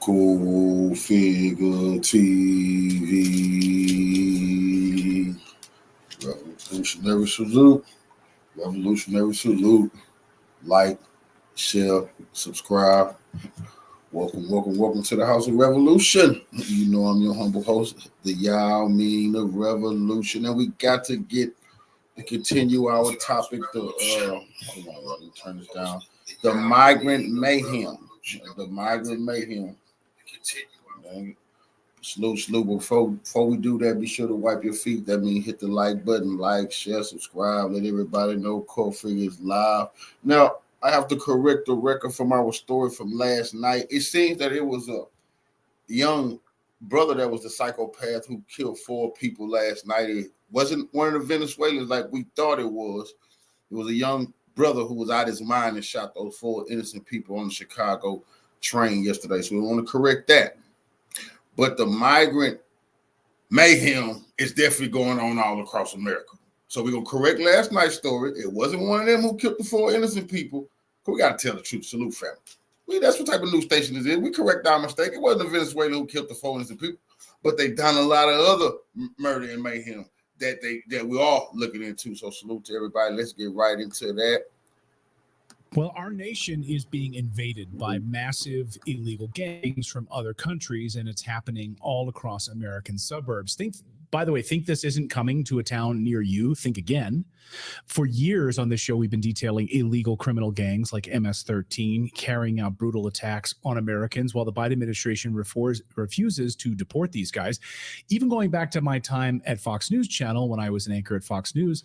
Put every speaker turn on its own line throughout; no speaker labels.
Cool Figure TV. Revolutionary salute. Revolutionary salute. Like, share, subscribe. Welcome to the House of Revolution. You know I'm your humble host, the Yao Mean of Revolution. And we got to continue our topic. Hold on, let me turn this down. The Migrant Mayhem. The Migrant Mayhem. Salute. Before we do that, be sure to wipe your feet. That means hit the like button, like, share, subscribe. Let everybody know Cool Figure is live. Now, I have to correct the record from our story from last night. It seems that it was a young brother that was the psychopath who killed 4 people last night. It wasn't one of the Venezuelans like we thought it was. It was a young brother who was out of his mind and shot those 4 innocent people on the Chicago train yesterday. So we want to correct that. But the migrant mayhem is definitely going on all across America. So we're going to correct last night's story. It wasn't one of them who killed the 4 innocent people. We got to tell the truth. Salute, family. That's what type of news station it is. We correct our mistake. It wasn't a Venezuelan who killed the 4 innocent people, but they done a lot of other murder and mayhem that we're all looking into. So salute to everybody. Let's get right into that.
Well, our nation is being invaded by massive illegal gangs from other countries, and it's happening all across American suburbs. By the way, think this isn't coming to a town near you. Think again. For years on this show, we've been detailing illegal criminal gangs like MS-13 carrying out brutal attacks on Americans while the Biden administration refuses to deport these guys. Even going back to my time at Fox News Channel when I was an anchor at Fox News,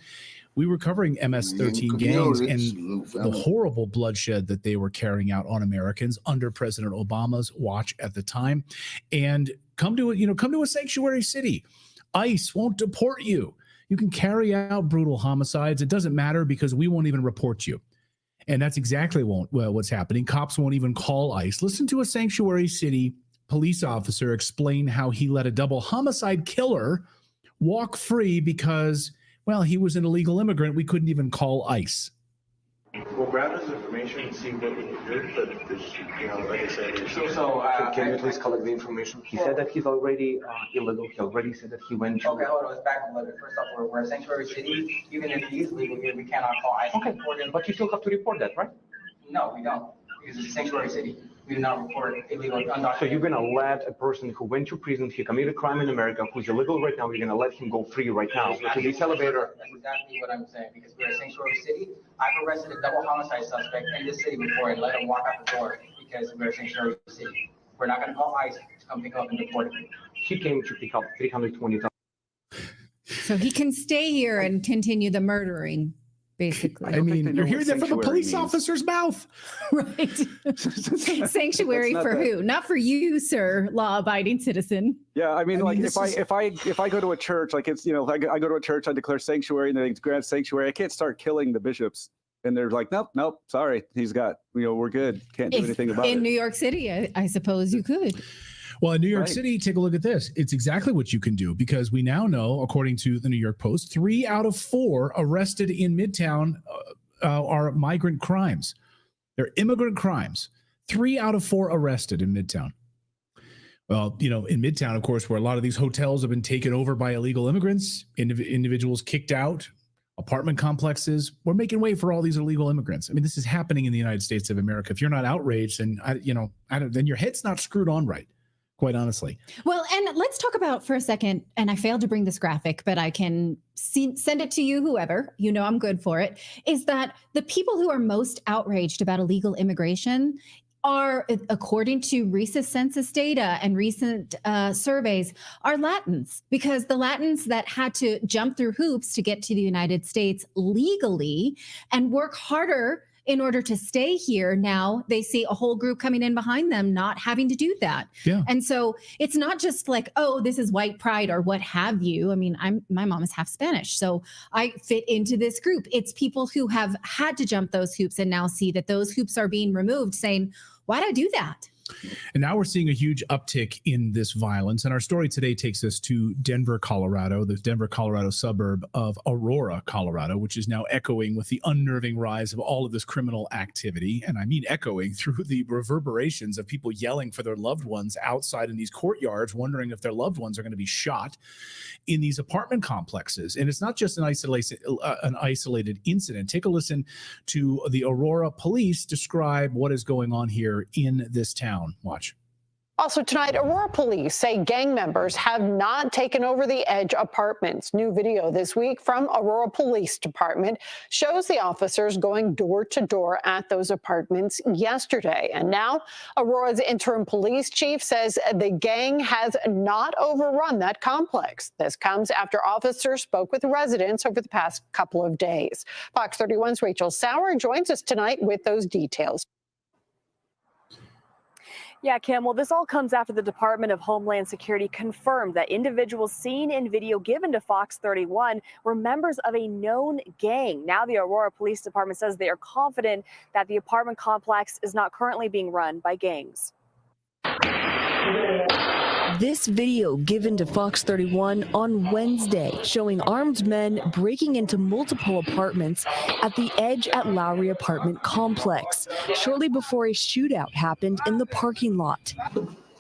we were covering MS-13 gangs and the horrible bloodshed that they were carrying out on Americans under President Obama's watch at the time. And come to a sanctuary city. ICE won't deport you. You can carry out brutal homicides. It doesn't matter because we won't even report you. And that's exactly what's happening. Cops won't even call ICE. Listen to a sanctuary city police officer explain how he let a double homicide killer walk free because, well, he was an illegal immigrant. We couldn't even call ICE.
We'll grab his information and see what we can do, but like I said, can you please collect the information?
He said that he's already illegal. He already said that he went to...
Okay, hold on, let's back a little bit. First off, we're a sanctuary city. Even if he's legal here, we cannot call ICE.
Okay, but you still have to report that, right?
No, we don't, because it's a sanctuary city. We do not report illegal undocumented.
So you're going to let a person who went to prison, he committed a crime in America, who's illegal right now, you're going to let him go free right now to this elevator?
That's exactly what I'm saying, because we're a sanctuary city. I've arrested a double homicide suspect in this city before and let him walk out the door because we're a sanctuary city. We're not going to call ICE to come pick up and deport him.
He came to pick up 320,000.
So he can stay here and continue the murdering. Basically,
I mean, you're hearing that from a police officer's mouth,
right? Sanctuary for who? Not for you, sir, law-abiding citizen.
Yeah, I mean, if I go to a church, like it's I go to a church, I declare sanctuary, and they grant sanctuary. I can't start killing the bishops, and they're like, nope, sorry, we're good, can't do anything about it.
In New York City, I suppose you could.
Well, in New York City, take a look at this. It's exactly what you can do because we now know, according to the New York Post, 3 out of 4 arrested in Midtown are migrant crimes. They're immigrant crimes. 3 out of 4 arrested in Midtown. Well, in Midtown, of course, where a lot of these hotels have been taken over by illegal immigrants, individuals kicked out, apartment complexes. We're making way for all these illegal immigrants. I mean, this is happening in the United States of America. If you're not outraged, then then your head's not screwed on right. Quite honestly.
Well, and let's talk about for a second, and I failed to bring this graphic, but I can send it to you, whoever, I'm good for it, is that the people who are most outraged about illegal immigration are, according to recent census data and recent surveys, are Latins, because the Latins that had to jump through hoops to get to the United States legally and work harder in order to stay here, now they see a whole group coming in behind them not having to do that.
Yeah.
And so it's not just like, oh, this is white pride or what have you. I mean, my mom is half Spanish, so I fit into this group. It's people who have had to jump those hoops and now see that those hoops are being removed, saying, why'd I do that?
And now we're seeing a huge uptick in this violence. And our story today takes us to Denver, Colorado, the Denver, Colorado suburb of Aurora, Colorado, which is now echoing with the unnerving rise of all of this criminal activity. And I mean echoing through the reverberations of people yelling for their loved ones outside in these courtyards, wondering if their loved ones are going to be shot in these apartment complexes. And it's not just an isolated incident. Take a listen to the Aurora police describe what is going on here in this town. Watch.
Also tonight, Aurora police say gang members have not taken over the Edge apartments. New video this week from Aurora Police Department shows the officers going door to door at those apartments yesterday. And now Aurora's interim police chief says the gang has not overrun that complex. This comes after officers spoke with residents over the past couple of days. Fox 31's Rachel Sauer joins us tonight with those details.
Yeah, Kim, well, this all comes after the Department of Homeland Security confirmed that individuals seen in video given to Fox 31 were members of a known gang. Now the Aurora Police Department says they are confident that the apartment complex is not currently being run by gangs.
This video given to Fox 31 on Wednesday showing armed men breaking into multiple apartments at the Edge at Lowry apartment complex shortly before a shootout happened in the parking lot.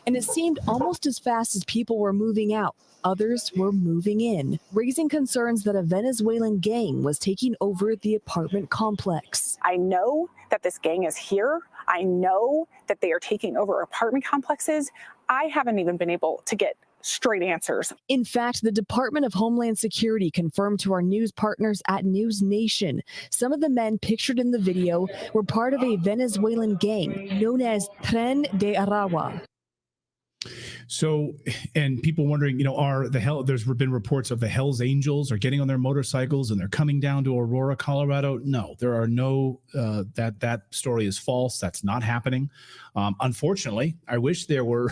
And it seemed almost as fast as people were moving out. Others were moving in, raising concerns that a Venezuelan gang was taking over the apartment complex.
I know that this gang is here. I know that they are taking over apartment complexes. I haven't even been able to get straight answers.
In fact, the Department of Homeland Security confirmed to our news partners at News Nation some of the men pictured in the video were part of a Venezuelan gang known as Tren de Aragua.
So, and people wondering, there's been reports of the Hells Angels are getting on their motorcycles and they're coming down to Aurora, Colorado. No, there are no, that story is false. That's not happening. Unfortunately, I wish there were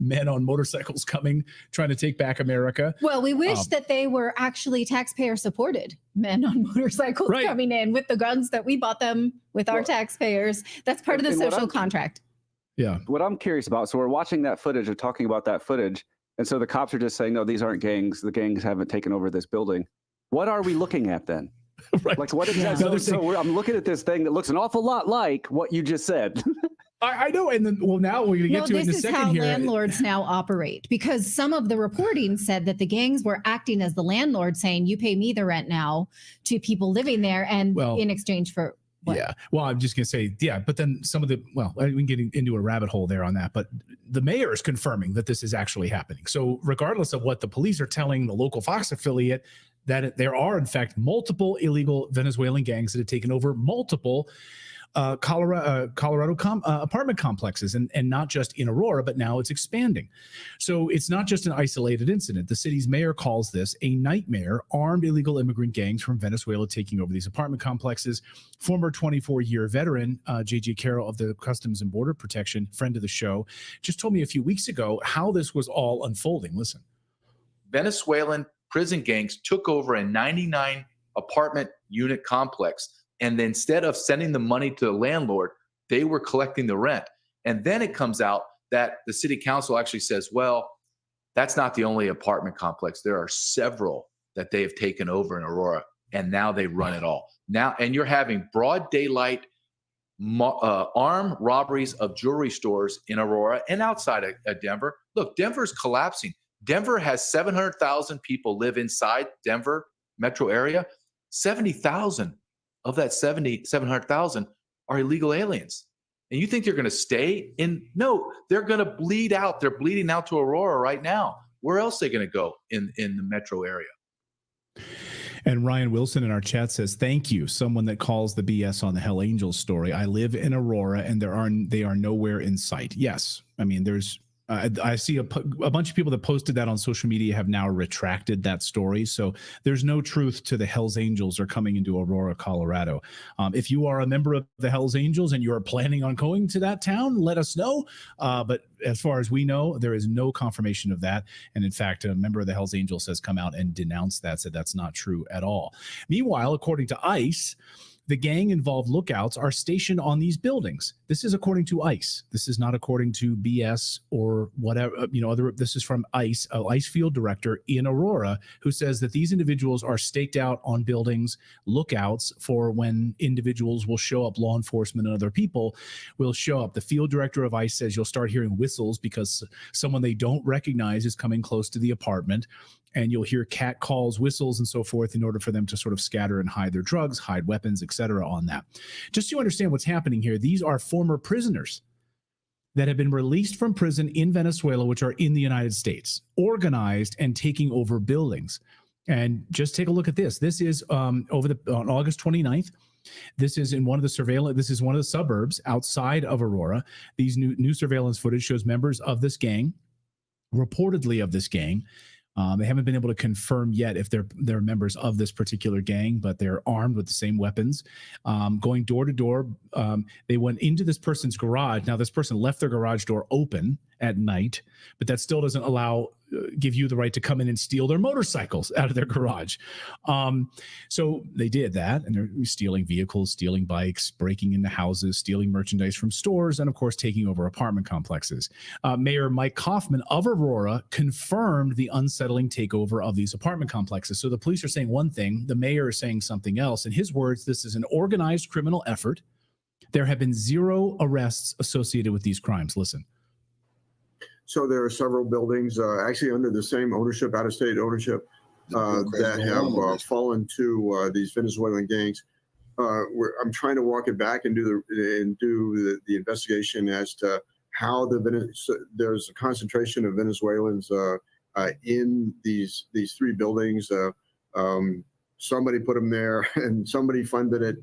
men on motorcycles coming, trying to take back America.
Well, we wish that they were actually taxpayer supported men on motorcycles coming in with the guns that we bought them with our taxpayers. That's part of the social contract.
Yeah.
What I'm curious about, so we're watching that footage or talking about that footage, and so the cops are just saying, no, these aren't gangs. The gangs haven't taken over this building. What are we looking at then?
Right.
Like what exactly? So I'm looking at this thing that looks an awful lot like what you just said.
I know. And then, now we're going to get to it in a second here.
This is how landlords now operate, because some of the reporting said that the gangs were acting as the landlord, saying, you pay me the rent now to people living there, and in exchange for what?
Yeah. Well, I'm just going to say, but then some of we can get into a rabbit hole there on that, but the mayor is confirming that this is actually happening. So regardless of what the police are telling the local Fox affiliate, that there are, in fact, multiple illegal Venezuelan gangs that have taken over multiple Colorado apartment complexes, and not just in Aurora, but now it's expanding. So it's not just an isolated incident. The city's mayor calls this a nightmare. Armed illegal immigrant gangs from Venezuela taking over these apartment complexes. Former 24-year veteran J.J. Carroll of the Customs and Border Protection, friend of the show, just told me a few weeks ago how this was all unfolding. Listen.
Venezuelan prison gangs took over a 99 apartment unit complex. And then instead of sending the money to the landlord, they were collecting the rent. And then it comes out that the city council actually says, well, that's not the only apartment complex. There are several that they have taken over in Aurora, and now they run it all. Now, and you're having broad daylight armed robberies of jewelry stores in Aurora and outside of Denver. Look, Denver's collapsing. Denver has 700,000 people live inside Denver metro area. 70,000 of that 700,000 are illegal aliens. And you think they're going to stay in? No, they're going to bleed out. They're bleeding out to Aurora right now. Where else are they going to go in the metro area?
And Ryan Wilson in our chat says, thank you. Someone that calls the BS on the Hell Angels story. I live in Aurora and they are nowhere in sight. Yes. I mean, there's, I see a bunch of people that posted that on social media have now retracted that story. So there's no truth to the Hells Angels are coming into Aurora, Colorado. If you are a member of the Hells Angels and you are planning on going to that town, let us know. But as far as we know, there is no confirmation of that. And in fact, a member of the Hells Angels has come out and denounced that, said that's not true at all. Meanwhile, according to ICE, The gang-involved lookouts are stationed on these buildings. This is according to ICE. This is not according to BS or whatever, this is from ICE, an ICE field director in Aurora, who says that these individuals are staked out on buildings, lookouts for when individuals will show up, law enforcement and other people will show up. The field director of ICE says you'll start hearing whistles because someone they don't recognize is coming close to the apartment. And you'll hear cat calls, whistles, and so forth in order for them to sort of scatter and hide their drugs, hide weapons, etc. on that. Just so you understand what's happening here, these are former prisoners that have been released from prison in Venezuela, which are in the United States, organized and taking over buildings. And just take a look at this. This is on August 29th. This is in one of the suburbs outside of Aurora. These new surveillance footage shows members of this gang, reportedly of this gang. They haven't been able to confirm yet if they're members of this particular gang, but they're armed with the same weapons, going door to door. They went into this person's garage. Now, this person left their garage door open at night, but that still doesn't give you the right to come in and steal their motorcycles out of their garage. So they did that, and they're stealing vehicles, stealing bikes, breaking into houses, stealing merchandise from stores, and of course, taking over apartment complexes. Mayor Mike Kaufman of Aurora confirmed the unsettling takeover of these apartment complexes. So the police are saying one thing, the mayor is saying something else. In his words, this is an organized criminal effort. There have been 0 arrests associated with these crimes. Listen.
So there are several buildings actually under the same ownership, out-of-state ownership, that have fallen to these Venezuelan gangs. I'm trying to walk it back and do the investigation as to how there's a concentration of Venezuelans in these 3 buildings. Somebody put them there, and somebody funded it.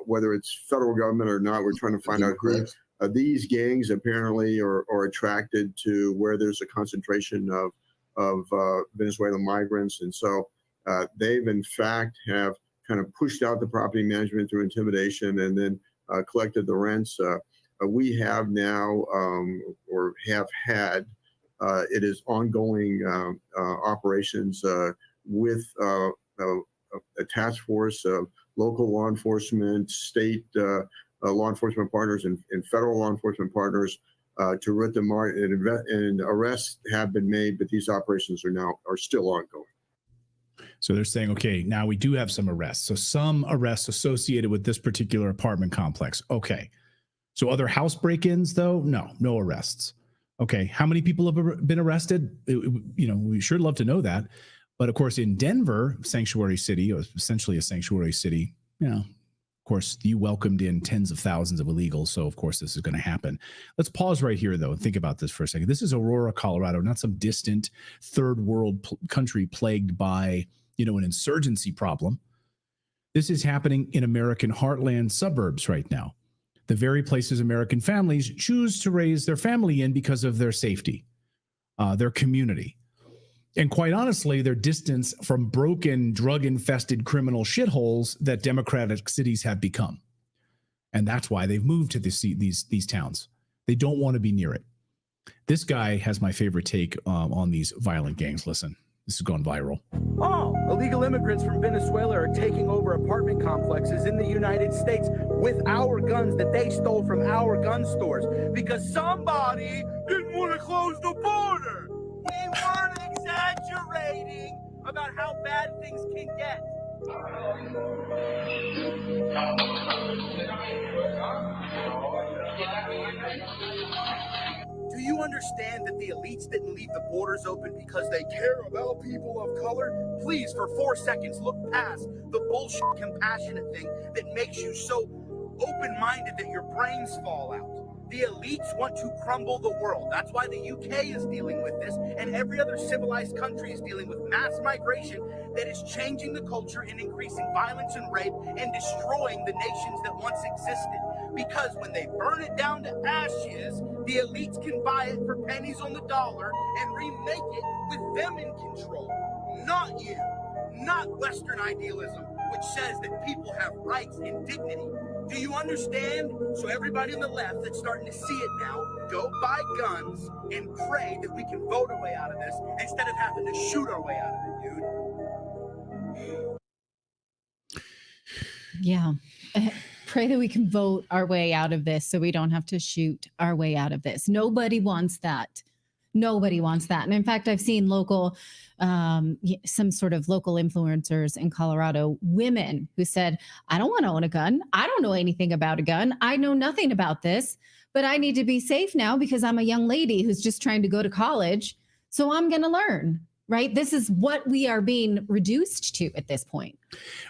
Whether it's federal government or not, we're trying to find out who. These gangs apparently are attracted to where there's a concentration of Venezuelan migrants. And so they've in fact have kind of pushed out the property management through intimidation and then collected the rents. We have now or have had, it is ongoing operations with a task force of local law enforcement, state law enforcement partners and federal law enforcement partners to root them out, and arrests have been made, but these operations are still ongoing.
So they're saying, okay, now we do have some arrests. So some arrests associated with this particular apartment complex. Okay. So other house break-ins though? No arrests. Okay. How many people have been arrested? We sure love to know that. But of course, in Denver, sanctuary city, or essentially a sanctuary city, of course, you welcomed in tens of thousands of illegals, so of course this is going to happen. Let's pause right here, though, and think about this for a second. This is Aurora, Colorado, not some distant third world country plagued by, an insurgency problem. This is happening in American heartland suburbs right now. The very places American families choose to raise their family in because of their safety, their community. And quite honestly, their distance from broken, drug-infested criminal shitholes that democratic cities have become. And that's why they've moved to these towns. They don't want to be near it. This guy has my favorite take on these violent gangs. Listen, this has gone viral.
Oh, illegal immigrants from Venezuela are taking over apartment complexes in the United States with our guns that they stole from our gun stores because somebody didn't want to close the border. We weren't exaggerating about how bad things can get. Do you understand that the elites didn't leave the borders open because they care about people of color? Please, for 4 seconds, look past the bullshit compassionate thing that makes you so open-minded that your brains fall out. The elites want to crumble the world. That's why the UK is dealing with this, and every other civilized country is dealing with mass migration that is changing the culture and increasing violence and rape and destroying the nations that once existed. Because when they burn it down to ashes, the elites can buy it for pennies on the dollar and remake it with them in control. Not you. Not Western idealism, which says that people have rights and dignity. Do you understand? So everybody on the left that's starting to see it now, go buy guns and pray that we can vote our way out of this instead of having to shoot our way out of it, dude.
Yeah. Pray that we can vote our way out of this so we don't have to shoot our way out of this. Nobody wants that. Nobody wants that. And in fact, I've seen some sort of local influencers in Colorado, women who said, I don't want to own a gun. I don't know anything about a gun. I know nothing about this, but I need to be safe now because I'm a young lady who's just trying to go to college. So I'm going to learn. Right? This is what we are being reduced to at this point.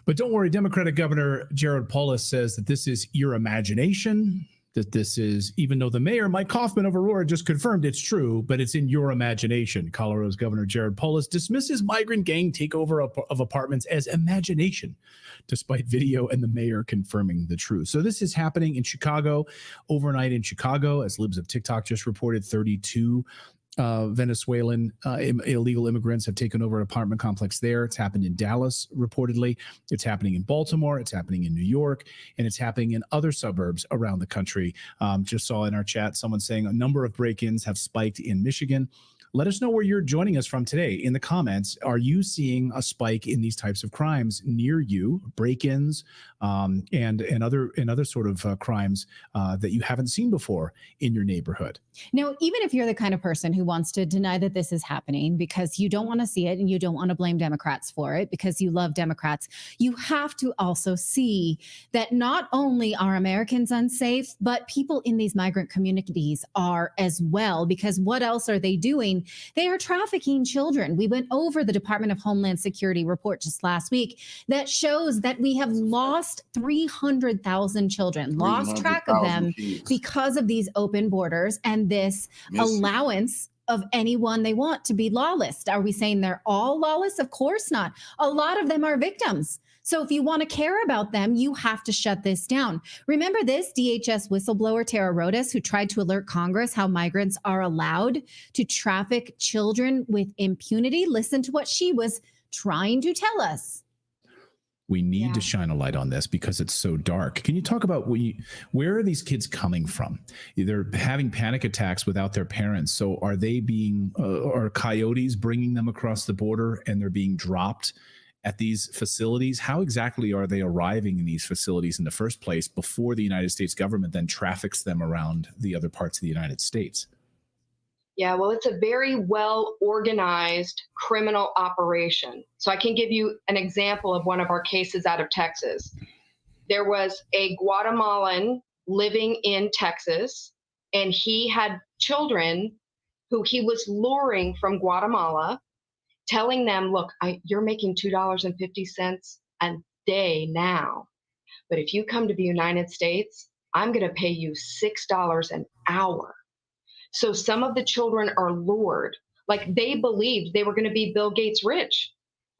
But don't worry, Democratic Governor Jared Polis says that this is your imagination, that this is, even though the mayor, Mike Kaufman of Aurora, just confirmed it's true, but it's in your imagination. Colorado's Governor Jared Polis dismisses migrant gang takeover of apartments as imagination, despite video and the mayor confirming the truth. So this is happening in Chicago, overnight in Chicago, as Libs of TikTok just reported, 32 Venezuelan illegal immigrants have taken over an apartment complex there. It's happened in Dallas, reportedly. It's happening in Baltimore. It's happening in New York. And it's happening in other suburbs around the country. Just saw in our chat someone saying a number of break-ins have spiked in Michigan. Let us know where you're joining us from today in the comments. Are you seeing a spike in these types of crimes near you, break-ins and other sort of crimes that you haven't seen before in your neighborhood?
Now, even if you're the kind of person who wants to deny that this is happening because you don't want to see it and you don't want to blame Democrats for it because you love Democrats, you have to also see that not only are Americans unsafe, but people in these migrant communities are as well, because what else are they doing? They are trafficking children. We went over the Department of Homeland Security report just last week that shows that we have lost 300,000 children, lost track of them because of these open borders and this allowance of anyone they want to be lawless. Are we saying they're all lawless? Of course not. A lot of them are victims. So if you want to care about them, you have to shut this down. Remember this DHS whistleblower, Tara Rodas, who tried to alert Congress how migrants are allowed to traffic children with impunity? Listen to what she was trying to tell us.
We need to shine a light on this because it's so dark. Can you talk about where are these kids coming from? They're having panic attacks without their parents. So are they being, are coyotes bringing them across the border and they're being dropped at these facilities? How exactly are they arriving in these facilities in the first place before the United States government then traffics them around the other parts of the United States?
Yeah, well, it's a very well organized criminal operation. So I can give you an example of one of our cases out of Texas. There was a Guatemalan living in Texas, and he had children who he was luring from Guatemala, telling them, look, you're making $2.50 a day now, but if you come to the United States, I'm going to pay you $6 an hour. So some of the children are lured, like they believed they were going to be Bill Gates rich,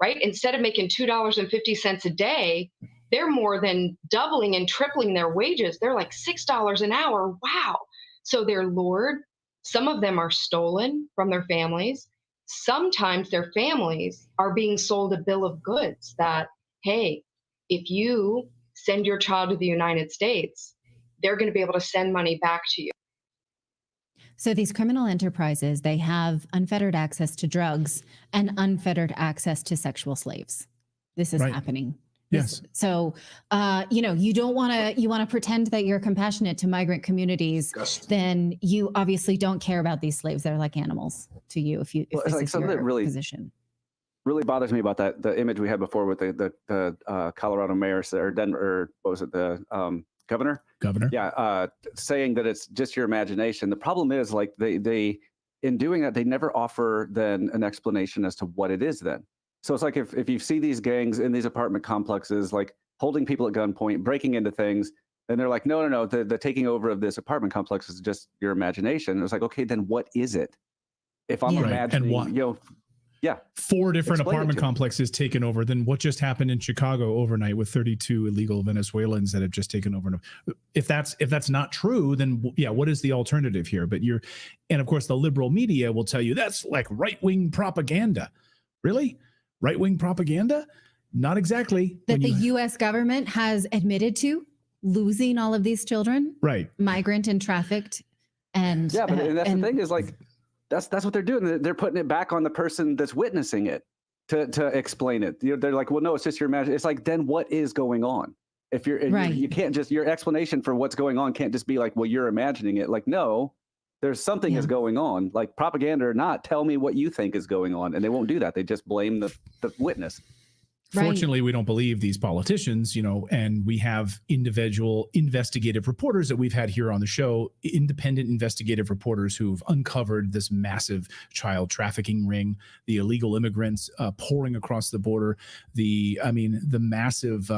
right? Instead of making $2.50 a day, they're more than doubling and tripling their wages. They're like $6 an hour. Wow. So they're lured. Some of them are stolen from their families. Sometimes their families are being sold a bill of goods that, hey, if you send your child to the United States, they're going to be able to send money back to you.
So these criminal enterprises, they have unfettered access to drugs and unfettered access to sexual slaves. This is happening.
Yes.
So, you don't want to, you want to pretend that you're compassionate to migrant communities, then you obviously don't care about these slaves. They're like animals to you if this is your position.
Really bothers me about that, the image we had before with the Colorado mayor or Denver, or what was it, the governor? Yeah, saying that it's just your imagination. The problem is, like, they in doing that, they never offer then an explanation as to what it is then. So it's like if you see these gangs in these apartment complexes, like holding people at gunpoint, breaking into things, and they're like, no, the taking over of this apartment complex is just your imagination. It's like, okay, then what is it? If I'm imagining,
and 4 different apartment complexes taken over, then what just happened in Chicago overnight with 32 illegal Venezuelans that have just taken over? If that's not true, then what is the alternative here? And of course the liberal media will tell you that's like right-wing propaganda. Really? Right-wing propaganda? Not exactly.
That the U.S. government has admitted to losing all of these children, migrant and trafficked, and
that's the thing is, like, that's what they're doing. They're putting it back on the person that's witnessing it to explain it. They're like, well, no, it's just your imagination. It's like, then what is going on? If you're,
Right.
you can't just, your explanation for what's going on can't just be like, well, you're imagining it. Like, no, there's something is going on. Like, propaganda or not, tell me what you think is going on. And they won't do that. They just blame the witness.
Fortunately, we don't believe these politicians, and we have individual investigative reporters that we've had here on the show, independent investigative reporters who've uncovered this massive child trafficking ring, the illegal immigrants pouring across the border, the massive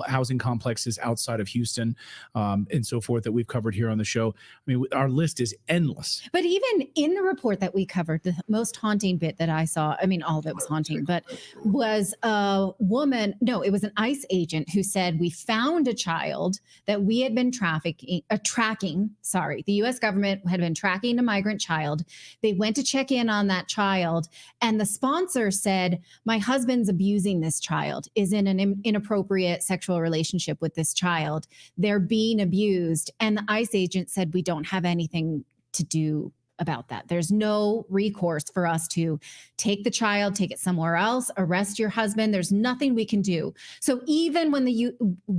housing complexes outside of Houston, and so forth that we've covered here on the show. I mean, our list is endless.
But even in the report that we covered, the most haunting bit that I saw, I mean, all of it was haunting, but was a woman, no, it was an ICE agent who said, we found a child that we had been tracking. The U.S. government had been tracking a migrant child. They went to check in on that child, and the sponsor said, my husband's abusing this child, is in an inappropriate sexual relationship with this child. They're being abused. And the ICE agent said, we don't have anything to do about that. There's no recourse for us to take the child, take it somewhere else, arrest your husband. There's nothing we can do. So even when the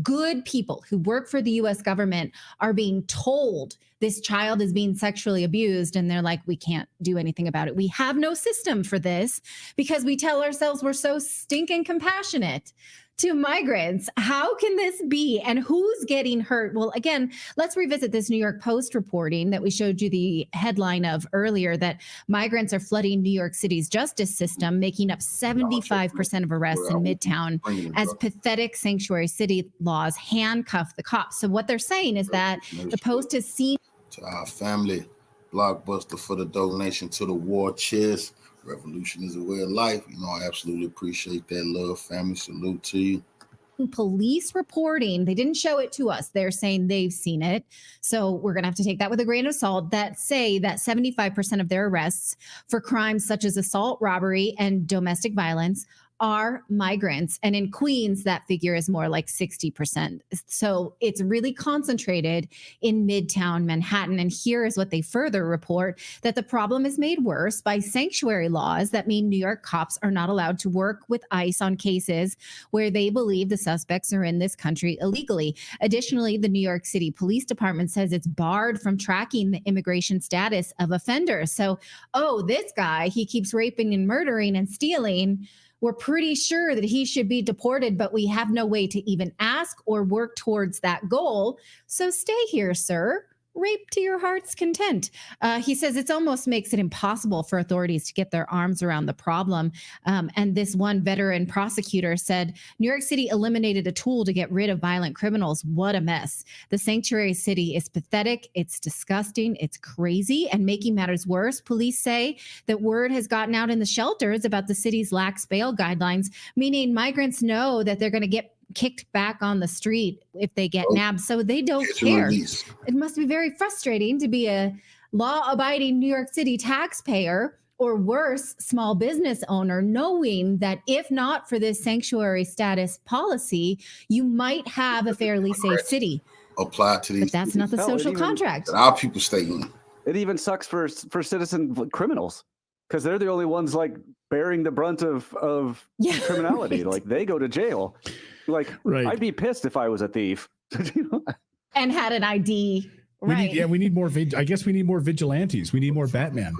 good people who work for the US government are being told this child is being sexually abused, and they're like, we can't do anything about it. We have no system for this because we tell ourselves we're so stinking compassionate to migrants. How can this be? And who's getting hurt? Well, again, let's revisit this New York Post reporting that we showed you the headline of earlier, that migrants are flooding New York City's justice system, making up 75% of arrests in Midtown as pathetic sanctuary city laws handcuff the cops. So what they're saying is that the Post has seen.
To our family, Blockbuster for the donation to the war chest. Revolution is a way of life. I absolutely appreciate that love, family. Salute to you.
Police reporting, they didn't show it to us. They're saying they've seen it. So we're going to have to take that with a grain of salt, that say that 75% of their arrests for crimes such as assault, robbery, and domestic violence are migrants. And in Queens, that figure is more like 60%. So it's really concentrated in Midtown Manhattan. And here is what they further report, that the problem is made worse by sanctuary laws that mean New York cops are not allowed to work with ICE on cases where they believe the suspects are in this country illegally. Additionally, the New York City Police Department says it's barred from tracking the immigration status of offenders. So, this guy, he keeps raping and murdering and stealing. We're pretty sure that he should be deported, but we have no way to even ask or work towards that goal. So stay here, sir. Rape to your heart's content. He says it almost makes it impossible for authorities to get their arms around the problem. And this one veteran prosecutor said, New York City eliminated a tool to get rid of violent criminals. What a mess. The sanctuary city is pathetic. It's disgusting. It's crazy. And making matters worse, police say that word has gotten out in the shelters about the city's lax bail guidelines, meaning migrants know that they're going to get kicked back on the street if they get nabbed, so they don't care. It must be very frustrating to be a law-abiding New York City taxpayer, or worse, small business owner, knowing that if not for this sanctuary status policy, you might have a fairly safe city.
Apply to these.
But that's not the social contract
that our people stay in.
It even sucks for citizen criminals, because they're the only ones like bearing the brunt of criminality. Like, they go to jail. Like, I'd be pissed if I was a thief.
And had an ID.
We need more. I guess we need more vigilantes. We need more Batman.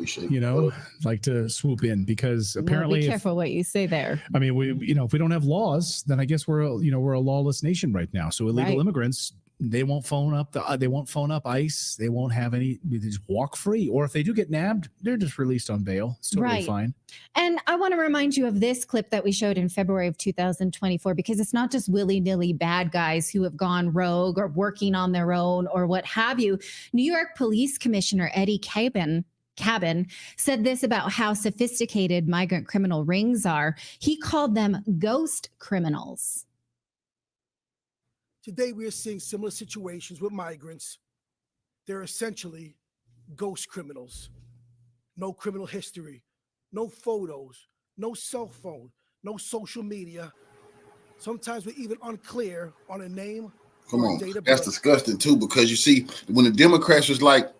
Like to swoop in, because apparently,
be careful what you say there.
I mean, if we don't have laws, then I guess we're a lawless nation right now. So illegal immigrants, they won't phone up ICE. They won't have any. They just walk free. Or if they do get nabbed, they're just released on bail. It's totally fine.
And I want to remind you of this clip that we showed in February of 2024, because it's not just willy-nilly bad guys who have gone rogue or working on their own or what have you. New York Police Commissioner Eddie Cabin said this about how sophisticated migrant criminal rings are. He called them ghost criminals.
Today, we are seeing similar situations with migrants. They're essentially ghost criminals. No criminal history, no photos, no cell phone, no social media. Sometimes we're even unclear on a name.
Come on, that's disgusting too, because you see, when the Democrats was like,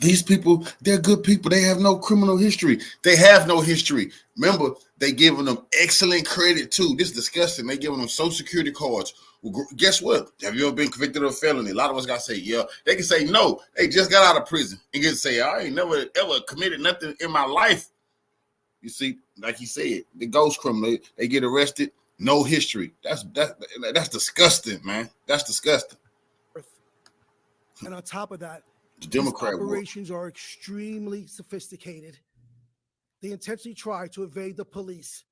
These people, they're good people. They have no criminal history. They have no history. Remember, they giving them excellent credit too. This is disgusting. They giving them Social Security cards. Well, guess what? Have you ever been convicted of a felony? A lot of us got to say, yeah. They can say, no, they just got out of prison. And get to say, I ain't never ever committed nothing in my life. You see, like he said, the ghost criminal, they get arrested, no history. That's disgusting, man. That's disgusting.
And on top of that,
the Democrat
operations are extremely sophisticated. They intentionally try to evade the police.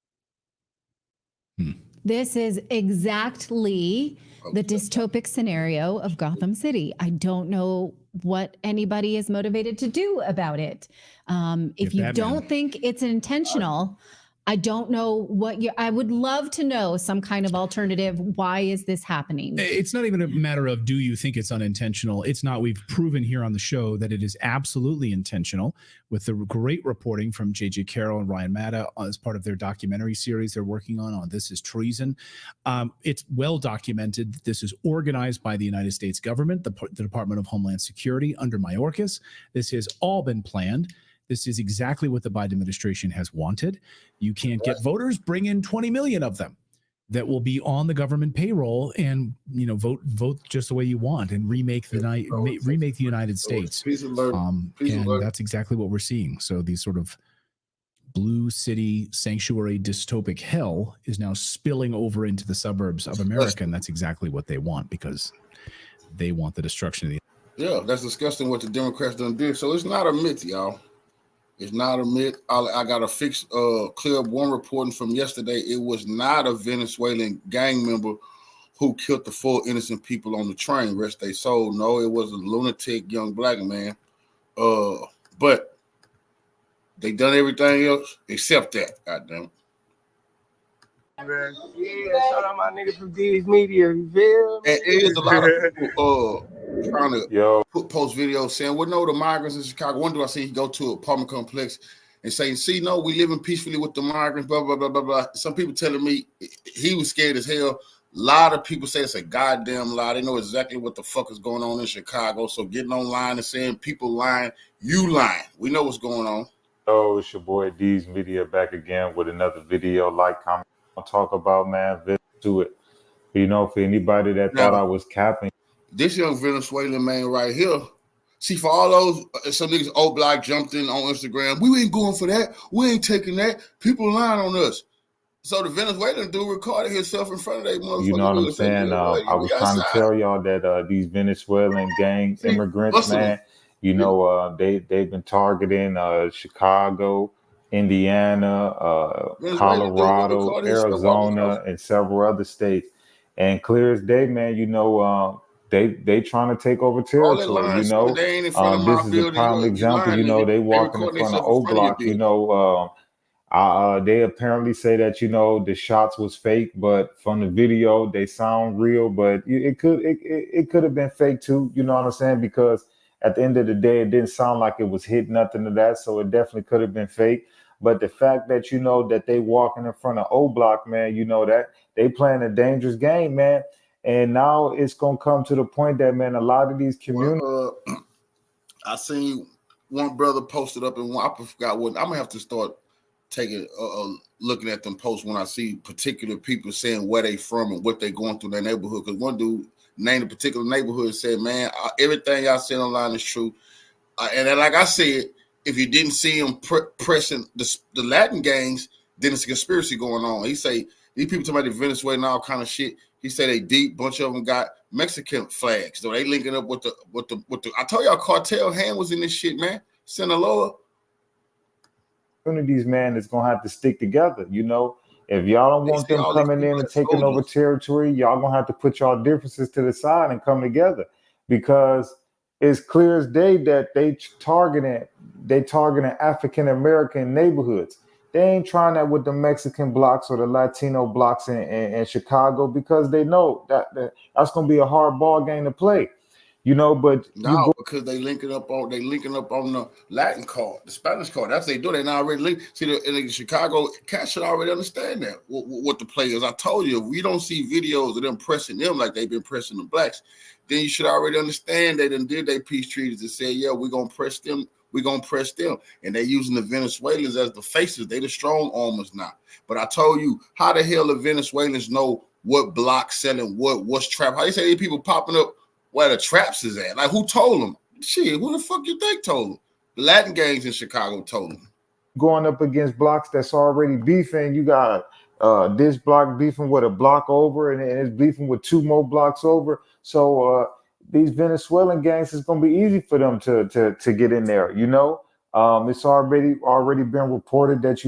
This is exactly the dystopic scenario of Gotham City. I don't know what anybody is motivated to do about it. If you don't think it's intentional, I don't know what I would love to know some kind of alternative. Why is this happening?
It's not even a matter of do you think it's unintentional? It's not. We've proven here on the show that it is absolutely intentional with the great reporting from J.J. Carroll and Ryan Matta as part of their documentary series they're working on This is Treason. It's well documented. This is organized by the United States government, the Department of Homeland Security under Mayorkas. This has all been planned. This is exactly what the Biden administration has wanted. You can't get voters, bring in 20 million of them that will be on the government payroll and, vote just the way you want and remake the United States. And that's exactly what we're seeing. So these sort of blue city sanctuary dystopic hell is now spilling over into the suburbs of America. And that's exactly what they want because they want the destruction of the.
Yeah, that's disgusting what the Democrats done did. So it's not a myth, y'all. It's not a myth. I got to clear up one reporting from yesterday. It was not a Venezuelan gang member who killed the 4 innocent people on the train. Rest their soul. No, it was a lunatic young black man. But they done everything else except that. Goddamn.
Yeah, shout out my nigga from D's Media. You feel?
And it is a lot of people trying to post videos saying, well, no, the migrants in Chicago. One do I see he go to an apartment complex and saying, see, no, we living peacefully with the migrants, blah, blah, blah, blah, blah. Some people telling me he was scared as hell. A lot of people say it's a goddamn lie. They know exactly what the fuck is going on in Chicago. So getting online and saying people lying, you lying. We know what's going on.
Oh, it's your boy D's Media back again with another video. Like, comment, talk about, man, visit to it. For anybody that thought I was capping.
This young Venezuelan man right here. See, for all those, some niggas old black jumped in on Instagram. We ain't going for that. We ain't taking that. People lying on us. So the Venezuelan dude recorded himself in front of that motherfucker.
You know what I'm saying? I was trying to tell y'all that these Venezuelan gang immigrants, man, they've been targeting Chicago, Indiana, Colorado, Arizona, and several other states. And clear as day, man, they trying to take over territory. This is a prime example. They walking in front of O Block. They apparently say that the shots was fake, but from the video they sound real. But it could have been fake too. You know what I'm saying? Because at the end of the day, it didn't sound like it was hit nothing of that. So it definitely could have been fake. But the fact that that they walking in front of O Block, man, that they playing a dangerous game, man. And now it's gonna come to the point that, man, a lot of these communities.
I seen one brother posted up, and I forgot what. I'm gonna have to start taking looking at them posts when I see particular people saying where they from and what they going through their neighborhood. Because one dude named a particular neighborhood and said, "Man, everything y'all said online is true." And then, like I said, if you didn't see him pressing the Latin gangs, then it's a conspiracy going on. He say these people talking about the Venezuela and all kind of shit. He said a deep bunch of them got Mexican flags. So they linking up with the. I told y'all cartel hand was in this shit, man. Sinaloa.
Communities, man, is gonna have to stick together. If y'all don't want them coming in and taking over territory, y'all gonna have to put y'all differences to the side and come together, because it's clear as day that they targeting African American neighborhoods. They ain't trying that with the Mexican blocks or the Latino blocks in Chicago, because they know that that's going to be a hard ball game to play. you know. But
no, because they linking up on the Latin card, the Spanish card. That's what they do. They not already link. See, in Chicago, cats should already understand that what the players. I told you, if we don't see videos of them pressing them like they've been pressing the blacks, then you should already understand they done did their peace treaties and said, yeah, we're gonna press them. We're gonna press them, and they're using the Venezuelans as the faces. They the strong armers now. But I told you, how the hell the Venezuelans know what block selling what's trap? How they say these people popping up where the traps is at? Like, who told them? Shit, who the fuck you think told them? The Latin gangs in Chicago told them.
Going up against blocks that's already beefing, you got this block beefing with a block over, and it's beefing with 2 more blocks over. So these Venezuelan gangs, it's gonna be easy for them to get in there. You know, it's already been reported that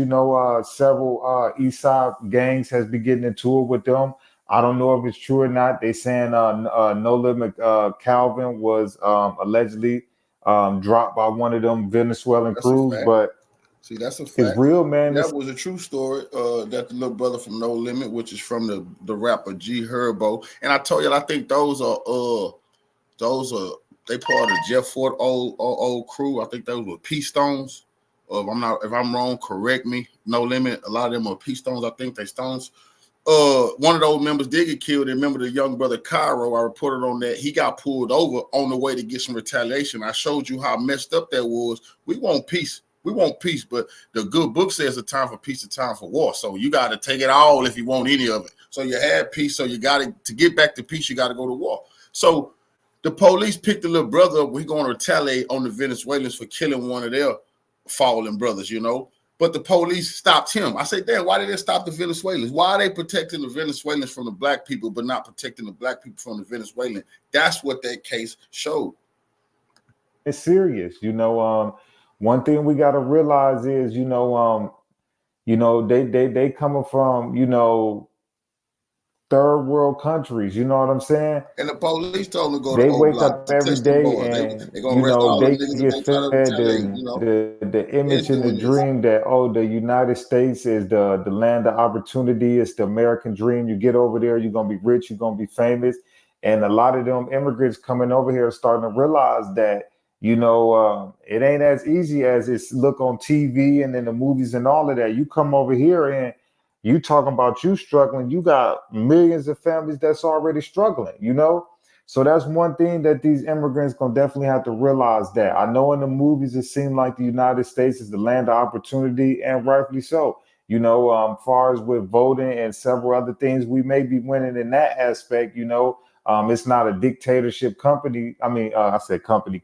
several East Side gangs has been getting into it with them. I don't know if it's true or not. They saying No Limit Calvin was allegedly dropped by one of them Venezuelan crews, but
see, that's a fact.
It's real, man.
That was a true story. That the little brother from No Limit, which is from the rapper G Herbo, and I told you, I think those are they part of Jeff Fort old crew. I think those were Peace Stones. If I'm wrong, correct me. No Limit. A lot of them are Peace Stones. I think they Stones. One of those members did get killed. And remember the young brother Cairo, I reported on that. He got pulled over on the way to get some retaliation. I showed you how messed up that was. We want peace. We want peace, but the good book says a time for peace, a time for war. So you got to take it all if you want any of it. So you had peace. So you got to get back to peace, you got to go to war. So the police picked the little brother up. We're going to retaliate on the Venezuelans for killing one of their fallen brothers, you know. But the police stopped him. I said, damn, why did they stop the Venezuelans? Why are they protecting the Venezuelans from the black people, but not protecting the black people from the Venezuelans? That's what that case showed.
It's serious, you know. One thing we got to realize is, they coming from, third world countries. You know what I'm saying?
And the police told them to go.
They
to
wake up every day and they get fed the image and the dream that the United States is the land of opportunity. It's the American dream. You get over there, you're gonna be rich, you're gonna be famous. And a lot of them immigrants coming over here are starting to realize that it ain't as easy as it's look on TV and in the movies and all of that. You come over here and you talking about you struggling. You got millions of families that's already struggling, So that's one thing that these immigrants gonna definitely have to realize that. I know in the movies it seemed like the United States is the land of opportunity, and rightfully so. Far as with voting and several other things, we may be winning in that aspect. It's not a dictatorship company. I said company.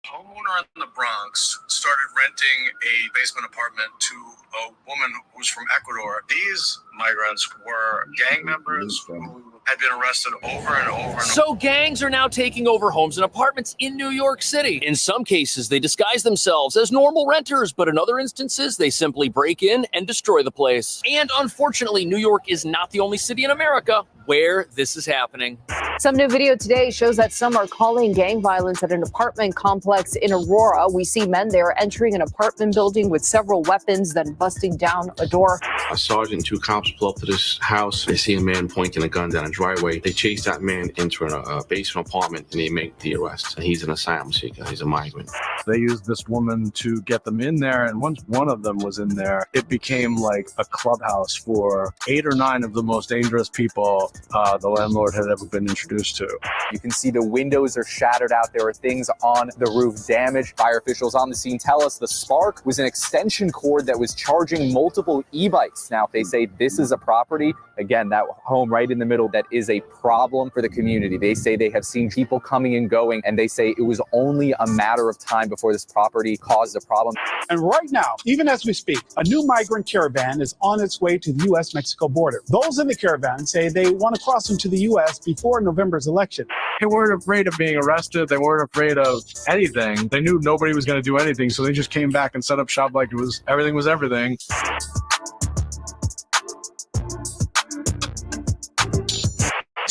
Homeowner in the Bronx started renting a basement apartment to a woman who's from Ecuador. These migrants were gang members who had been arrested over and over.
So gangs are now taking over homes and apartments in New York City. In some cases, they disguise themselves as normal renters, but in other instances, they simply break in and destroy the place. And unfortunately, New York is not the only city in America where this is happening.
Some new video today shows that some are calling gang violence at an apartment complex in Aurora. We see men there entering an apartment building with several weapons, then busting down a door.
A sergeant and 2 cops pull up to this house. They see a man pointing a gun down a driveway. They chase that man into a basement apartment and they make the arrest. And he's an asylum seeker. He's a migrant.
They used this woman to get them in there. And once one of them was in there, it became like a clubhouse for 8 or 9 of the most dangerous people the landlord had ever been introduced to.
You can see the windows are shattered out. There are things on the roof damaged. Fire officials on the scene tell us the spark was an extension cord that was charging multiple e-bikes. Now, they say this is a property, again, that home right in the middle, that is a problem for the community. They say they have seen people coming and going, and they say it was only a matter of time before this property caused a problem.
And right now, even as we speak, a new migrant caravan is on its way to the U.S.-Mexico border. Those in the caravan say they want to cross into the U.S. before November's election.
They weren't afraid of being arrested. They weren't afraid of anything. They knew nobody was going to do anything, so they just came back and set up shop like everything was everything.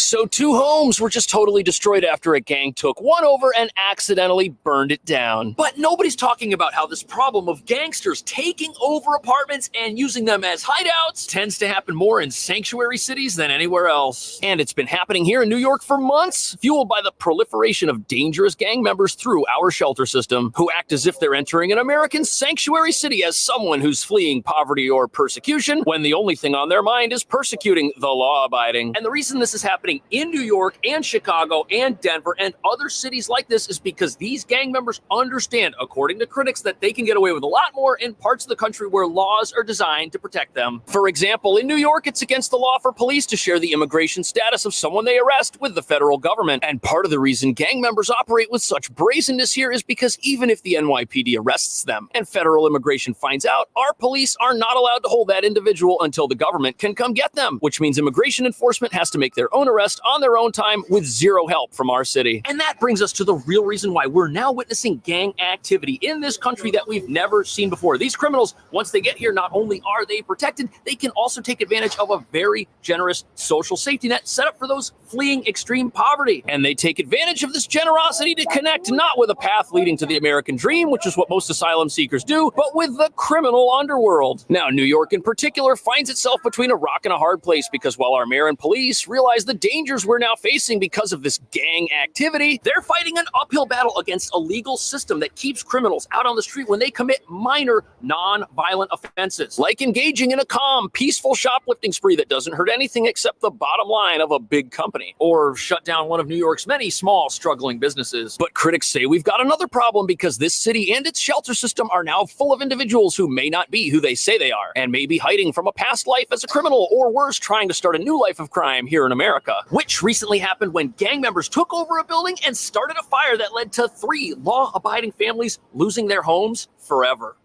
So 2 homes were just totally destroyed after a gang took one over and accidentally burned it down. But nobody's talking about how this problem of gangsters taking over apartments and using them as hideouts tends to happen more in sanctuary cities than anywhere else. And it's been happening here in New York for months, fueled by the proliferation of dangerous gang members through our shelter system, who act as if they're entering an American sanctuary city as someone who's fleeing poverty or persecution, when the only thing on their mind is persecuting the law-abiding. And the reason this is happening in New York and Chicago and Denver and other cities like this is because these gang members understand, according to critics, that they can get away with a lot more in parts of the country where laws are designed to protect them. For example, in New York, it's against the law for police to share the immigration status of someone they arrest with the federal government. And part of the reason gang members operate with such brazenness here is because even if the NYPD arrests them and federal immigration finds out, our police are not allowed to hold that individual until the government can come get them, which means immigration enforcement has to make their own arrest on their own time with zero help from our city. And that brings us to the real reason why we're now witnessing gang activity in this country that we've never seen before. These criminals, once they get here, not only are they protected, they can also take advantage of a very generous social safety net set up for those fleeing extreme poverty. And they take advantage of this generosity to connect not with a path leading to the American dream, which is what most asylum seekers do, but with the criminal underworld. Now, New York in particular finds itself between a rock and a hard place because while our mayor and police realize the dangers we're now facing because of this gang activity, they're fighting an uphill battle against a legal system that keeps criminals out on the street when they commit minor, non-violent offenses, like engaging in a calm, peaceful shoplifting spree that doesn't hurt anything except the bottom line of a big company, or shut down one of New York's many small, struggling businesses. But critics say we've got another problem because this city and its shelter system are now full of individuals who may not be who they say they are, and may be hiding from a past life as a criminal, or worse, trying to start a new life of crime here in America, which recently happened when gang members took over a building and started a fire that led to 3 law-abiding families losing their homes forever.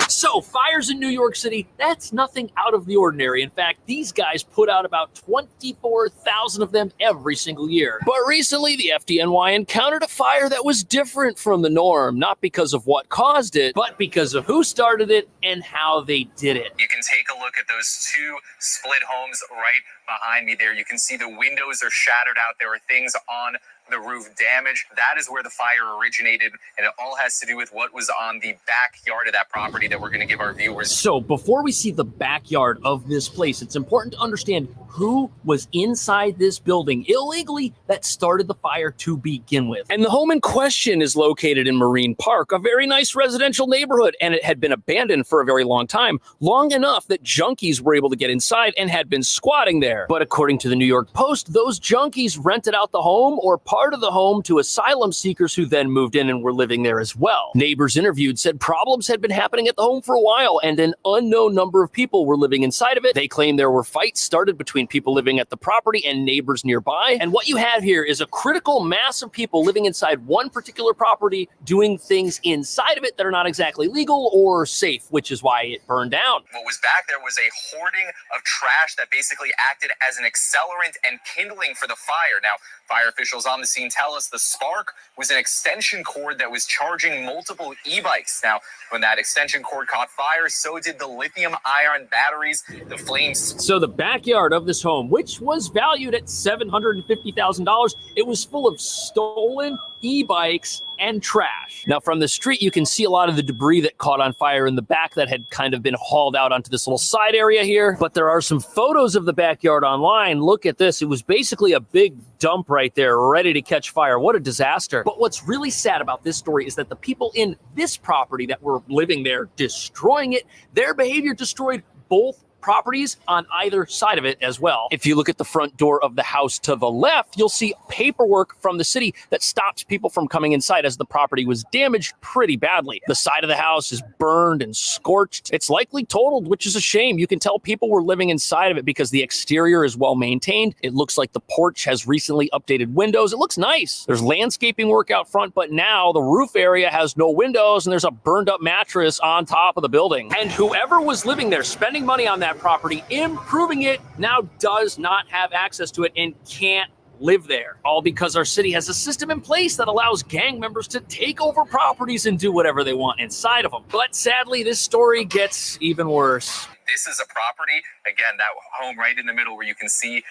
So fires in New York City, that's nothing out of the ordinary. In fact, these guys put out about 24,000 of them every single year. But recently, the FDNY encountered a fire that was different from the norm, not because of what caused it, but because of who started it and how they did it.
You can take a look at those 2 split homes right behind me there. You can see the windows are shattered out. There are things on the roof damaged. That is where the fire originated, and it all has to do with what was on the backyard of that property that we're going to give our viewers.
So before we see the backyard of this place, it's important to understand who was inside this building illegally that started the fire to begin with. And the home in question is located in Marine Park, a very nice residential neighborhood, and it had been abandoned for a very long time, long enough that junkies were able to get inside and had been squatting there. But according to the New York Post, those junkies rented out the home or part of the home to asylum seekers who then moved in and were living there as well. Neighbors interviewed said problems had been happening at the home for a while and an unknown number of people were living inside of it. They claim there were fights started between people living at the property and neighbors nearby. And what you have here is a critical mass of people living inside one particular property doing things inside of it that are not exactly legal or safe, which is why it burned down.
What was back there was a hoarding of trash that basically acted as an accelerant and kindling for the fire. Now, fire officials on the scene tell us the spark was an extension cord that was charging multiple e-bikes. Now, when that extension cord caught fire, so did the lithium-ion batteries. The flames.
So the backyard of this home, which was valued at $750,000, it was full of stolen e-bikes and trash. Now, from the street, you can see a lot of the debris that caught on fire in the back that had kind of been hauled out onto this little side area here. But there are some photos of the backyard online. Look at this. It was basically a big dump right there, ready to catch fire. What a disaster. But what's really sad about this story is that the people in this property that were living there destroying it, their behavior destroyed both properties on either side of it as well. If you look at the front door of the house to the left, you'll see paperwork from the city that stops people from coming inside as the property was damaged pretty badly. The side of the house is burned and scorched. It's likely totaled, which is a shame. You can tell people were living inside of it because the exterior is well maintained. It looks like the porch has recently updated windows. It looks nice. There's landscaping work out front, but now the roof area has no windows and there's a burned up mattress on top of the building. And whoever was living there spending money on that property, improving it, now does not have access to it and can't live there. All because our city has a system in place that allows gang members to take over properties and do whatever they want inside of them. But sadly, this story gets even worse.
This is a property, again, that home right in the middle where you can see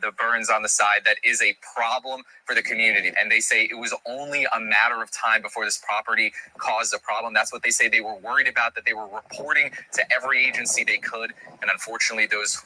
the burns on the side, that is a problem for the community. And they say it was only a matter of time before this property caused a problem. That's what they say they were worried about, that they were reporting to every agency they could. And unfortunately, those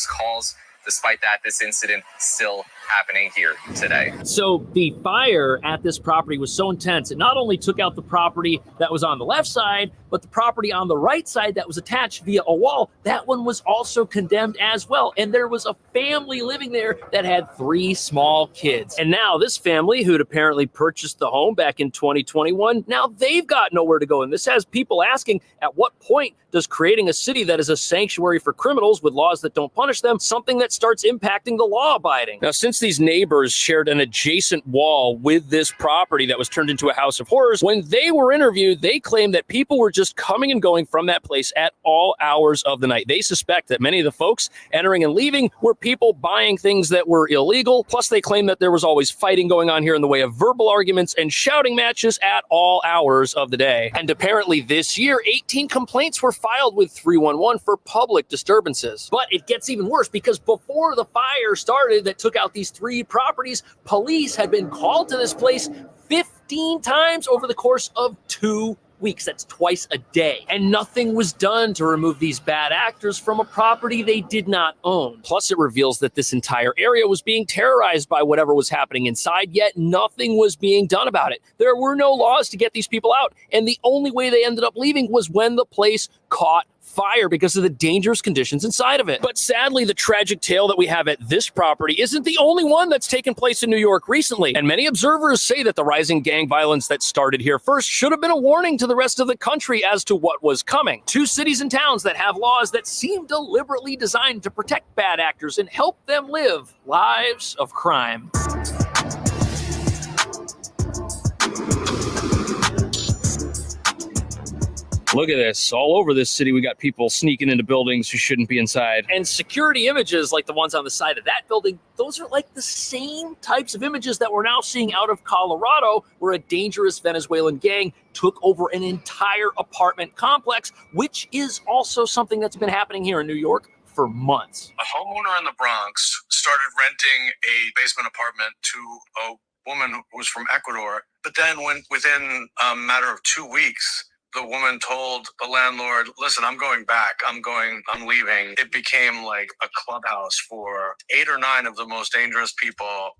calls, despite that, this incident still happening here today.
So the fire at this property was so intense, it not only took out the property that was on the left side, but the property on the right side that was attached via a wall, that one was also condemned as well. And there was a family living there that had 3 small kids. And now this family, who'd apparently purchased the home back in 2021, now they've got nowhere to go. And this has people asking, at what point does creating a city that is a sanctuary for criminals with laws that don't punish them something that starts impacting the law abiding? Now, since these neighbors shared an adjacent wall with this property that was turned into a house of horrors, when they were interviewed, they claimed that people were just coming and going from that place at all hours of the night. They suspect that many of the folks entering and leaving were people buying things that were illegal. Plus, they claim that there was always fighting going on here in the way of verbal arguments and shouting matches at all hours of the day. And apparently this year, 18 complaints were filed with 311 for public disturbances. But it gets even worse, because before the fire started that took out these 3 properties, police had been called to this place 15 times over the course of 2 weeks. That's twice a day. And nothing was done to remove these bad actors from a property they did not own. Plus, it reveals that this entire area was being terrorized by whatever was happening inside, yet nothing was being done about it. There were no laws to get these people out, and the only way they ended up leaving was when the place caught fire because of the dangerous conditions inside of it. But sadly, the tragic tale that we have at this property isn't the only one that's taken place in New York recently. And many observers say that the rising gang violence that started here first should have been a warning to the rest of the country as to what was coming. 2 cities and towns that have laws that seem deliberately designed to protect bad actors and help them live lives of crime. Look at this. All over this city, we got people sneaking into buildings who shouldn't be inside. And security images like the ones on the side of that building, those are like the same types of images that we're now seeing out of Colorado, where a dangerous Venezuelan gang took over an entire apartment complex, which is also something that's been happening here in New York for months.
A homeowner in the Bronx started renting a basement apartment to a woman who was from Ecuador. But then within a matter of 2 weeks, the woman told the landlord, listen, I'm going back. I'm leaving. It became like a clubhouse for 8 or 9 of the most dangerous people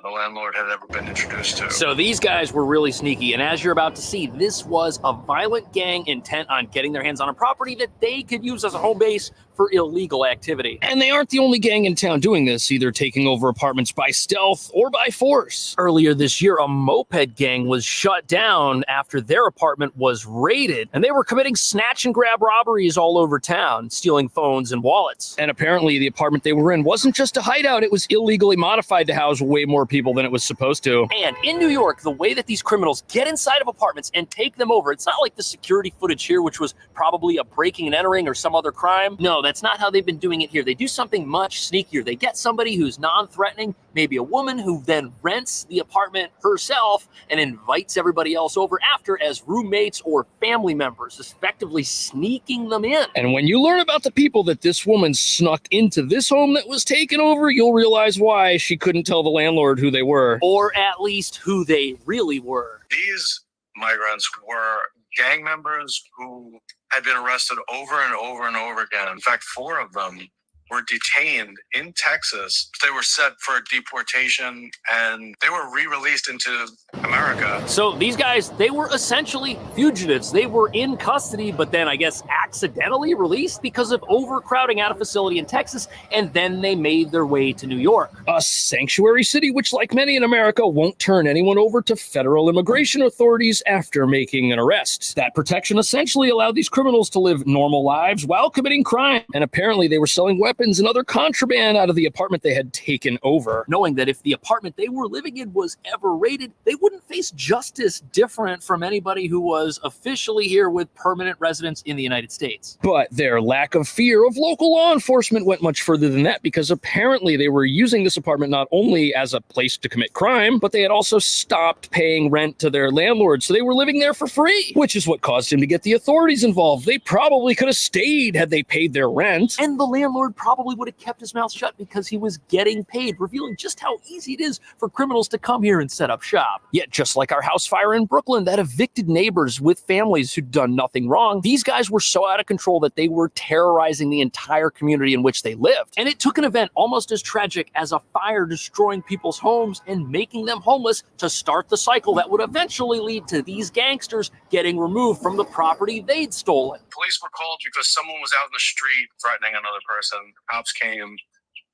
the landlord had ever been introduced to.
So these guys were really sneaky. And as you're about to see, this was a violent gang intent on getting their hands on a property that they could use as a home base for illegal activity. And they aren't the only gang in town doing this, either taking over apartments by stealth or by force. Earlier this year, a moped gang was shut down after their apartment was raided, and they were committing snatch and grab robberies all over town, stealing phones and wallets. And apparently the apartment they were in wasn't just a hideout, it was illegally modified to house way more people than it was supposed to. And in New York, the way that these criminals get inside of apartments and take them over, it's not like the security footage here, which was probably a breaking and entering or some other crime. No, that's not how they've been doing it here. They do something much sneakier. They get somebody who's non-threatening, maybe a woman who then rents the apartment herself and invites everybody else over after as roommates or family members, effectively sneaking them in. And when you learn about the people that this woman snuck into this home that was taken over, you'll realize why she couldn't tell the landlord who they were, or at least who they really were.
These migrants were gang members who had been arrested over and over and over again. In fact, 4 of them were detained in Texas. They were set for deportation and they were re-released into America.
So these guys, they were essentially fugitives. They were in custody, but then I guess accidentally released because of overcrowding at a facility in Texas, and then they made their way to New York, a sanctuary city which, like many in America, won't turn anyone over to federal immigration authorities after making an arrest. That protection essentially allowed these criminals to live normal lives while committing crime, and apparently they were selling weapons weapons and other contraband out of the apartment they had taken over, knowing that if the apartment they were living in was ever raided, they wouldn't face justice different from anybody who was officially here with permanent residence in the United States. But their lack of fear of local law enforcement went much further than that, because apparently they were using this apartment not only as a place to commit crime, but they had also stopped paying rent to their landlord, so they were living there for free, which is what caused him to get the authorities involved. They probably could have stayed had they paid their rent, and the landlord probably would have kept his mouth shut because he was getting paid, revealing just how easy it is for criminals to come here and set up shop. Yet just like our house fire in Brooklyn that evicted neighbors with families who'd done nothing wrong, these guys were so out of control that they were terrorizing the entire community in which they lived. And it took an event almost as tragic as a fire destroying people's homes and making them homeless to start the cycle that would eventually lead to these gangsters getting removed from the property they'd stolen.
Police were called because someone was out in the street threatening another person. Cops came.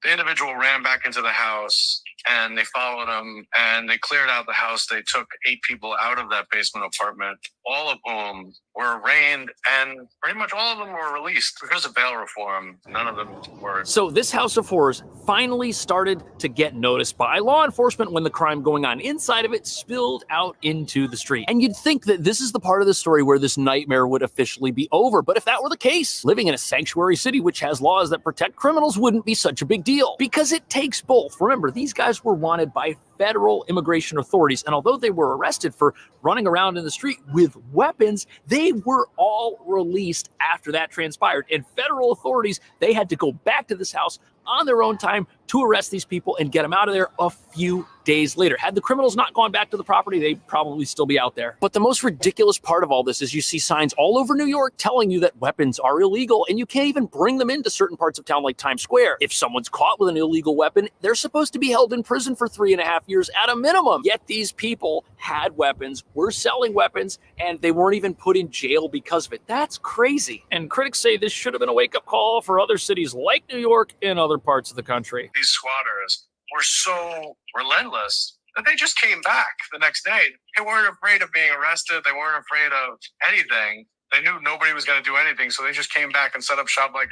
The individual ran back into the house and they followed him and they cleared out the house. They took 8 people out of that basement apartment, all of whom were arraigned, and pretty much all of them were released because of bail reform. None of them were.
So this house of horrors finally started to get noticed by law enforcement when the crime going on inside of it spilled out into the street. And you'd think that this is the part of the story where this nightmare would officially be over. But if that were the case, living in a sanctuary city which has laws that protect criminals wouldn't be such a big deal, because it takes both. Remember, these guys were wanted by federal immigration authorities, and although they were arrested for running around in the street with weapons, they were all released after that transpired. And federal authorities, they had to go back to this house on their own time to arrest these people and get them out of there a few days later. Had the criminals not gone back to the property, they'd probably still be out there. But the most ridiculous part of all this is you see signs all over New York telling you that weapons are illegal, and you can't even bring them into certain parts of town like Times Square. If someone's caught with an illegal weapon, they're supposed to be held in prison for 3.5 years at a minimum. Yet these people had weapons, were selling weapons, and they weren't even put in jail because of it. That's crazy. And critics say this should have been a wake-up call for other cities like New York and other parts of the country.
These squatters were so relentless that they just came back the next day. They weren't afraid of being arrested. They weren't afraid of anything. They knew nobody was going to do anything, so they just came back and set up shop like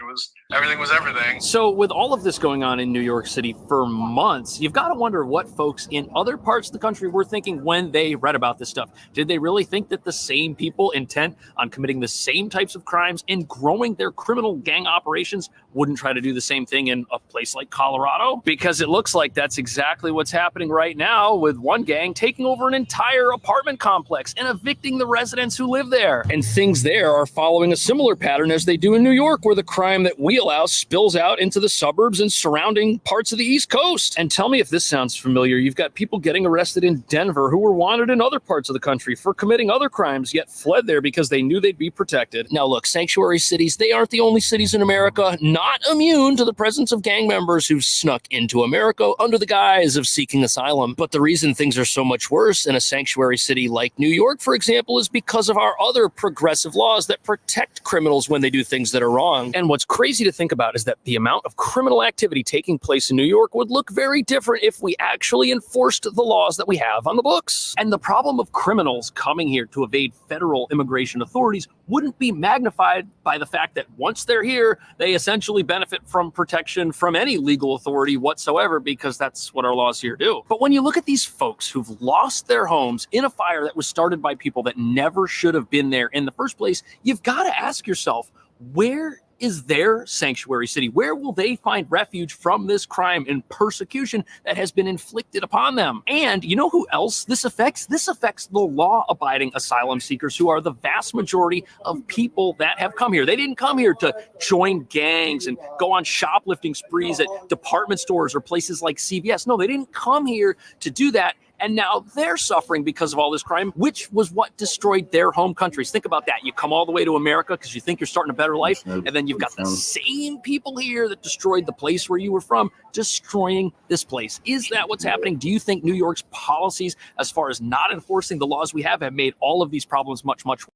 everything was everything.
So with all of this going on in New York City for months, you've got to wonder what folks in other parts of the country were thinking when they read about this stuff. Did they really think that the same people intent on committing the same types of crimes and growing their criminal gang operations wouldn't try to do the same thing in a place like Colorado? Because it looks like that's exactly what's happening right now, with one gang taking over an entire apartment complex and evicting the residents who live there. And things there are following a similar pattern as they do in New York, where the crime that we allow spills out into the suburbs and surrounding parts of the East Coast. And tell me if this sounds familiar. You've got people getting arrested in Denver who were wanted in other parts of the country for committing other crimes, yet fled there because they knew they'd be protected. Now look, sanctuary cities, they aren't the only cities in America not immune to the presence of gang members who've snuck into America under the guise of seeking asylum. But the reason things are so much worse in a sanctuary city like New York, for example, is because of our other progressive laws that protect criminals when they do things that are wrong. And what's crazy to think about is that the amount of criminal activity taking place in New York would look very different if we actually enforced the laws that we have on the books. And the problem of criminals coming here to evade federal immigration authorities wouldn't be magnified by the fact that once they're here, they essentially benefit from protection from any legal authority whatsoever, because that's what our laws here do. But when you look at these folks who've lost their homes in a fire that was started by people that never should have been there in the first place, you've got to ask yourself, where is their sanctuary city? Where will they find refuge from this crime and persecution that has been inflicted upon them? And you know who else this affects? This affects the law-abiding asylum seekers, who are the vast majority of people that have come here. They didn't come here to join gangs and go on shoplifting sprees at department stores or places like CVS. No, they didn't come here to do that. And now they're suffering because of all this crime, which was what destroyed their home countries. Think about that. You come all the way to America because you think you're starting a better life, and then you've got the same people here that destroyed the place where you were from, destroying this place. Is that what's happening? Do you think New York's policies, as far as not enforcing the laws we have made all of these problems much, much worse?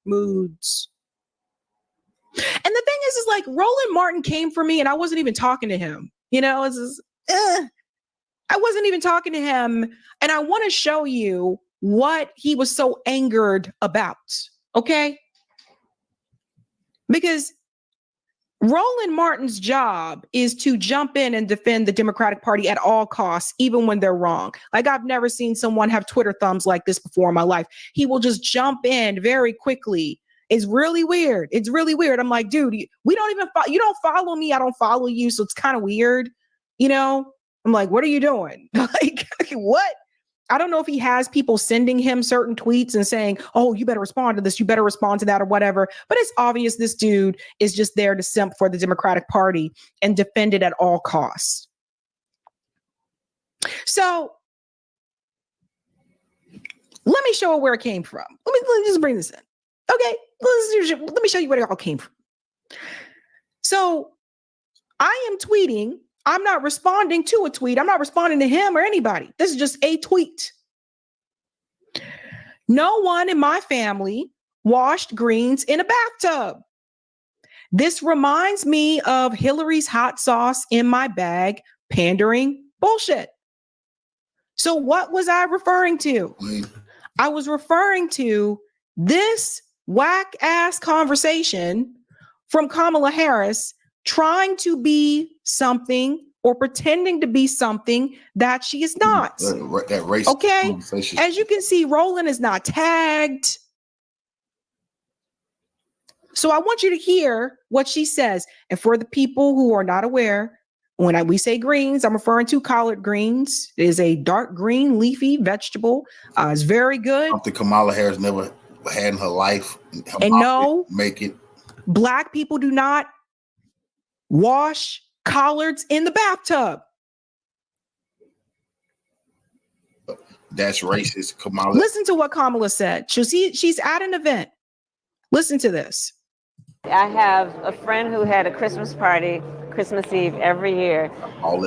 Moods. is like Roland Martin came for me and I wasn't even talking to him. You know, it's just, I wasn't even talking to him. And I want to show you what he was so angered about. Okay. Because Roland Martin's job is to jump in and defend the Democratic Party at all costs, even when they're wrong. Like, I've never seen someone have Twitter thumbs like this before in my life. He will just jump in very quickly. It's really weird. It's really weird. I'm like, dude, we don't even you don't follow me. I don't follow you. So it's kind of weird. You know, I'm like, what are you doing? Like, what? I don't know if he has people sending him certain tweets and saying, oh, you better respond to this, you better respond to that, or whatever. But it's obvious this dude is just there to simp for the Democratic Party and defend it at all costs. So let me show where it came from. Let me just bring this in. Okay, let me show you where it all came from. So I am tweeting. I'm not responding to a tweet. I'm not responding to him or anybody. This is just a tweet. No one in my family washed greens in a bathtub. This reminds me of Hillary's hot sauce in my bag, pandering bullshit. So what was I referring to? I was referring to this whack ass conversation from Kamala Harris trying to be something or pretending to be something that she is not.
That race.
Okay. As you can see, Roland is not tagged. So I want you to hear what she says. And for the people who are not aware, when we say greens, I'm referring to collard greens. It is a dark green leafy vegetable. It's very good.
Something Kamala Harris never had in her life.
And no,
make it.
Black people do not wash collards in the bathtub.
That's racist, Kamala.
Listen to what Kamala said. She's at an event. Listen to this.
I have a friend who had a Christmas party, Christmas Eve every year,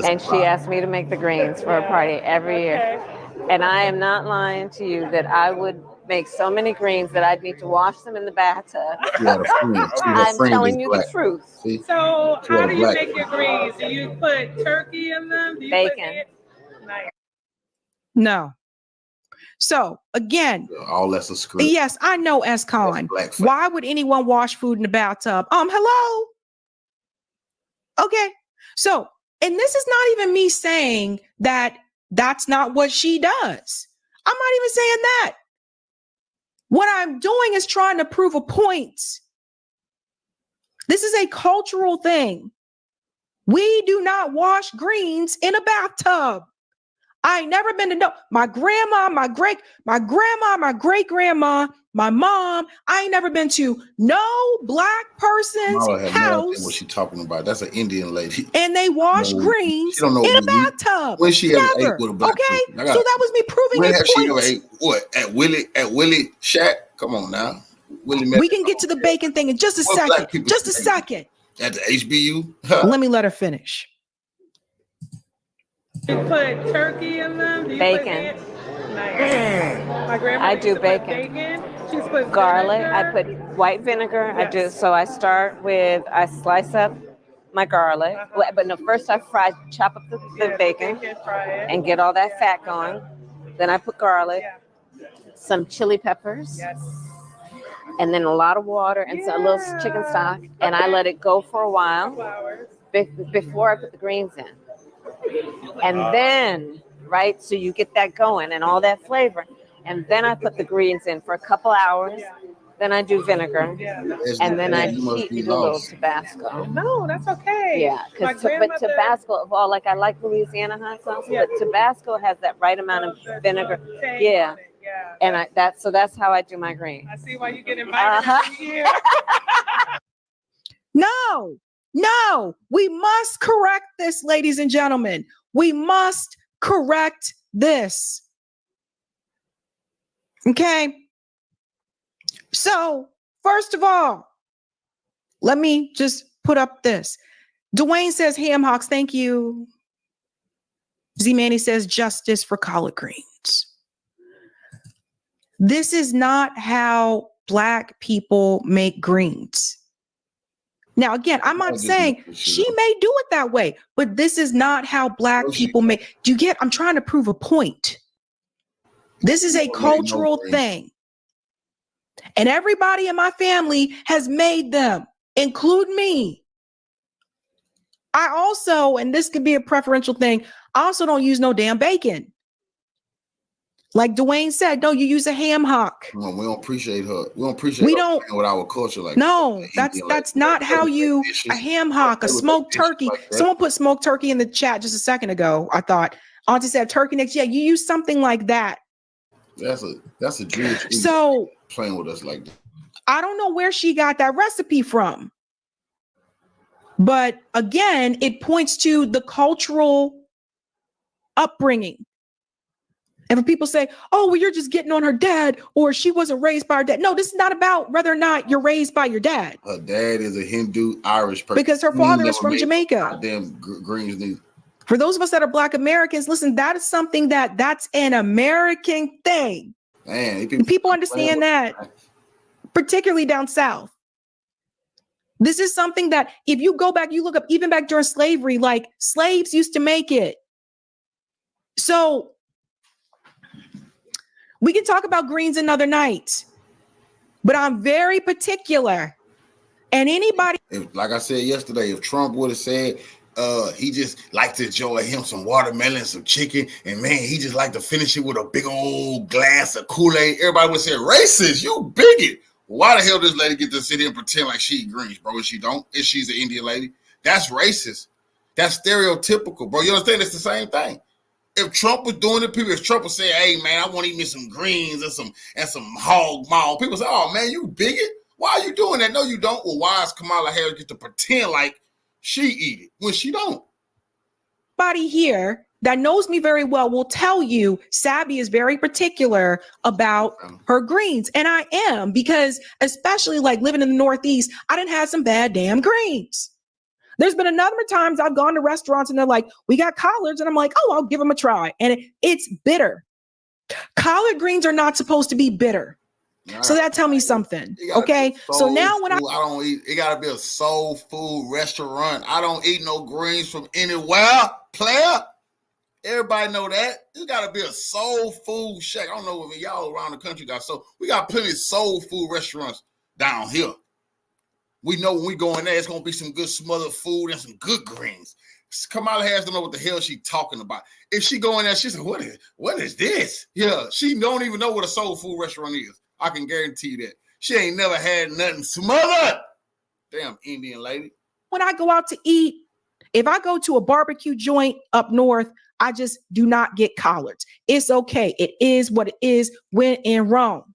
and she asked me to make the greens for a party every year. And I am not lying to you that I would make so many greens that I'd need to wash them in the bathtub. I'm telling you the truth.
So how do you make your greens? Do you put turkey in them? Do you
Bacon.
No. So again,
all that's a script.
Yes, I know, S-Con. Why would anyone wash food in the bathtub? Hello. Okay. So, and this is not even me saying that that's not what she does. I'm not even saying that. What I'm doing is trying to prove a point. This is a cultural thing. We do not wash greens in a bathtub. I ain't never been to know my grandma, my great grandma, my mom. I ain't never been to no Black person's house.
What she talking about? That's an Indian lady.
And they wash greens in a bathtub.
When she ever ate with a Black
okay,
person?
so that was me proving
when
a
have
point.
She ever ate what at Willie Shack? Come on now,
We can get to the bacon thing in just a second. Just a second.
At the HBU.
Let me let her finish.
You put turkey in them? Do you
bacon.
Put my grandma
I do bacon.
She's put
garlic.
vinegar.
I put white vinegar.
Yes.
I do. So I start with, I slice up my garlic. But no, first I chop up the bacon and get all that fat going. Then I put garlic, some chili peppers, and then a lot of water and a little chicken stock. And I let it go for a while before I put the greens in. And then, right, so you get that going and all that flavor. And then I put the greens in for a couple hours. Then I do vinegar. And then I heat with a little Tabasco.
No, that's okay.
Yeah, but Tabasco, well, like I like Louisiana hot sauce, but Tabasco has that right amount of vinegar. Yeah. And that's how I do my greens.
I see why you get invited here.
No, we must correct this, ladies and gentlemen. We must correct this. Okay. So, first of all, let me just put up this. Dwayne says, Ham Hawks, thank you. Z-Manny says, justice for collard greens. This is not how Black people make greens. Now, again, I'm not saying she may do it that way, but this is not how Black people make. Do you get? I'm trying to prove a point. This is a cultural thing. And everybody in my family has made them, include me. I also, and this could be a preferential thing, I also don't use no damn bacon. Like Dwayne said, no, you use a ham hock.
No, we don't appreciate her. We don't appreciate her with our culture like
no, that's not how you a ham hock, a smoked turkey. Someone put smoked turkey in the chat just a second ago. I thought Auntie said turkey next. Yeah, you use something like that.
That's a Jewish playing with us like that.
I don't know where she got that recipe from. But again, it points to the cultural upbringing. And when people say, oh, well, you're just getting on her dad, or she wasn't raised by her dad. No, this is not about whether or not you're raised by your dad.
Her dad is a Hindu Irish person.
Because her father is from Jamaica.
Damn greens neither.
For those of us that are Black Americans, listen, that is something that's an American thing.
Man,
people understand that, particularly down south. This is something that if you go back, you look up, even back during slavery, like slaves used to make it. So we can talk about greens another night, but I'm very particular. And anybody,
like I said yesterday, if Trump would have said he just liked to enjoy him some watermelon, some chicken, and man, he just like to finish it with a big old glass of Kool-Aid, everybody would say, racist, you bigot. Why the hell does this lady get to sit here and pretend like she eat greens, bro? If she don't, if she's an Indian lady, that's racist. That's stereotypical, bro. You understand? It's the same thing. If Trump was doing it, people, if Trump was saying, hey, man, I want to eat me some greens and some hog maw, people say, oh, man, you bigot. Why are you doing that? No, you don't. Well, why is Kamala Harris get to pretend like she eat it when she don't?
Everybody here that knows me very well will tell you Sabby is very particular about her greens. And I am, because especially like living in the Northeast, I done had some bad damn greens. There's been a number of times I've gone to restaurants and they're like, we got collards. And I'm like, oh, I'll give them a try. And it's bitter. Collard greens are not supposed to be bitter. So that tell me something. Okay. So now when
I don't eat, it gotta be a soul food restaurant. I don't eat no greens from anywhere, player. Everybody know that. It gotta be a soul food shack. I don't know if y'all around the country got so we got plenty of soul food restaurants down here. We know when we go in there, it's gonna be some good smothered food and some good greens. Kamala Harris don't know what the hell she talking about. If she go in there, she's like, what is this? Yeah, she don't even know what a soul food restaurant is. I can guarantee you that. She ain't never had nothing smothered. Damn Indian lady.
When I go out to eat, if I go to a barbecue joint up north, I just do not get collards. It's okay. It is what it is when in Rome.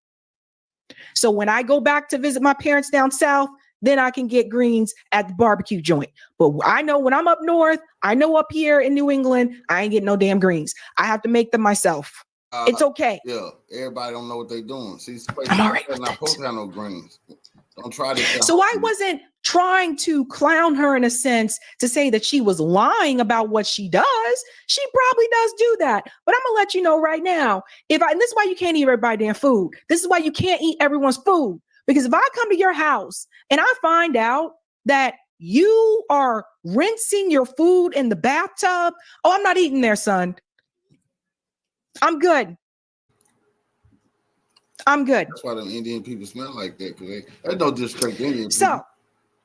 So when I go back to visit my parents down south, then I can get greens at the barbecue joint. But I know when I'm up north, I know up here in New England, I ain't getting no damn greens. I have to make them myself. It's okay.
Yeah, everybody don't know what they're doing. See,
I'm all right.
They're not supposed to have no greens. Don't try this.
So I wasn't trying to clown her in a sense to say that she was lying about what she does. She probably does do that. But I'm gonna let you know right now. And this is why you can't eat everybody's damn food. This is why you can't eat everyone's food. Because if I come to your house and I find out that you are rinsing your food in the bathtub, oh, I'm not eating there, son. I'm good.
That's why them Indian people smell like that, because they don't disrespect Indian people.
So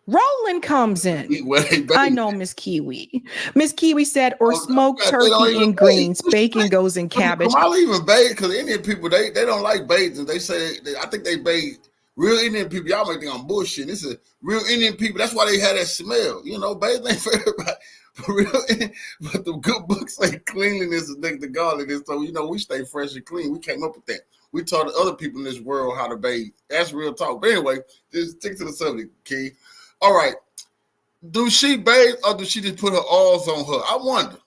Roland comes in. I know Miss Kiwi. Miss Kiwi said, or smoked turkey and greens. Bacon goes in cabbage.
I'll even bathe, because Indian people, they don't like bathing. They say, I think they bathe. Real Indian people, y'all might think I'm bullshitting. This is real Indian people. That's why they had that smell. You know, bathing ain't for everybody. But the good books say cleanliness is next to godliness. So, you know, we stay fresh and clean. We came up with that. We taught other people in this world how to bathe. That's real talk. But anyway, just stick to the subject, Key. All right. Do she bathe or do she just put her oils on her? I wonder.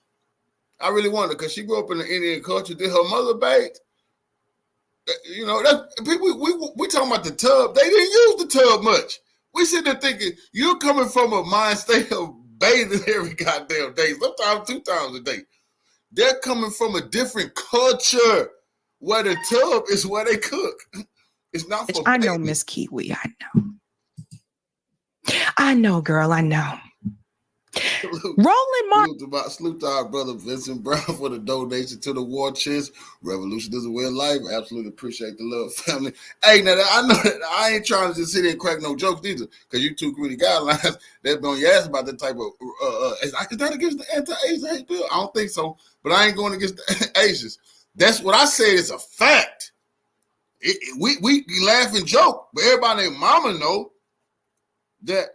I really wonder, because she grew up in the Indian culture. Did her mother bathe? You know, that people we talking about the tub. They didn't use the tub much. We sit there thinking you're coming from a mind state of bathing every goddamn day, sometimes 2 times a day. They're coming from a different culture where the tub is where they cook. It's not for
I know, Miss Kiwi. I know. I know, girl. I know. Roland Martin.
Salute to our brother Vincent Brown for the donation to the war chest. Revolution is a way of life. Absolutely appreciate the love, family. Hey, now I know that I ain't trying to just sit here and crack no jokes either, because you took really guidelines that on your ass about that type of. Is that against the anti-Asian hate bill? I don't think so, but I ain't going against the Asians. That's what I said is a fact. We laugh and joke, but everybody and mama know that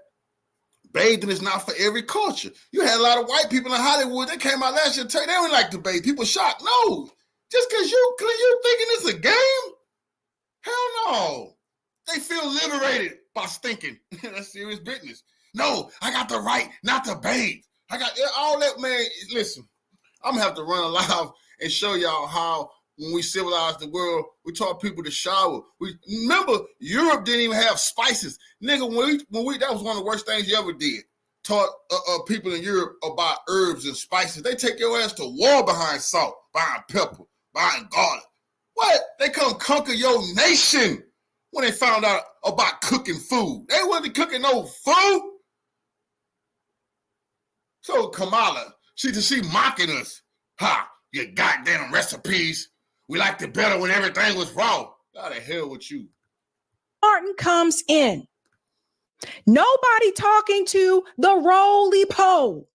bathing is not for every culture. You had a lot of white people in Hollywood that came out last year and tell you they don't like to bathe. People shocked. No, just because you thinking it's a game? Hell no. They feel liberated by stinking. That's serious business. No, I got the right not to bathe. I got all that, man. Listen, I'm going to have to run a live and show y'all how when we civilized the world, we taught people to shower. Remember, Europe didn't even have spices. Nigga, when we that was one of the worst things you ever did. Taught people in Europe about herbs and spices. They take your ass to war behind salt, behind pepper, behind garlic. What? They come conquer your nation when they found out about cooking food. They wasn't cooking no food. So Kamala, she mocking us. Ha, you goddamn recipes. We liked it better when everything was raw. How the hell with you?
Martin comes in. Nobody talking to the roly-po.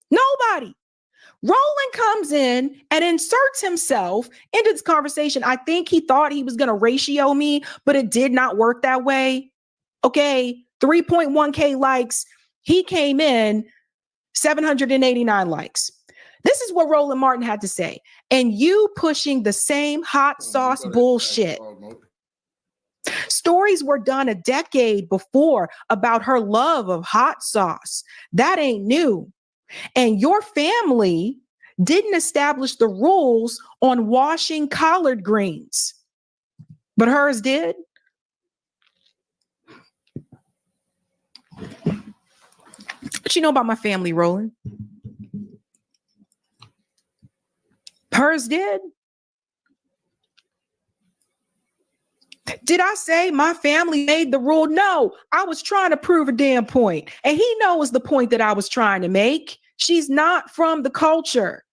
Nobody. Roland comes in and inserts himself into this conversation. I think he thought he was going to ratio me, but it did not work that way. Okay, 3.1K likes. He came in 789 likes. This is what Roland Martin had to say. And you pushing the same hot sauce bullshit. Stories were done a decade before about her love of hot sauce. That ain't new. And your family didn't establish the rules on washing collard greens, but hers did. What you know about my family, Roland? Hers did. Did I say my family made the rule? No, I was trying to prove a damn point. And he knows the point that I was trying to make. She's not from the culture.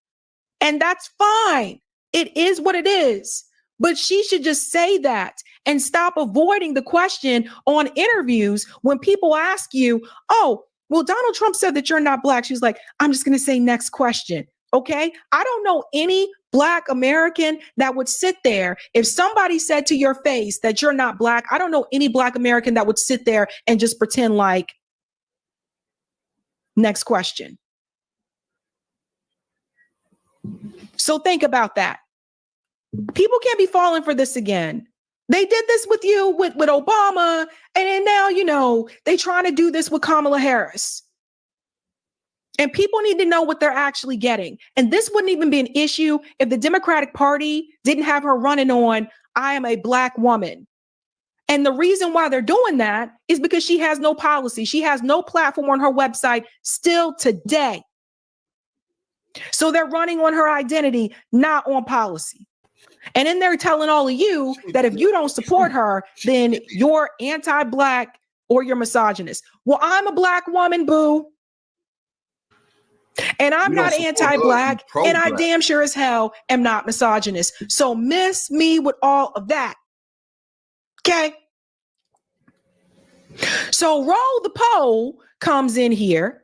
And that's fine. It is what it is. But she should just say that and stop avoiding the question on interviews when people ask you, oh, well, Donald Trump said that you're not black. She's like, I'm just going to say next question. Okay, I don't know any Black American that would sit there. If somebody said to your face that you're not Black, I don't know any Black American that would sit there and just pretend like, next question. So think about that. People can't be falling for this again. They did this with you, with Obama, and then now, you know, they trying to do this with Kamala Harris. And people need to know what they're actually getting. And this wouldn't even be an issue if the Democratic Party didn't have her running on, I am a Black woman. And the reason why they're doing that is because she has no policy. She has no platform on her website still today. So they're running on her identity, not on policy. And then they're telling all of you that if you don't support her, then you're anti-Black or you're misogynist. Well, I'm a Black woman, boo. And I'm not anti-Black, and I damn sure as hell am not misogynist. So miss me with all of that. Okay. So Roll the Poll comes in here.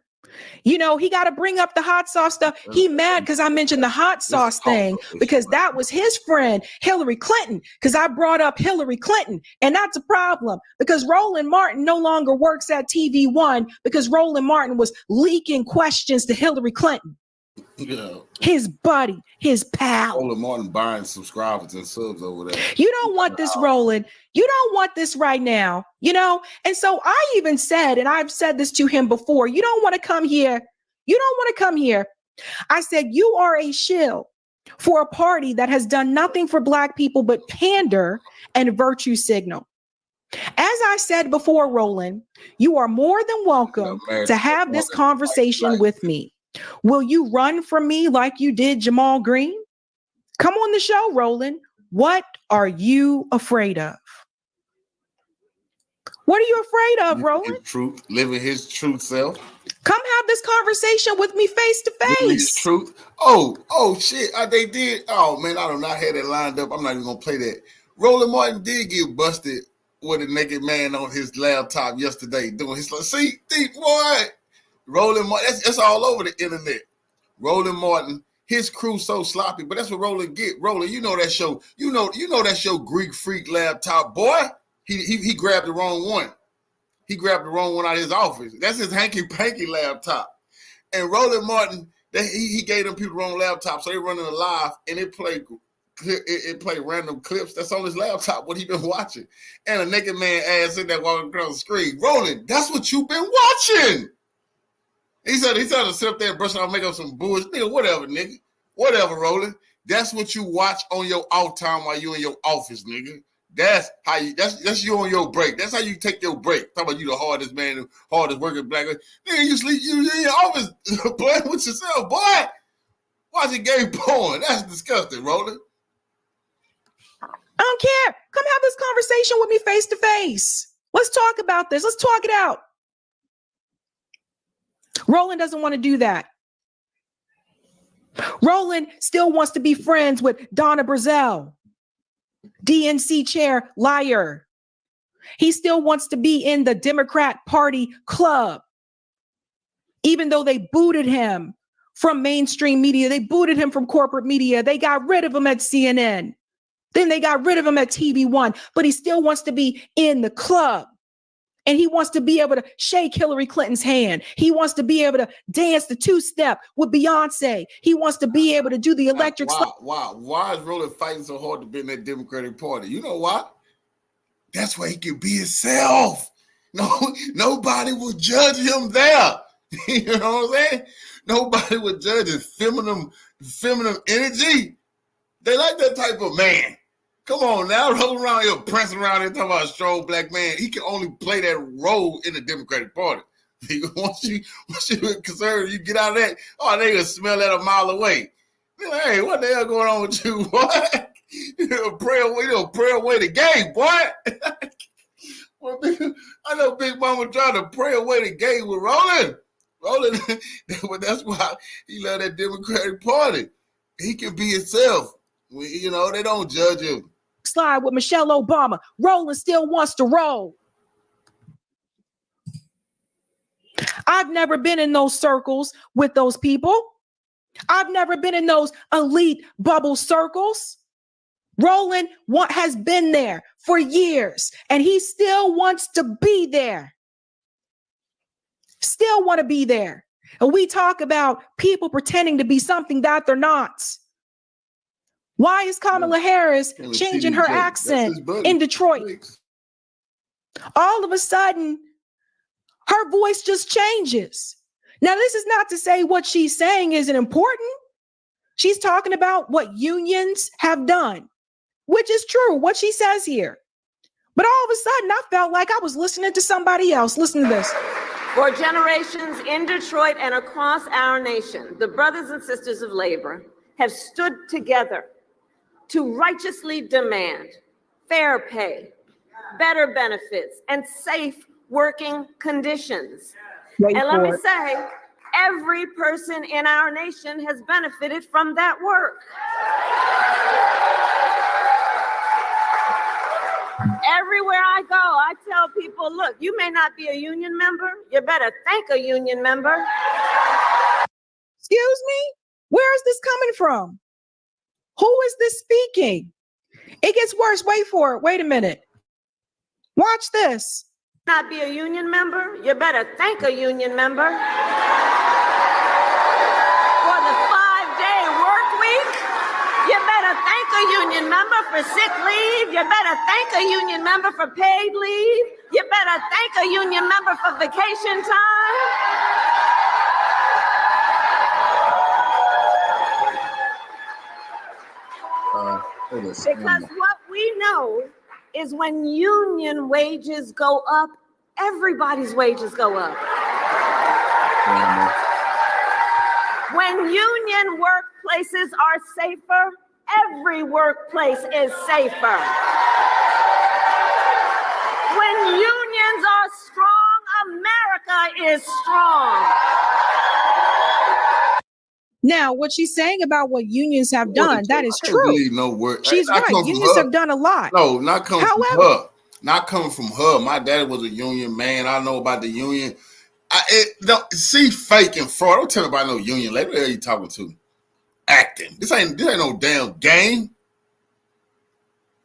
You know, he got to bring up the hot sauce stuff. He mad because I mentioned the hot sauce thing because that was his friend, Hillary Clinton, because I brought up Hillary Clinton. And that's a problem because Roland Martin no longer works at TV One because Roland Martin was leaking questions to Hillary Clinton.
Yeah.
His buddy, his pal.
Roland Martin buying subscribers and subs over there.
You don't want this, Roland. You don't want this right now, you know? And so I even said, and I've said this to him before, you don't want to come here. You don't want to come here. I said, you are a shill for a party that has done nothing for Black people but pander and virtue signal. As I said before, Roland, you are more than welcome to have this conversation with me. Will you run from me like you did Jamal Green? Come on the show, Roland. What are you afraid of? What are you afraid of, Roland?
His truth, living his truth self.
Come have this conversation with me face to face.
Truth. Oh shit. They did. Oh man, I do not have that lined up. I'm not even gonna play that. Roland Martin did get busted with a naked man on his laptop yesterday doing his. See, boy, Roland Martin. That's all over the internet. Roland Martin, his crew so sloppy, but that's what Roland get. Roland, you know that show. You know that show Greek Freak laptop, boy. He grabbed the wrong one. He grabbed the wrong one out of his office. That's his hanky-panky laptop. And Roland Martin, he gave them people the wrong laptop, so they running a live, and it played random clips that's on his laptop, what he been watching. And a naked man ass in there walking across the screen. Roland, that's what you been watching. He said to sit up there and brush off, make up some bullshit. Nigga, whatever, nigga. Whatever, Roland. That's what you watch on your off time while you in your office, nigga. That's how you. That's you on your break. That's how you take your break. Talk about you the hardest man, the hardest working black man. Nigga, you sleep. You in your office playing with yourself, boy. Watching game porn. That's disgusting, Roland.
I don't care. Come have this conversation with me face to face. Let's talk about this. Let's talk it out. Roland doesn't want to do that. Roland still wants to be friends with Donna Brazell, DNC chair liar. He still wants to be in the Democrat Party club, even though they booted him from mainstream media. They booted him from corporate media. They got rid of him at CNN. Then they got rid of him at TV One, but he still wants to be in the club. And he wants to be able to shake Hillary Clinton's hand. He wants to be able to dance the two-step with Beyonce. He wants to be able to do the electric slide.
Why is Roland fighting so hard to be in that Democratic Party? You know why? That's where he can be himself. Nobody will judge him there. You know what I'm saying? Nobody will judge his feminine energy. They like that type of man. Come on now, roll around here, prancing around here, talking about a strong black man. He can only play that role in the Democratic Party. Once you conservative, you get out of that, they can smell that a mile away. They're like, hey, what the hell going on with you, boy? Pray away the game, boy. I know Big Mama trying to pray away the game with Roland. But that's why he love that Democratic Party. He can be himself. They don't judge him.
Slide with Michelle Obama. Roland still wants to roll. I've never been in those circles with those people. I've never been in those elite bubble circles. Roland has been there for years, and he still wants to be there. Still want to be there. And we talk about people pretending to be something that they're not. Why is Kamala Harris changing her accent in Detroit? All of a sudden, her voice just changes. Now, this is not to say what she's saying isn't important. She's talking about what unions have done, which is true, what she says here. But all of a sudden, I felt like I was listening to somebody else. Listen to this.
For generations in Detroit and across our nation, the brothers and sisters of labor have stood together to righteously demand fair pay, better benefits, and safe working conditions. And let me say, every person in our nation has benefited from that work. Everywhere I go, I tell people, look, you may not be a union member. You better thank a union member.
Excuse me? Where is this coming from? Who is this speaking? It gets worse. Wait for it. Wait a minute. Watch this.
Not be a union member. You better thank a union member. For the 5-day work week, you better thank a union member for sick leave. You better thank a union member for paid leave. You better thank a union member for vacation time. Because what we know is when union wages go up, everybody's wages go up. When union workplaces are safer, every workplace is safer. When unions is strong.
Now, what she's saying about what unions have done, that is
I can't
true.
believe no word.
She's
Not
right.
coming from
Unions
her.
have done a lot.
No, not coming from
However,
her. Not coming from her. My daddy was a union man. I know about the union. See, fake and fraud. Don't tell me about no union. Like, what the hell are you talking to? Acting. This ain't no damn game.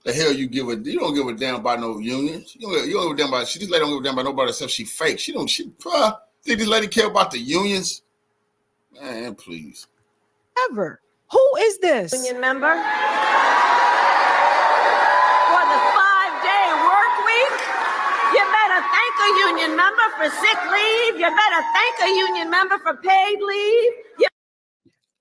The hell you don't give a damn about no unions. You don't give a damn about. This lady don't give a damn about nobody except she fake. She think this lady care about the unions? Man, please.
Ever. Who is this?
Union member? For the 5-day work week? You better thank a union member for sick leave. You better thank a union member for paid leave.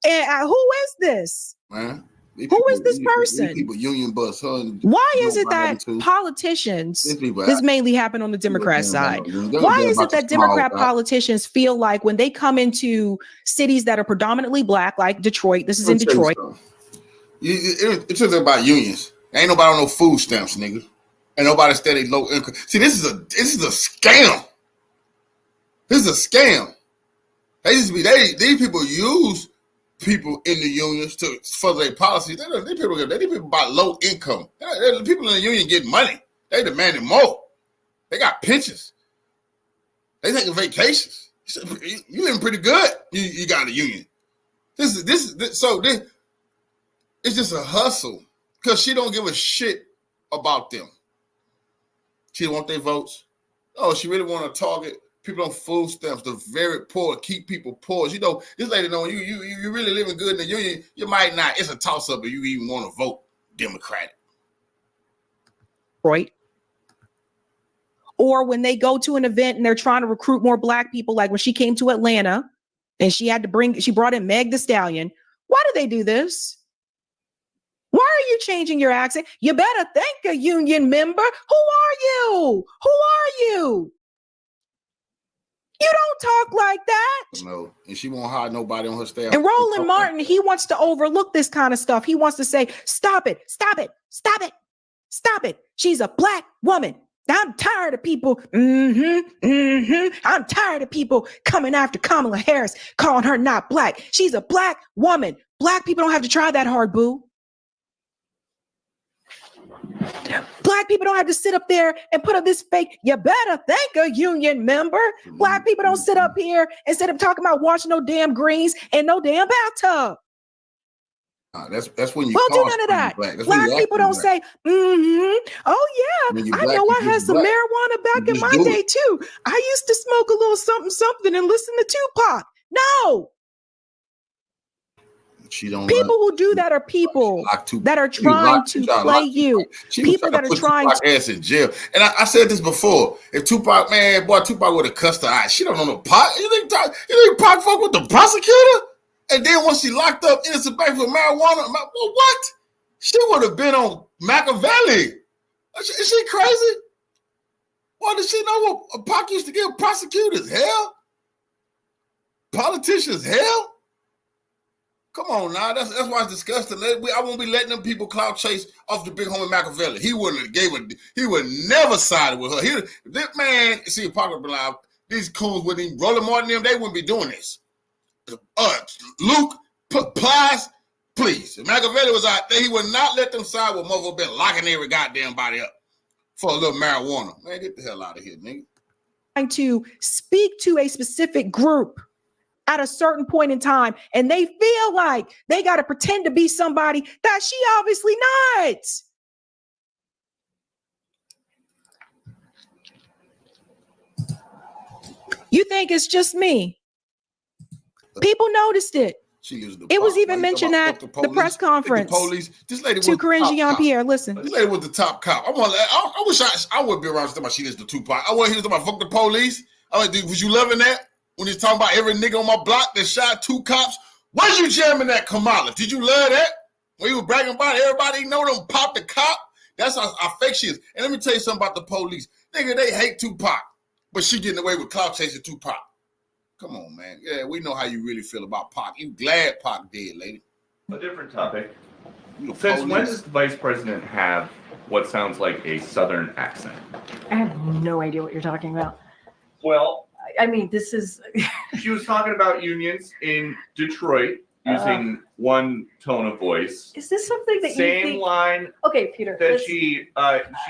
And who is this?
Man.
Who is this person?
People union bus.
Why is it that politicians, this mainly happened on the Democrat side, why is it that Democrat politicians feel like when they come into cities that are predominantly black, like Detroit, this is in Detroit.
It's just about unions. Ain't nobody on no food stamps, nigga. Ain't nobody steady low income. See, this is a scam. This is a scam. These people use people in the unions to further their policies. These people about low income. The people in the union get money. They demanding more. They got pensions. They taking vacations. You living pretty good. You got a union. This it's just a hustle because she don't give a shit about them. She want their votes. Oh, she really want to target people on food stamps, the very poor, keep people poor. You know, this lady know you really living good in the union. You might not. It's a toss up if you even want to vote Democratic.
Right. Or when they go to an event and they're trying to recruit more black people, like when she came to Atlanta and she brought in Meg Thee Stallion. Why do they do this? Why are you changing your accent? You better thank a union member. Who are you? Who are you? You don't talk like that.
No, and she won't hire nobody on her staff.
And Roland Martin, he wants to overlook this kind of stuff. He wants to say, stop it, stop it, stop it, stop it. She's a black woman. I'm tired of people. I'm tired of people coming after Kamala Harris, calling her not black. She's a black woman. Black people don't have to try that hard, boo. Black people don't have to sit up there and put up this fake, you better thank a union member. Black people don't sit up here and sit up talking about washing no damn greens and no damn bathtub.
That's when you
don't do none of that. Black people don't say, oh yeah, I know I had some marijuana back in my day too. I used to smoke a little something and listen to Tupac. No. People who do that are people that are trying to play you. People that are trying to
ass in jail. And I said this before. If Tupac would have cussed her out. She don't know no Pac. You think Pac fuck with the prosecutor? And then when she locked up innocent back for marijuana, what? She would have been on Machiavelli. Is she crazy? Why does she know what Pac used to give prosecutors? Hell? Politicians hell? Come on now, that's why it's disgusting. I won't be letting them people clout chase off the big homie Machiavelli. He would never side with her. This man, see, Parker been like, these coons wouldn't even Roland Martin them, they wouldn't be doing this. Luke, Plies, please. If Machiavelli was out there, he would not let them side with mother been locking every goddamn body up for a little marijuana. Man, get the hell out of here, nigga.
Trying to speak to a specific group at a certain point in time, and they feel like they got to pretend to be somebody that she obviously not. You think it's just me? People noticed it. It was even mentioned at the press conference.
This lady
to Corinne Jean-Pierre. Listen,
this lady was the top cop. I wish I would be around talking about she is the Tupac. I want to hear about fuck the police. I like, dude, was you loving that? When he's talking about every nigga on my block that shot 2 cops, was you jamming that Kamala? Did you love that? When you were bragging about it, everybody know them pop the cop? That's how fake she is. And let me tell you something about the police. Nigga, they hate Tupac, but she getting away with clout chasing Tupac. Come on, man. Yeah, we know how you really feel about Pac. You glad Pac dead, lady.
A different topic. Since when does the vice president have what sounds like a southern accent?
I have no idea what you're talking about.
Well,
I mean, this is.
She was talking about unions in Detroit using one tone of voice.
Is this something that
same
you think?
Line?
Okay, Peter.
That she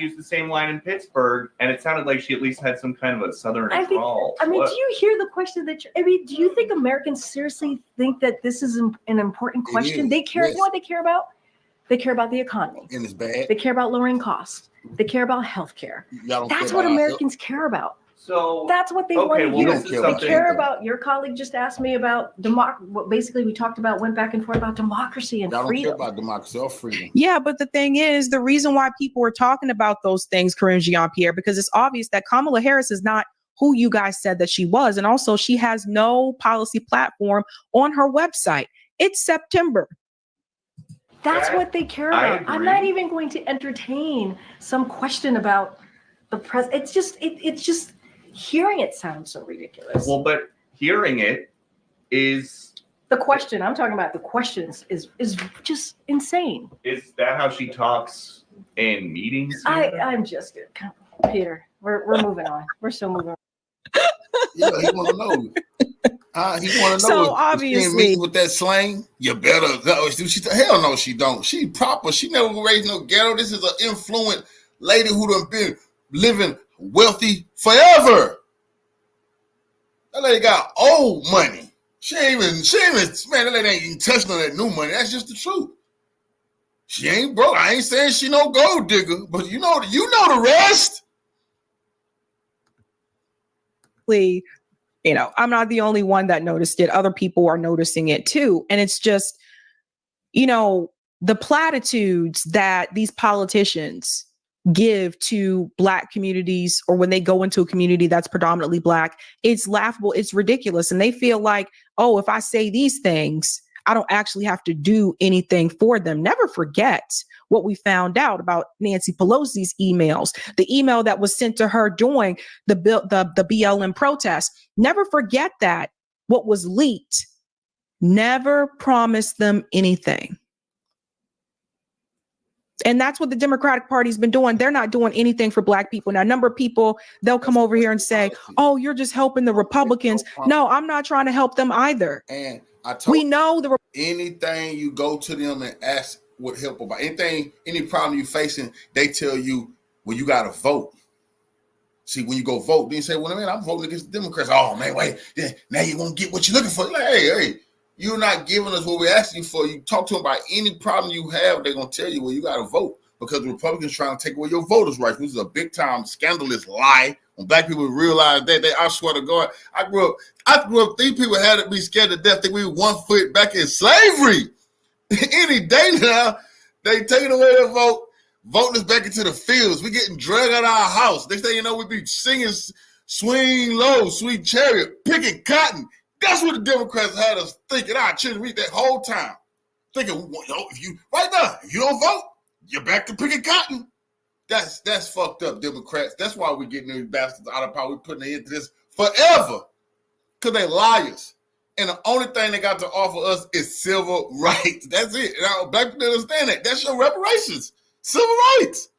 used the same line in Pittsburgh, and it sounded like she at least had some kind of a southern drawl.
I mean, do you hear the question that? I mean, do you think Americans seriously think that this is an important question? They care. You know what they care about? They care about the economy.
And it's bad.
They care about lowering costs. They care about healthcare. That's what Americans care about.
So
that's what they want to hear. They care
anything.
about. Your colleague just asked me about what basically we talked about, went back and forth about democracy and
Y'all don't
freedom.
care about democracy or freedom.
Yeah, but the thing is, the reason why people are talking about those things, Corinne Jean-Pierre, because it's obvious that Kamala Harris is not who you guys said that she was. And also she has no policy platform on her website. It's September.
That's what they care about. I'm not even going to entertain some question about the press. It's just hearing it sounds so ridiculous.
Well, but hearing it is
the question. I'm talking about the questions is just insane.
Is that how she talks in meetings?
I'm just Peter. We're moving on. We're still moving on.
Yeah, he want to know. He want to know.
So obviously,
with that slang, you better. Hell no, she don't. She proper. She never raised no ghetto. This is an influent lady who done been living wealthy forever. That lady got old money. She ain't even, man, that lady ain't even touching on that new money. That's just the truth. She ain't broke. I ain't saying she no gold digger, but you know the rest.
You know, I'm not the only one that noticed it. Other people are noticing it too. And it's just, you know, the platitudes that these politicians give to Black communities, or when they go into a community that's predominantly Black, it's laughable, it's ridiculous. And they feel like, oh, if I say these things, I don't actually have to do anything for them. Never forget what we found out about Nancy Pelosi's emails, the email that was sent to her during the BLM protest. Never forget that. What was leaked never promised them anything. And that's what the Democratic Party's been doing. They're not doing anything for Black people. Now, a number of people, they'll come over here and say, oh, you're just helping the Republicans. No, I'm not trying to help them either.
And I told
we know
anything you go to them and ask what help about anything, any problem you're facing, they tell you, well, you got to vote. See, when you go vote, then you say, well, man, I'm voting against the Democrats. Oh, man, wait, now you won't get what you're looking for. Like, hey, you're not giving us what we're asking you for. You talk to them about any problem you have, they're going to tell you, well, you got to vote because the Republicans trying to take away your voters' rights, which is a big-time scandalous lie. When Black people realize that, I swear to God, I grew up, these people had to be scared to death that we were 1 foot back in slavery. Any day now, they taking away their vote, voting us back into the fields. We getting dragged out of our house. Next thing you know, we be singing Swing Low, Sweet Chariot, picking cotton. That's what the Democrats had us thinking. Our children read that whole time. Thinking, if you don't vote, you're back to picking cotton. That's fucked up, Democrats. That's why we're getting these bastards out of power. We're putting them into this forever. Because they liars. And the only thing they got to offer us is civil rights. That's it. And Black people understand that. That's your reparations. Civil rights.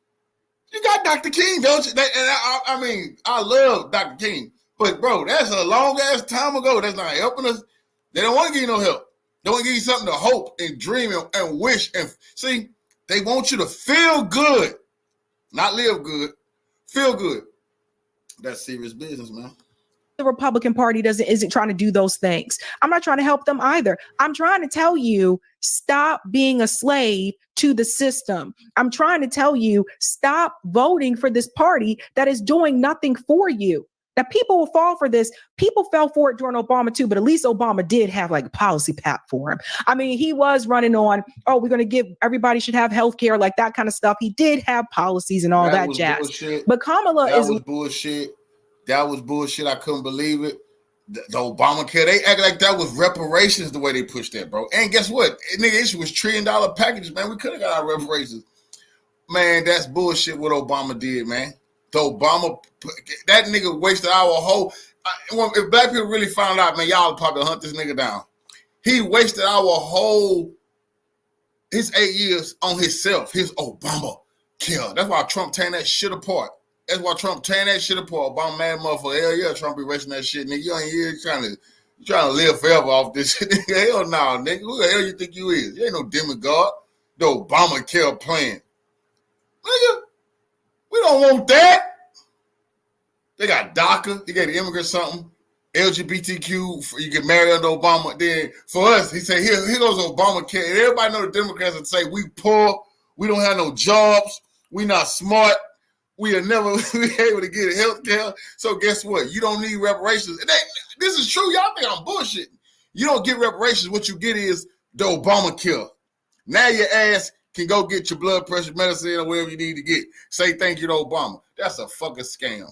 You got Dr. King, don't you? I mean, I love Dr. King. But, bro, that's a long-ass time ago. That's not helping us. They don't want to give you no help. They want to give you something to hope and dream and wish. And see, they want you to feel good. Not live good. Feel good. That's serious business, man.
The Republican Party isn't trying to do those things. I'm not trying to help them either. I'm trying to tell you, stop being a slave to the system. I'm trying to tell you, stop voting for this party that is doing nothing for you. That people will fall for this. People fell for it during Obama too, but at least Obama did have like a policy platform. I mean, he was running on, oh, we're going to give everybody should have health care, like that kind of stuff. He did have policies and all that jazz.
Bullshit.
But Kamala
that was bullshit. That was bullshit. I couldn't believe it. The Obamacare, they act like that was reparations the way they pushed that, bro. And guess what? Nigga, issue was $1 trillion packages, man. We could have got our reparations. Man, that's bullshit what Obama did, man. That nigga wasted our whole. If Black people really found out, man, y'all would probably hunt this nigga down. He wasted his 8 years on himself, his Obama kill. That's why Trump tearing that shit apart. That's why Trump tearing that shit apart. Obama mad motherfucker. Hell yeah, Trump erasing that shit, nigga. You ain't here trying to live forever off this shit. Hell no, nigga. Who the hell you think you is? You ain't no demigod. The Obamacare plan. Nigga, we don't want that. They got DACA. You got the immigrant something. LGBTQ. You get married under Obama. Then for us, he said, here goes Obamacare. And everybody know the Democrats would say, we poor. We don't have no jobs. We not smart. We are never be able to get health care. So guess what? You don't need reparations. This is true. Y'all think I'm bullshitting. You don't get reparations. What you get is the Obamacare. Now your ass can go get your blood pressure medicine or whatever you need to get. Say thank you to Obama. That's a fucking scam.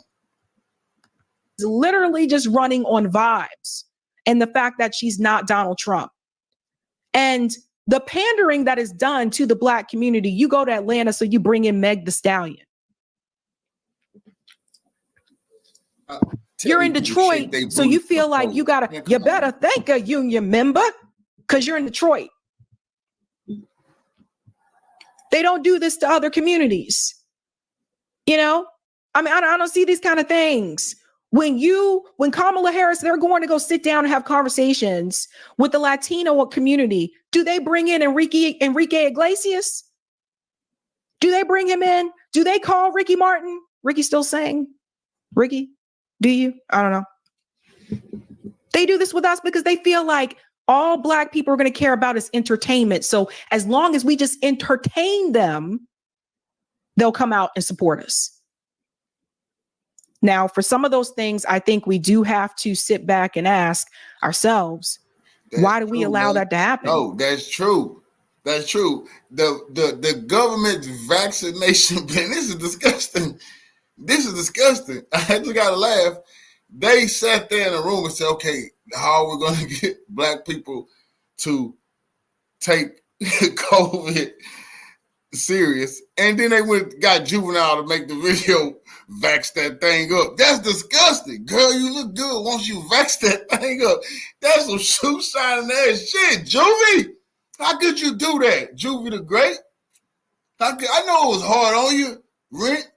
It's literally just running on vibes and the fact that she's not Donald Trump. And the pandering that is done to the Black community. You go to Atlanta, so you bring in Meg the Stallion. You're in Detroit, so you feel like you better thank a union member because you're in Detroit. They don't do this to other communities. You know, I mean, I don't see these kind of things. When Kamala Harris, they're going to go sit down and have conversations with the Latino community. Do they bring in Enrique Iglesias? Do they bring him in? Do they call Ricky Martin? Ricky still saying, Ricky, do you? I don't know. They do this with us because they feel like all Black people are going to care about is entertainment. So as long as we just entertain them, they'll come out and support us. Now, for some of those things, I think we do have to sit back and ask ourselves, why do we allow that to happen?
No, that's true. That's true. The government's vaccination plan, this is disgusting. This is disgusting. I just got to laugh. They sat there in a room and said, okay, how are we going to get Black people to take COVID serious? And then they got Juvenile to make the video, vax that thing up. That's disgusting. Girl, you look good once you vax that thing up. That's some shoe shining ass shit. Juvie, how could you do that? Juvie the Great? I know it was hard on you. Rent,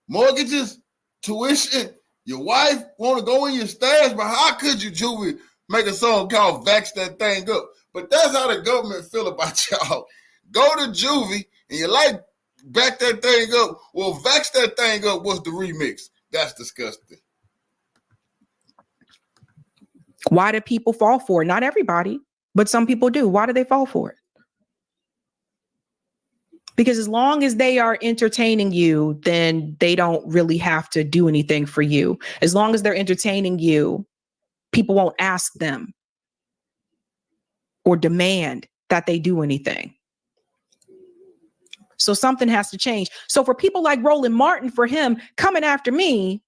mortgages, tuition. Your wife want to go in your stash, but how could you, Juvie, make a song called Vax That Thing Up? But that's how the government feel about y'all. Go to Juvie and you like back that thing up. Well, Vax That Thing Up was the remix. That's disgusting.
Why do people fall for it? Not everybody, but some people do. Why do they fall for it? Because as long as they are entertaining you, then they don't really have to do anything for you. As long as they're entertaining you, people won't ask them or demand that they do anything. So something has to change. So for people like Roland Martin, for him coming after me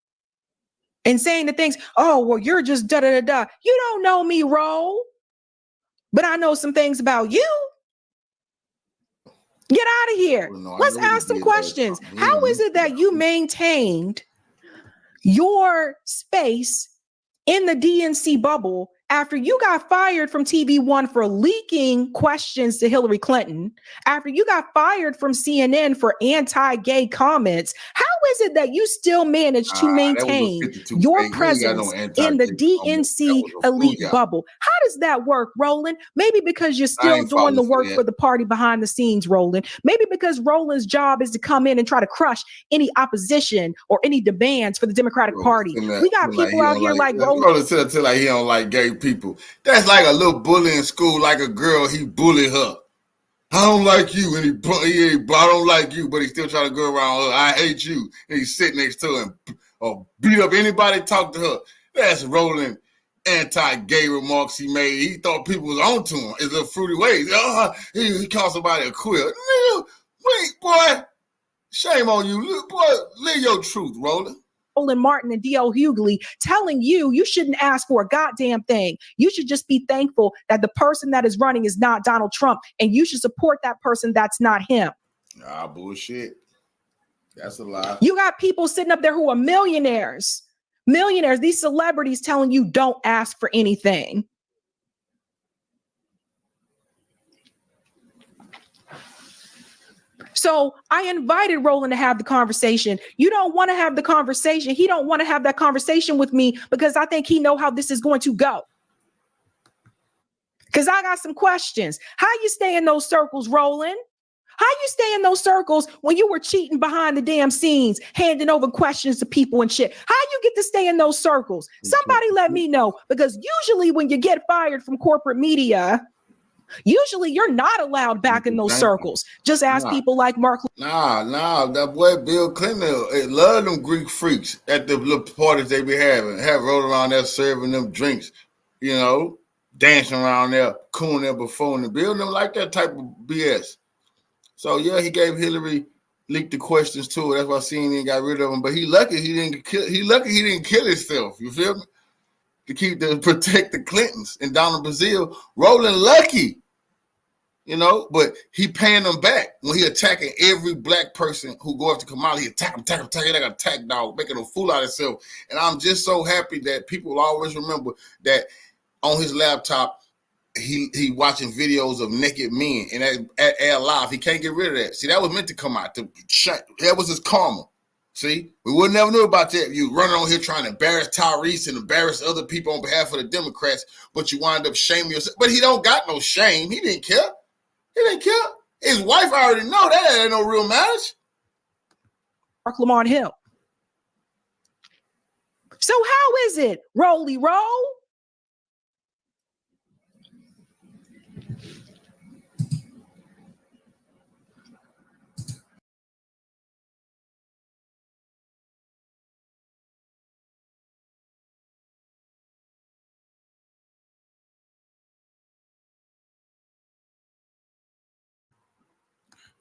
and saying the things, oh, well, you're just da-da-da-da. You don't know me, Ro, but I know some things about you. Get out of here. Well, no, let's ask some questions. How is it that you maintained your space in the DNC bubble after you got fired from TV One for leaking questions to Hillary Clinton, after you got fired from CNN for anti-gay comments? How is it that you still managed to maintain your presence in the DNC elite bubble? How does that work, Roland? Maybe because you're still doing the work for the party behind the scenes, Roland. Maybe because Roland's job is to come in and try to crush any opposition or any demands for the Democratic Party. We got people out here like Roland.
Roland said like he don't like gay people. That's like a little bully in school, like a girl, he bullied her. I don't like you, and I don't like you, but he still trying to go around her. I hate you. And he's sitting next to her and beat up anybody talk to her. That's Roland anti-gay remarks he made. He thought people was on to him. It's a fruity way. He called somebody a queer. Wait, boy, shame on you. Boy, live your truth, Roland.
Roland Martin and D.L. Hughley telling you shouldn't ask for a goddamn thing. You should just be thankful that the person that is running is not Donald Trump, and you should support that person that's not him.
Ah, bullshit. That's a lie.
You got people sitting up there who are millionaires, these celebrities telling you don't ask for anything. So I invited Roland to have the conversation. You don't want to have the conversation. He don't want to have that conversation with me because I think he know how this is going to go. Because I got some questions. How you stay in those circles, Roland? How you stay in those circles when you were cheating behind the damn scenes, handing over questions to people and shit? How you get to stay in those circles? Somebody let me know, because usually when you get fired from corporate media, usually you're not allowed back in those circles. Just ask people like Mark.
Nah, that boy Bill Clinton love them Greek freaks at the little parties they be having. Have rolling around there serving them drinks, you know, dancing around there, cooning there before the building like that type of BS. So yeah, he gave Hillary leaked the questions too. That's why CNN got rid of him. But he lucky he didn't kill himself. You feel me? To protect the Clintons and Donald Brazil. Rolling lucky, you know, but he paying them back when he attacking every black person who go after Kamala. He attack him like an attack dog, making a fool out of himself. And I'm just so happy that people always remember that on his laptop, he watching videos of naked men, and at Air Live, he can't get rid of that. See, that was meant to come out. That was his karma. See, we would never know about that. You running on here trying to embarrass Tyrese and embarrass other people on behalf of the Democrats, but you wind up shaming yourself. But he don't got no shame. He didn't care. He didn't care. His wife already know that ain't no real marriage.
Mark Lamont Hill. So how is it, Rolly Roll?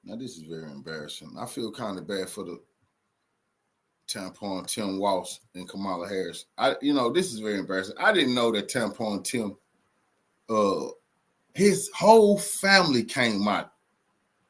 Now, this is very embarrassing. I feel kind of bad for the Tampon Tim Walsh and Kamala Harris. This is very embarrassing. I didn't know that Tampon Tim, his whole family came out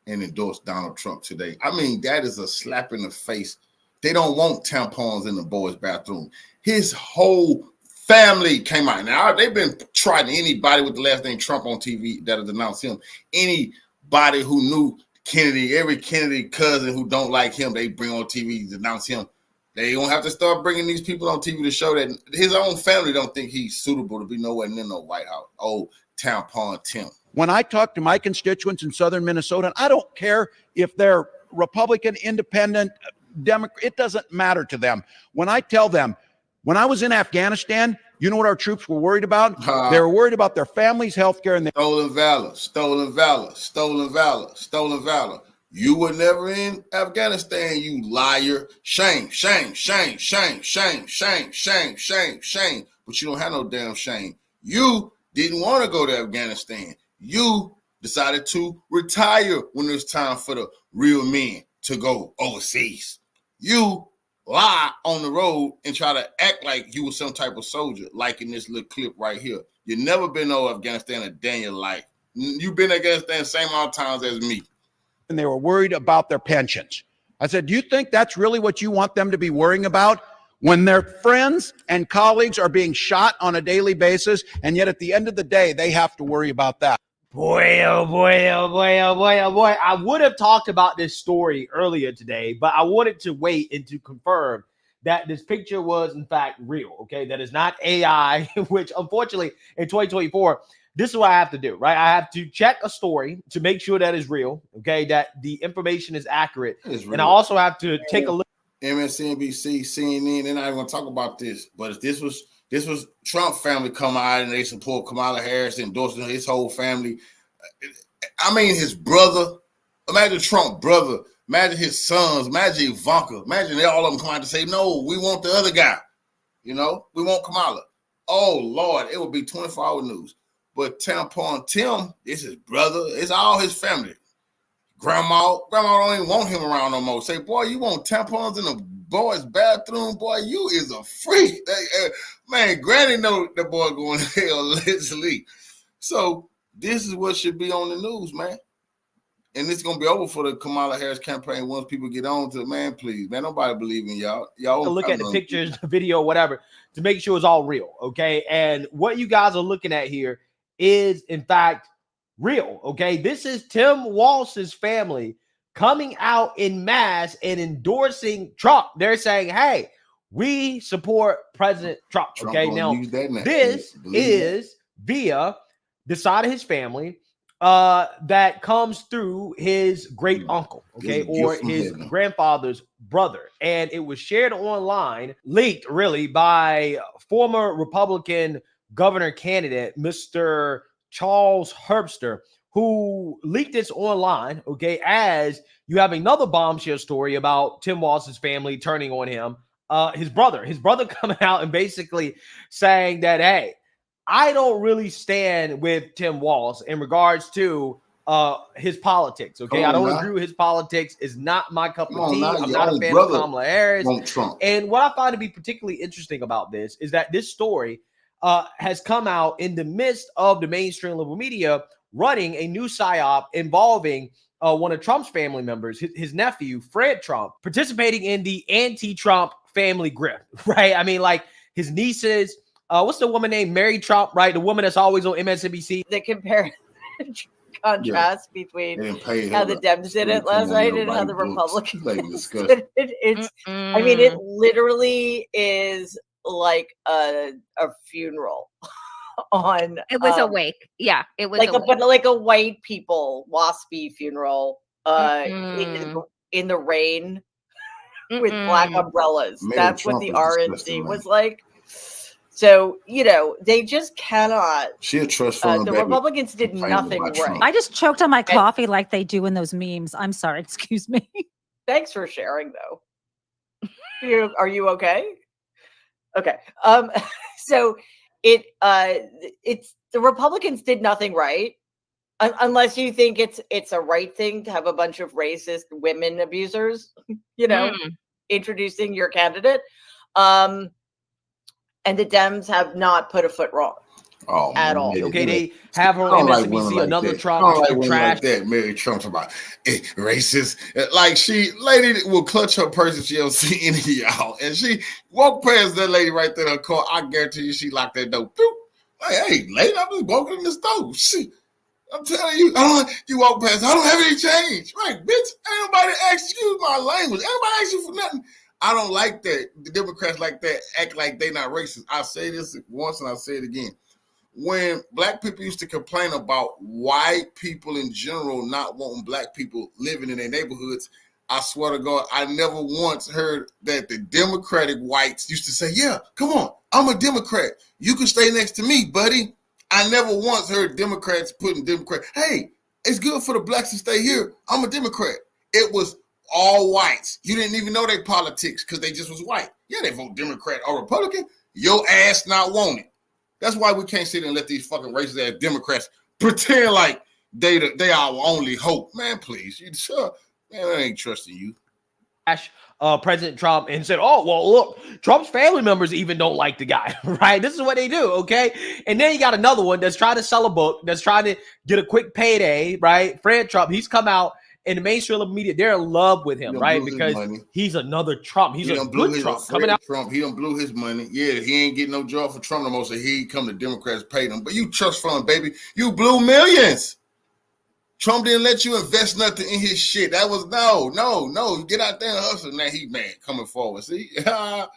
and endorsed Donald Trump today. I mean, that is a slap in the face. They don't want tampons in the boys' bathroom. His whole family came out. Now, they've been trying anybody with the last name Trump on TV that has denounced him. Anybody who knew Kennedy, every Kennedy cousin who don't like him, they bring on TV to denounce him. They don't have to start bringing these people on TV to show that his own family don't think he's suitable to be nowhere near no White House. Oh, Tampon Tim.
When I talk to my constituents in southern Minnesota, I don't care if they're Republican, Independent, Democrat, it doesn't matter to them. When I tell them, when I was in Afghanistan, you know what our troops were worried about? They were worried about their family's health care and their
stolen valor, stolen valor, stolen valor, stolen valor. You were never in Afghanistan, you liar. Shame, shame, shame, shame, shame, shame, shame, shame, shame. But you don't have no damn shame. You didn't want to go to Afghanistan. You decided to retire when it was time for the real men to go overseas. You lie on the road and try to act like you were some type of soldier, like in this little clip right here. You never been to Afghanistan a day in your life. You've been to Afghanistan the same amount of times as me.
And they were worried about their pensions. I said, do you think that's really what you want them to be worrying about? When their friends and colleagues are being shot on a daily basis, and yet at the end of the day, they have to worry about that.
Boy, oh boy, oh boy, oh boy, oh boy. I would have talked about this story earlier today, but I wanted to wait and to confirm that this picture was in fact real, okay? That is not AI, which unfortunately in 2024, this is what I have to do, right? I have to check a story to make sure that is real, okay? That the information is accurate. And I also have to take a look.
MSNBC, CNN, they're not even gonna talk about this. But if this was Trump family come out and they support Kamala Harris, endorsing his whole family. I mean, his brother. Imagine Trump brother. Imagine his sons. Imagine Ivanka. Imagine all of them come out to say, no, we want the other guy. You know, we want Kamala. Oh, Lord, it would be 24-hour news. But Tampon Tim, it's his brother. It's all his family. Grandma don't even want him around no more. Say, boy, you want tampons in the boy's bathroom? Boy, you is a freak. Man, Granny know the boy going to hell, literally. So this is what should be on the news, man. And it's going to be over for the Kamala Harris campaign once people get on to, man, please, man, nobody believe in y'all. Y'all
to look at the pictures, the video, whatever, to make sure it's all real, okay? And what you guys are looking at here is, in fact, real, okay? This is Tim Walsh's family coming out in mass and endorsing Trump. They're saying, hey, we support President Trump. Okay, now this is via the side of his family that comes through his great uncle, okay, or his grandfather's brother. And it was shared online, leaked really by former Republican governor candidate, Mr. Charles Herbster, who leaked this online, okay, as you have another bombshell story about Tim Walz's family turning on him. His brother coming out and basically saying that, hey, I don't really stand with Tim Walz in regards to his politics. Okay, I don't agree with his politics. It's not my cup of tea. I'm not a fan of Kamala Harris. And what I find to be particularly interesting about this is that this story has come out in the midst of the mainstream liberal media running a new psyop involving one of Trump's family members, his nephew, Fred Trump, participating in the anti-Trump family grift, right? I mean, like his nieces, what's the woman named Mary Trump, right? The woman that's always on MSNBC.
The contrast between how the Dems did it last night and how the Republicans did it. I mean, it literally is like a funeral on.
It was a wake. Yeah, it was
like but like a white people waspy funeral in the rain with black umbrellas. That's what the RNC was like. So, you know, they just cannot.
She a trust fund.
The Republicans did nothing right.
I just choked on my coffee like they do in those memes. I'm sorry. Excuse me.
Thanks for sharing, though. Are you okay? Okay. So it's the Republicans did nothing right, unless you think it's a right thing to have a bunch of racist women abusers, you know, introducing your candidate. And the Dems have not put a foot wrong at all.
Okay, they have her on MSNBC, another Trump trash.
Like that. Mary Trump's about racist. Like lady will clutch her purse if she don't see any of y'all. And she walked past that lady right there in her car. I guarantee you she locked that door. Like, hey, lady, I'm just walking in the store. I'm telling you, you walk past, I don't have any change. Right, bitch, ain't nobody excuse my language. Ain't nobody ask you for nothing. I don't like that. The Democrats like that act like they not racist. I say this once and I'll say it again. When black people used to complain about white people in general not wanting black people living in their neighborhoods, I swear to God, I never once heard that the Democratic whites used to say, yeah, come on, I'm a Democrat. You can stay next to me, buddy. I never once heard Democrats putting hey, it's good for the blacks to stay here. I'm a Democrat. It was all whites. You didn't even know their politics because they just was white. Yeah, they vote Democrat or Republican. Your ass not want it. That's why we can't sit and let these fucking racist ass Democrats pretend like they are our only hope. Man, please. You sure? Man, I ain't trusting you.
President Trump and said, oh, well, look, Trump's family members even don't like the guy, right? This is what they do, okay? And then you got another one that's trying to sell a book, that's trying to get a quick payday, right? Fred Trump, he's come out in the mainstream media, they're in love with him, right? Because he's another Trump. He's a good Trump coming out.
He done blew his money. Yeah, he ain't getting no job for Trump no more, so he come to Democrats pay them. But you trust fund, baby. You blew millions. Trump didn't let you invest nothing in his shit. That was no. You get out there and hustle. Now he mad coming forward. See?
Coming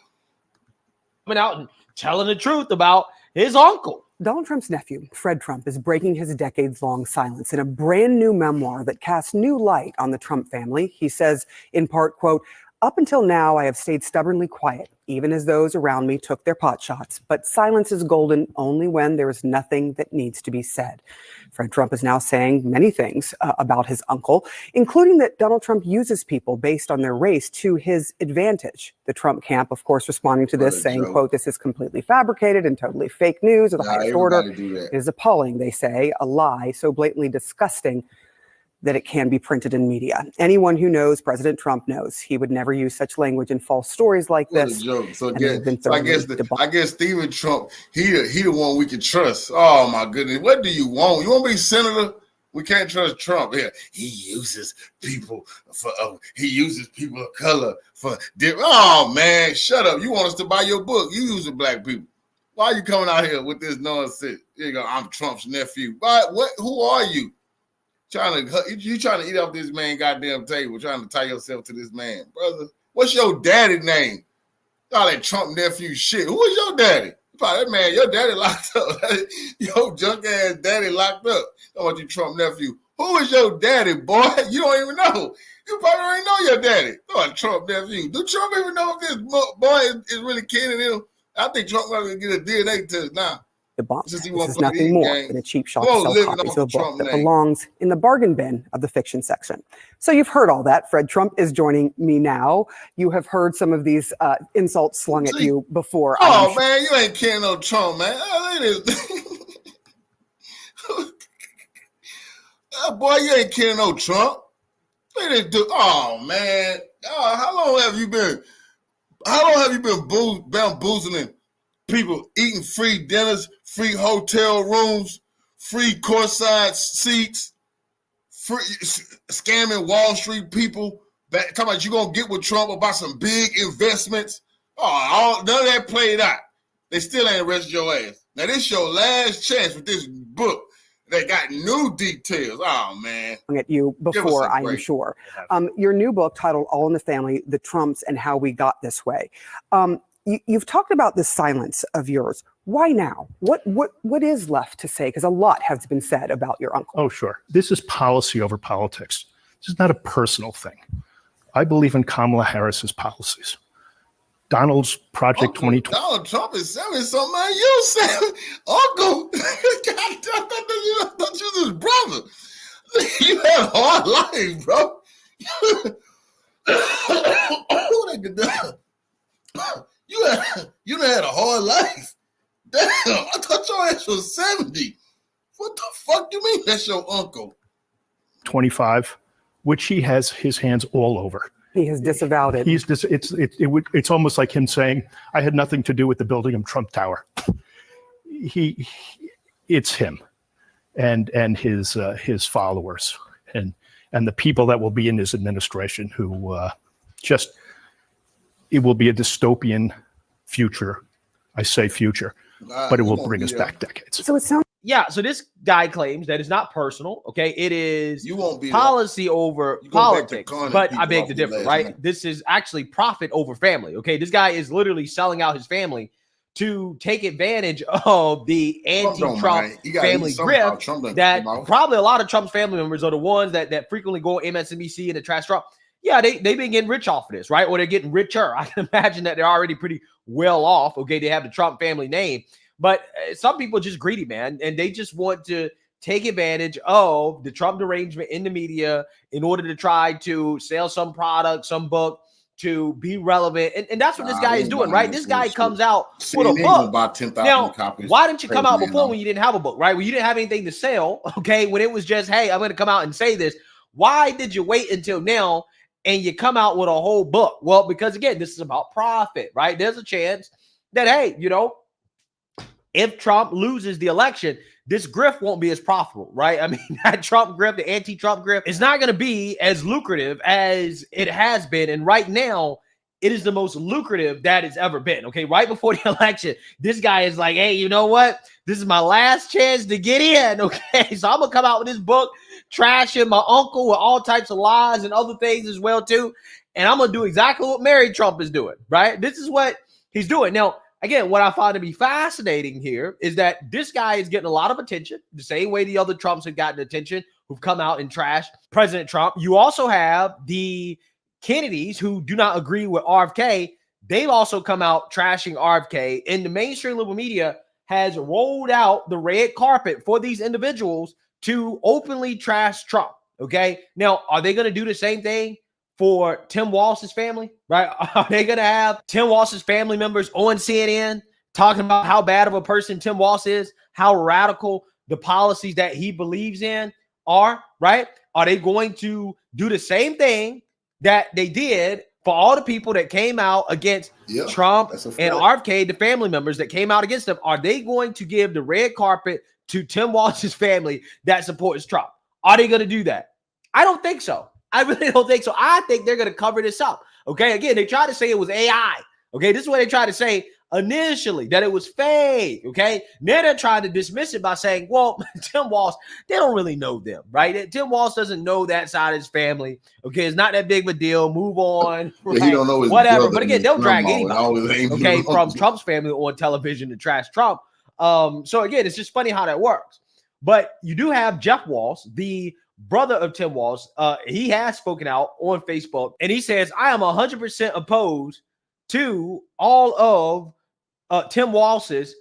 out and telling the truth about his uncle.
Donald Trump's nephew, Fred Trump, is breaking his decades-long silence in a brand new memoir that casts new light on the Trump family. He says, in part, quote, up until now, I have stayed stubbornly quiet, even as those around me took their pot shots. But silence is golden only when there is nothing that needs to be said. Fred Trump is now saying many things about his uncle, including that Donald Trump uses people based on their race to his advantage. The Trump camp, of course, responding to this, saying, quote, this is completely fabricated and totally fake news of the highest order. It is appalling, they say, a lie so blatantly disgusting that it can be printed in media. Anyone who knows President Trump knows he would never use such language in false stories like this.
So I guess Stephen Trump, he the one we can trust. Oh my goodness, what do you want? You want to be senator? We can't trust Trump here. He uses people of color for different. Oh man, shut up! You want us to buy your book? You using black people? Why are you coming out here with this nonsense? You go, I'm Trump's nephew. What? Who are you? trying to eat off this man goddamn table, trying to tie yourself to this man, brother. What's your daddy name? All that Trump nephew shit. Who is your daddy? Probably that man, your daddy locked up. Your junk ass daddy locked up. I want you Trump nephew. Who is your daddy, boy? You don't even know. You probably don't even know your daddy. Oh, Trump nephew. Do Trump even know if this boy is really kidding him? I think Trump going to get a DNA test now.
Debunked. This is nothing more than a cheap shot to sell copies of a book that belongs in the bargain bin of the fiction section. So you've heard all that. Fred Trump is joining me now. You have heard some of these insults slung at you before.
Oh, man, you ain't kidding no Trump, man. Boy, you ain't kidding no Trump. Look at this dude. Oh, man. Oh, how long have you been bamboozling people, eating free dinners, free hotel rooms, free courtside seats, free scamming Wall Street people? Talking about you gonna get with Trump about some big investments? Oh, none of that played out. They still ain't arrested your ass. Now this your last chance with this book. They got new details. Oh, man.
At you before, I am sure. Your new book titled All in the Family, The Trumps and How We Got This Way. You've talked about the silence of yours. Why now? What is left to say? Because a lot has been said about your uncle.
Oh, sure. This is policy over politics. This is not a personal thing. I believe in Kamala Harris's policies. Donald's Project 2020.
Donald Trump is selling something like you said. Uncle, I thought you was his brother. You had a hard life, bro. You had a hard life. Damn, I thought your ass was 70. What the fuck you mean that's your uncle?
25, which he has his hands all over.
He has disavowed it.
It's almost like him saying, "I had nothing to do with the building of Trump Tower." It's him, and his followers, and the people that will be in his administration who it will be a dystopian future. I say future, but it will bring us back decades.
So it sounds.
Yeah, so this guy claims that it's not personal, okay? It is
be
policy over politics, but I beg to differ, right? This is actually profit over family, okay? This guy is literally selling out his family to take advantage of the anti-Trump family grift that probably a lot of Trump's family members are the ones that frequently go on MSNBC and to trash Trump. Yeah, they've been getting rich off of this, right? Or they're getting richer. I can imagine that they're already pretty well off, okay? They have the Trump family name. But some people are just greedy, man, and they just want to take advantage of the Trump derangement in the media in order to try to sell some product, some book, to be relevant. And that's what this guy is doing, right? This guy comes out with a book.
About 10,000
now,
copies.
why didn't you come out before when you didn't have a book, right? When you didn't have anything to sell, okay? When it was just, hey, I'm going to come out and say this. Why did you wait until now and you come out with a whole book? Well, because, again, this is about profit, right? There's a chance that, hey, if Trump loses the election, this grift won't be as profitable, right? I mean, that Trump grift, the anti-Trump grift, is not going to be as lucrative as it has been. And right now, it is the most lucrative that it's ever been, okay? Right before the election, this guy is like, hey, you know what? This is my last chance to get in, okay? So I'm going to come out with this book, trashing my uncle with all types of lies and other things as well, too. And I'm going to do exactly what Mary Trump is doing, right? This is what he's doing. Now, again, what I find to be fascinating here is that this guy is getting a lot of attention, the same way the other Trumps have gotten attention, who've come out and trashed President Trump. You also have the Kennedys who do not agree with RFK. They've also come out trashing RFK, and the mainstream liberal media has rolled out the red carpet for these individuals to openly trash Trump, okay? Now, are they going to do the same thing for Tim Walsh's family, right? Are they going to have Tim Walsh's family members on CNN talking about how bad of a person Tim Walsh is, how radical the policies that he believes in are, right? Are they going to do the same thing that they did for all the people that came out against Trump and RFK, the family members that came out against them? Are they going to give the red carpet to Tim Walsh's family that supports Trump? Are they going to do that? I don't think so. I really don't think so. I think they're going to cover this up. Okay. Again, they tried to say it was AI. Okay. This is what they tried to say initially that it was fake, okay? Now they're trying to dismiss it by saying, well, Tim Walz, they don't really know them, right? Tim Walz doesn't know that side of his family, okay? It's not that big of a deal. Move on, right?
Yeah, he don't know his
Whatever.
brother
But
and
again,
his
they'll drag
grandma and all his
anybody,
names
okay,
belong.
from Trump's family on television to trash Trump. So again, it's just funny how that works. But you do have Jeff Walz, the brother of Tim Walz. He has spoken out on Facebook, and he says, I am 100% opposed to all of Tim Walz's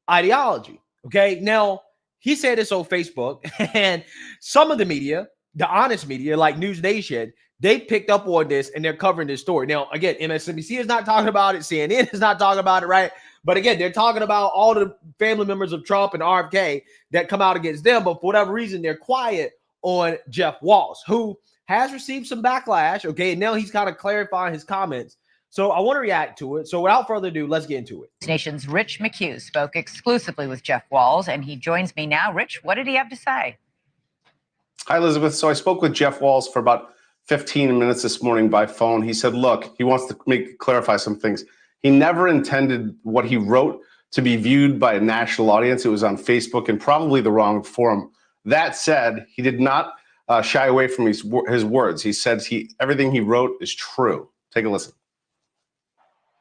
ideology. Okay. Now, he said this on Facebook, and some of the media, the honest media, like News Nation, they picked up on this and they're covering this story. Now, again, MSNBC is not talking about it. CNN is not talking about it, right? But again, they're talking about all the family members of Trump and RFK that come out against them. But for whatever reason, they're quiet on Jeff Walz, who has received some backlash. Okay. And now he's kind of clarifying his comments. So I want to react to it. So without further ado, let's get into it.
Nation's Rich McHugh spoke exclusively with Jeff Walz, and he joins me now. Rich, what did he have to say?
Hi, Elizabeth. So I spoke with Jeff Walz for about 15 minutes this morning by phone. He said, look, he wants to clarify some things. He never intended what he wrote to be viewed by a national audience. It was on Facebook and probably the wrong forum. That said, he did not shy away from his words. He said everything he wrote is true. Take a listen.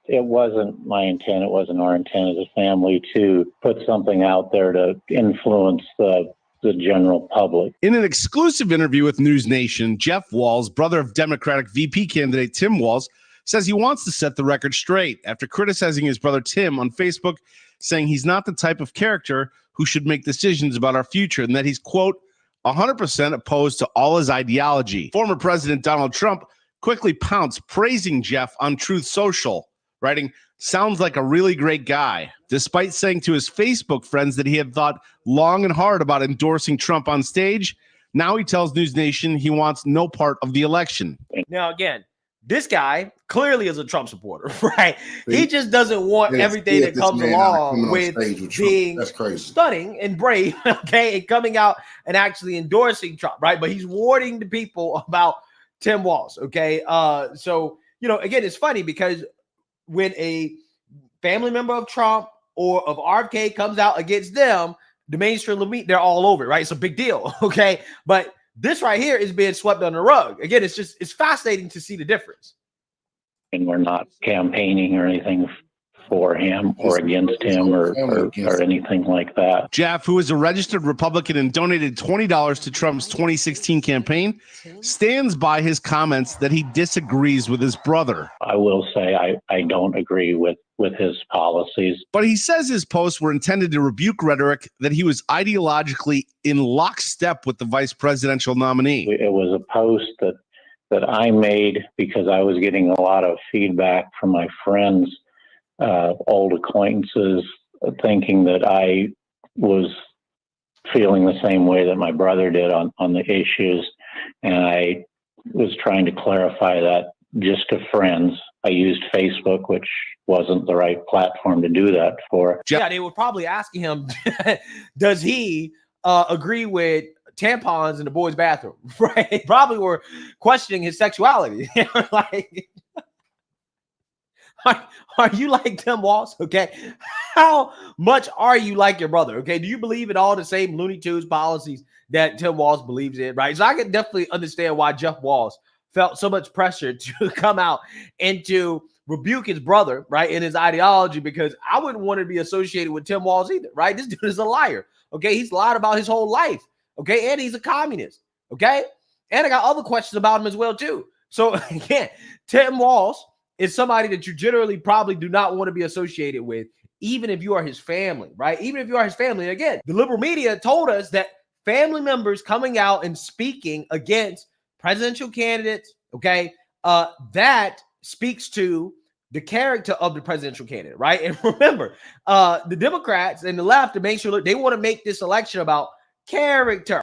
It wasn't my intent. It wasn't our intent as a family to put something out there to influence the general public.
In an exclusive interview with News Nation, Jeff Walz, brother of Democratic VP candidate Tim Walz, says he wants to set the record straight after criticizing his brother Tim on Facebook, saying he's not the type of character who should make decisions about our future and that he's, quote, 100% opposed to all his ideology. Former President Donald Trump quickly pounced, praising Jeff on Truth Social, writing, sounds like a really great guy, despite saying to his Facebook friends that he had thought long and hard about endorsing Trump on stage. Now he tells News Nation he wants no part of the election.
Now, again, this guy clearly is a Trump supporter, right? He just doesn't want everything that comes along with being stunning and brave, okay, and coming out and actually endorsing Trump, right? But he's warning the people about Tim Walz, okay? So, you know, again, it's funny because when a family member of Trump or of RFK comes out against them, the mainstream elite, they're all over it, right? It's a big deal, okay? But this right here is being swept under the rug. Again, it's fascinating to see the difference.
And we're not campaigning or anything for him or against him or anything like that.
Jeff, who is a registered Republican and donated $20 to Trump's 2016 campaign, stands by his comments that he disagrees with his brother.
I will say I don't agree with his policies.
But he says his posts were intended to rebuke rhetoric that he was ideologically in lockstep with the vice presidential nominee.
It was a post that I made because I was getting a lot of feedback from my friends, old acquaintances, thinking that I was feeling the same way that my brother did on the issues. And I was trying to clarify that just to friends. I used Facebook, which wasn't the right platform to do that for.
Yeah, they were probably asking him, does he agree with tampons in the boys' bathroom? Right? They probably were questioning his sexuality. Like, are you like Tim Walz? Okay. How much are you like your brother? Okay. Do you believe in all the same Looney Tunes policies that Tim Walz believes in? Right. So I can definitely understand why Jeff Walz felt so much pressure to come out and to rebuke his brother, right, in his ideology, because I wouldn't want to be associated with Tim Walz either, right? This dude is a liar. Okay. He's lied about his whole life. Okay. And he's a communist. Okay. And I got other questions about him as well, too. So again, Tim Walz is somebody that you generally probably do not want to be associated with, even if you are his family, right? Even if you are his family. Again, the liberal media told us that family members coming out and speaking against presidential candidates, okay, that speaks to the character of the presidential candidate, right? And remember, the Democrats and the left, to make sure they want to make this election about character.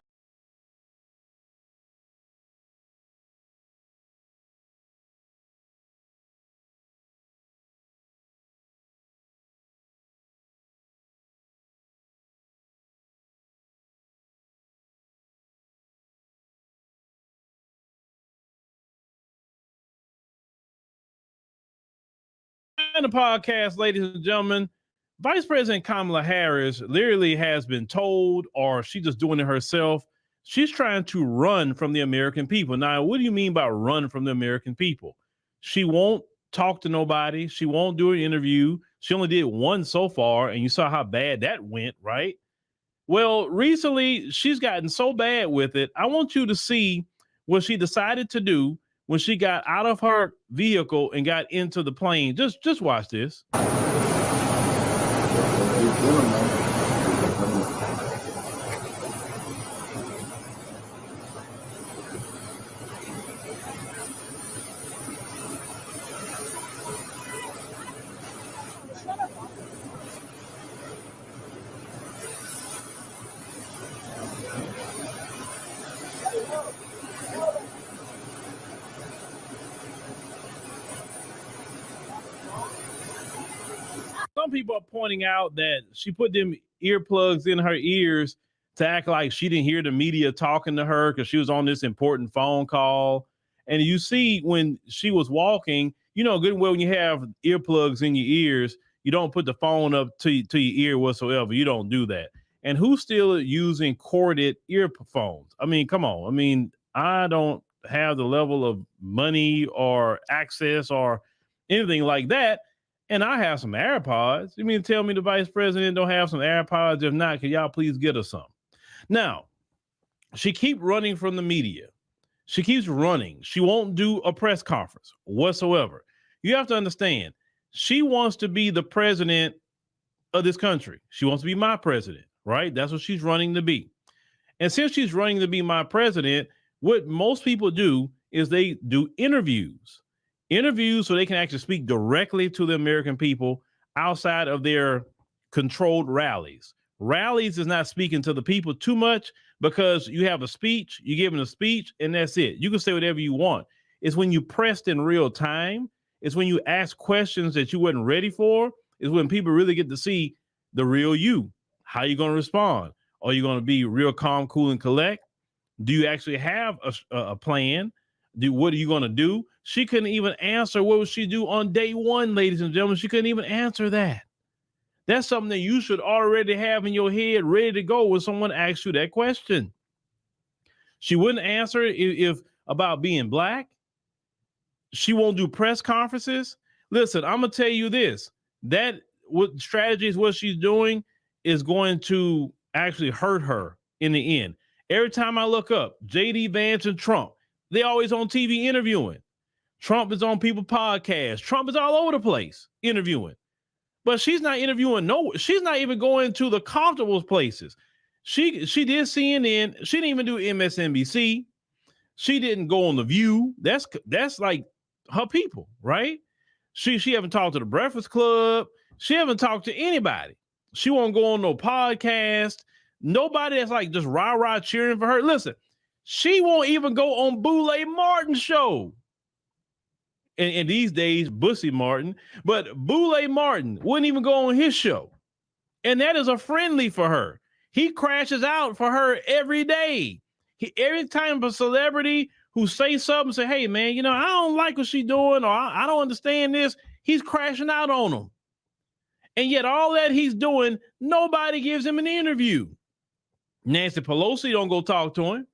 the podcast, ladies and gentlemen, Vice President Kamala Harris literally has been told, or she's just doing it herself, she's trying to run from the American people. Now, what do you mean by run from the American people? She won't talk to nobody. She won't do an interview. She only did one so far, and you saw how bad that went, right? Well, recently, she's gotten so bad with it. I want you to see what she decided to do when she got out of her vehicle and got into the plane. Just watch this. Some people are pointing out that she put them earplugs in her ears to act like she didn't hear the media talking to her because she was on this important phone call. And you see when she was walking, you know, good and well, when you have earplugs in your ears, you don't put the phone up to your ear whatsoever. You don't do that. And who's still using corded earphones? I mean, come on. I mean, I don't have the level of money or access or anything like that. And I have some AirPods. You mean to tell me the vice president don't have some AirPods? If not, can y'all please get us some? Now, she keeps running from the media. She keeps running. She won't do a press conference whatsoever. You have to understand, she wants to be the president of this country. She wants to be my president, right? That's what she's running to be. And since she's running to be my president, what most people do is they do interviews so they can actually speak directly to the American people outside of their controlled rallies. Rallies is not speaking to the people too much because you have a speech, you give them a speech, and that's it. You can say whatever you want. It's when you pressed in real time. It's when you ask questions that you wasn't ready for. It's when people really get to see the real you. How are you going to respond? Are you going to be real calm, cool, and collect? Do you actually have a plan? What are you going to do? She couldn't even answer what would she do on day one, ladies and gentlemen. She couldn't even answer that. That's something that you should already have in your head ready to go when someone asks you that question. She wouldn't answer if about being black. She won't do press conferences. Listen, I'm going to tell you this. That what strategy is what she's doing is going to actually hurt her in the end. Every time I look up J.D. Vance and Trump, they always on TV interviewing. Trump is on people's podcasts. Trump is all over the place interviewing. But she's not interviewing nowhere. She's not even going to the comfortable places. She did CNN. She didn't even do MSNBC. She didn't go on The View. That's like her people, right? She haven't talked to the Breakfast Club. She haven't talked to anybody. She won't go on no podcast. Nobody that's like just rah-rah cheering for her. Listen, she won't even go on Boulay Martin's show. And these days, Bussy Martin, but Boulay Martin wouldn't even go on his show. And that is a friendly for her. He crashes out for her every day. Every time a celebrity who say something, say, hey, man, you know, I don't like what she's doing, or I don't understand this, he's crashing out on them. And yet all that he's doing, nobody gives him an interview. Nancy Pelosi don't go talk to him.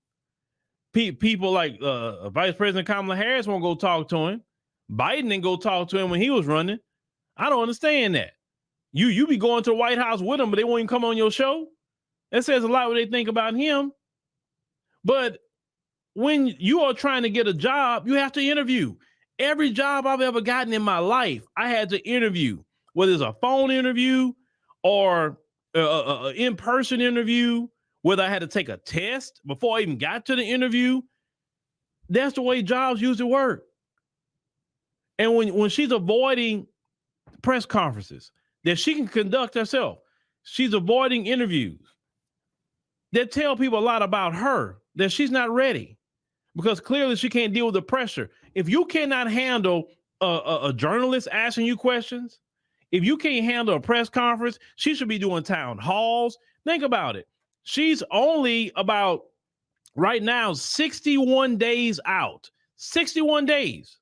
People like Vice President Kamala Harris won't go talk to him. Biden didn't go talk to him when he was running. I don't understand that. You be going to the White House with him, but they won't even come on your show. That says a lot what they think about him. But when you are trying to get a job, you have to interview. Every job I've ever gotten in my life, I had to interview, whether it's a phone interview or an in-person interview, whether I had to take a test before I even got to the interview. That's the way jobs usually work. And when she's avoiding press conferences that she can conduct herself, she's avoiding interviews that tell people a lot about her, that she's not ready because clearly she can't deal with the pressure. If you cannot handle a journalist asking you questions, if you can't handle a press conference, she should be doing town halls. Think about it. She's only about right now 61 days out. 61 days.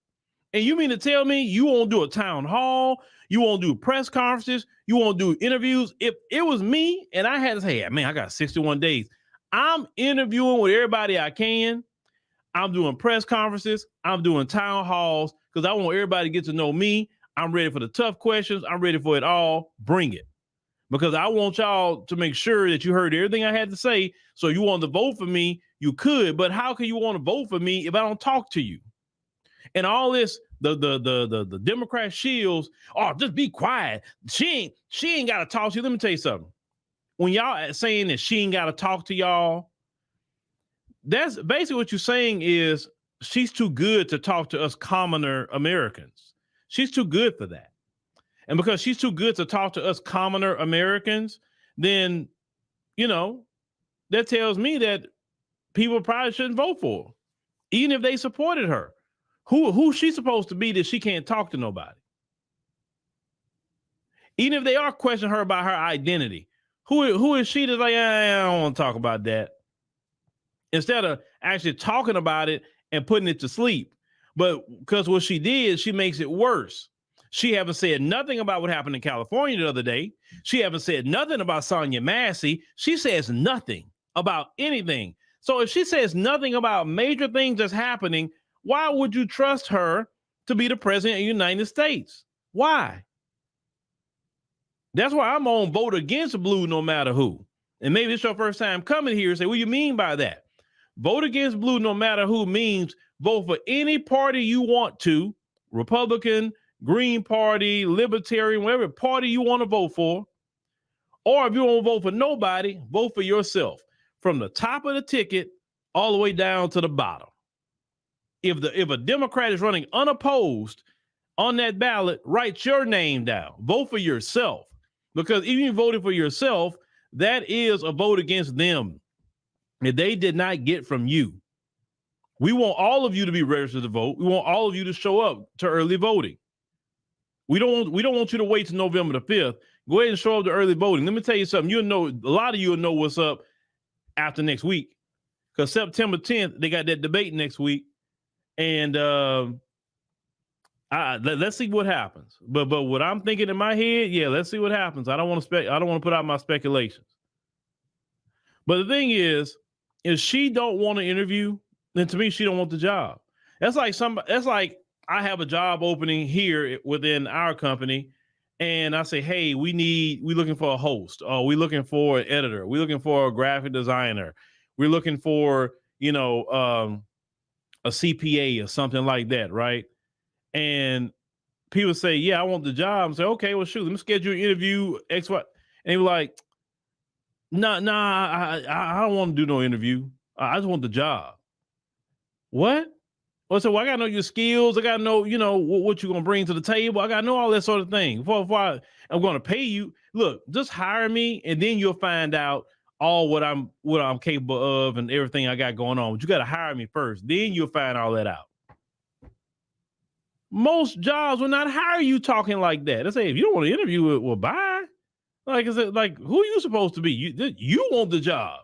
And you mean to tell me you won't do a town hall? You won't do press conferences. You won't do interviews. If it was me and I had to say, man, I got 61 days. I'm interviewing with everybody I can. I'm doing press conferences. I'm doing town halls because I want everybody to get to know me. I'm ready for the tough questions. I'm ready for it all. Bring it. Because I want y'all to make sure that you heard everything I had to say. So you want to vote for me, you could, but how can you want to vote for me if I don't talk to you? And all this, the Democrat shields, oh, just be quiet. She ain't got to talk to you. Let me tell you something. When y'all saying that she ain't got to talk to y'all, that's basically what you're saying is she's too good to talk to us commoner Americans. She's too good for that. And because she's too good to talk to us commoner Americans, then, that tells me that people probably shouldn't vote for her, even if they supported her. Who's she supposed to be that she can't talk to nobody? Even if they are questioning her about her identity, who is she to like, I don't want to talk about that? Instead of actually talking about it and putting it to sleep. But because what she did, she makes it worse. She haven't said nothing about what happened in California the other day. She haven't said nothing about Sonia Massey. She says nothing about anything. So if she says nothing about major things that's happening, why would you trust her to be the president of the United States? Why? That's why I'm on vote against blue no matter who. And maybe it's your first time coming here and say, what do you mean by that? Vote against blue no matter who means vote for any party you want to, Republican, Green Party, Libertarian, whatever party you want to vote for. Or if you won't vote for nobody, vote for yourself from the top of the ticket all the way down to the bottom. If a Democrat is running unopposed on that ballot, write your name down. Vote for yourself. Because even if you voted for yourself, that is a vote against them that they did not get from you. We want all of you to be registered to vote. We want all of you to show up to early voting. We don't want you to wait till November the 5th. Go ahead and show up to early voting. Let me tell you something. A lot of you will know what's up after next week. Because September 10th, they got that debate next week. And let's see what happens. But what I'm thinking in my head, yeah, let's see what happens. I don't want to put out my speculations. But the thing is, if she don't want to interview, then to me, she don't want the job. That's like I have a job opening here within our company, and I say, hey, we looking for a host, or we looking for an editor, we looking for a graphic designer, we're looking for, a CPA or something like that, right? And people say, yeah, I want the job. I say, okay, well, shoot, let me schedule an interview, X, Y. And they were like, nah, I don't want to do no interview. I just want the job. What? Well, so I got to know your skills. I got to know, what you're going to bring to the table. I got to know all that sort of thing. Before I'm going to pay you. Look, just hire me, and then you'll find out all what I'm capable of and everything I got going on. But you got to hire me first. Then you'll find all that out. Most jobs will not hire you talking like that. They say, if you don't want to interview it, well, bye. Like, is it like, who are you supposed to be? You want the job.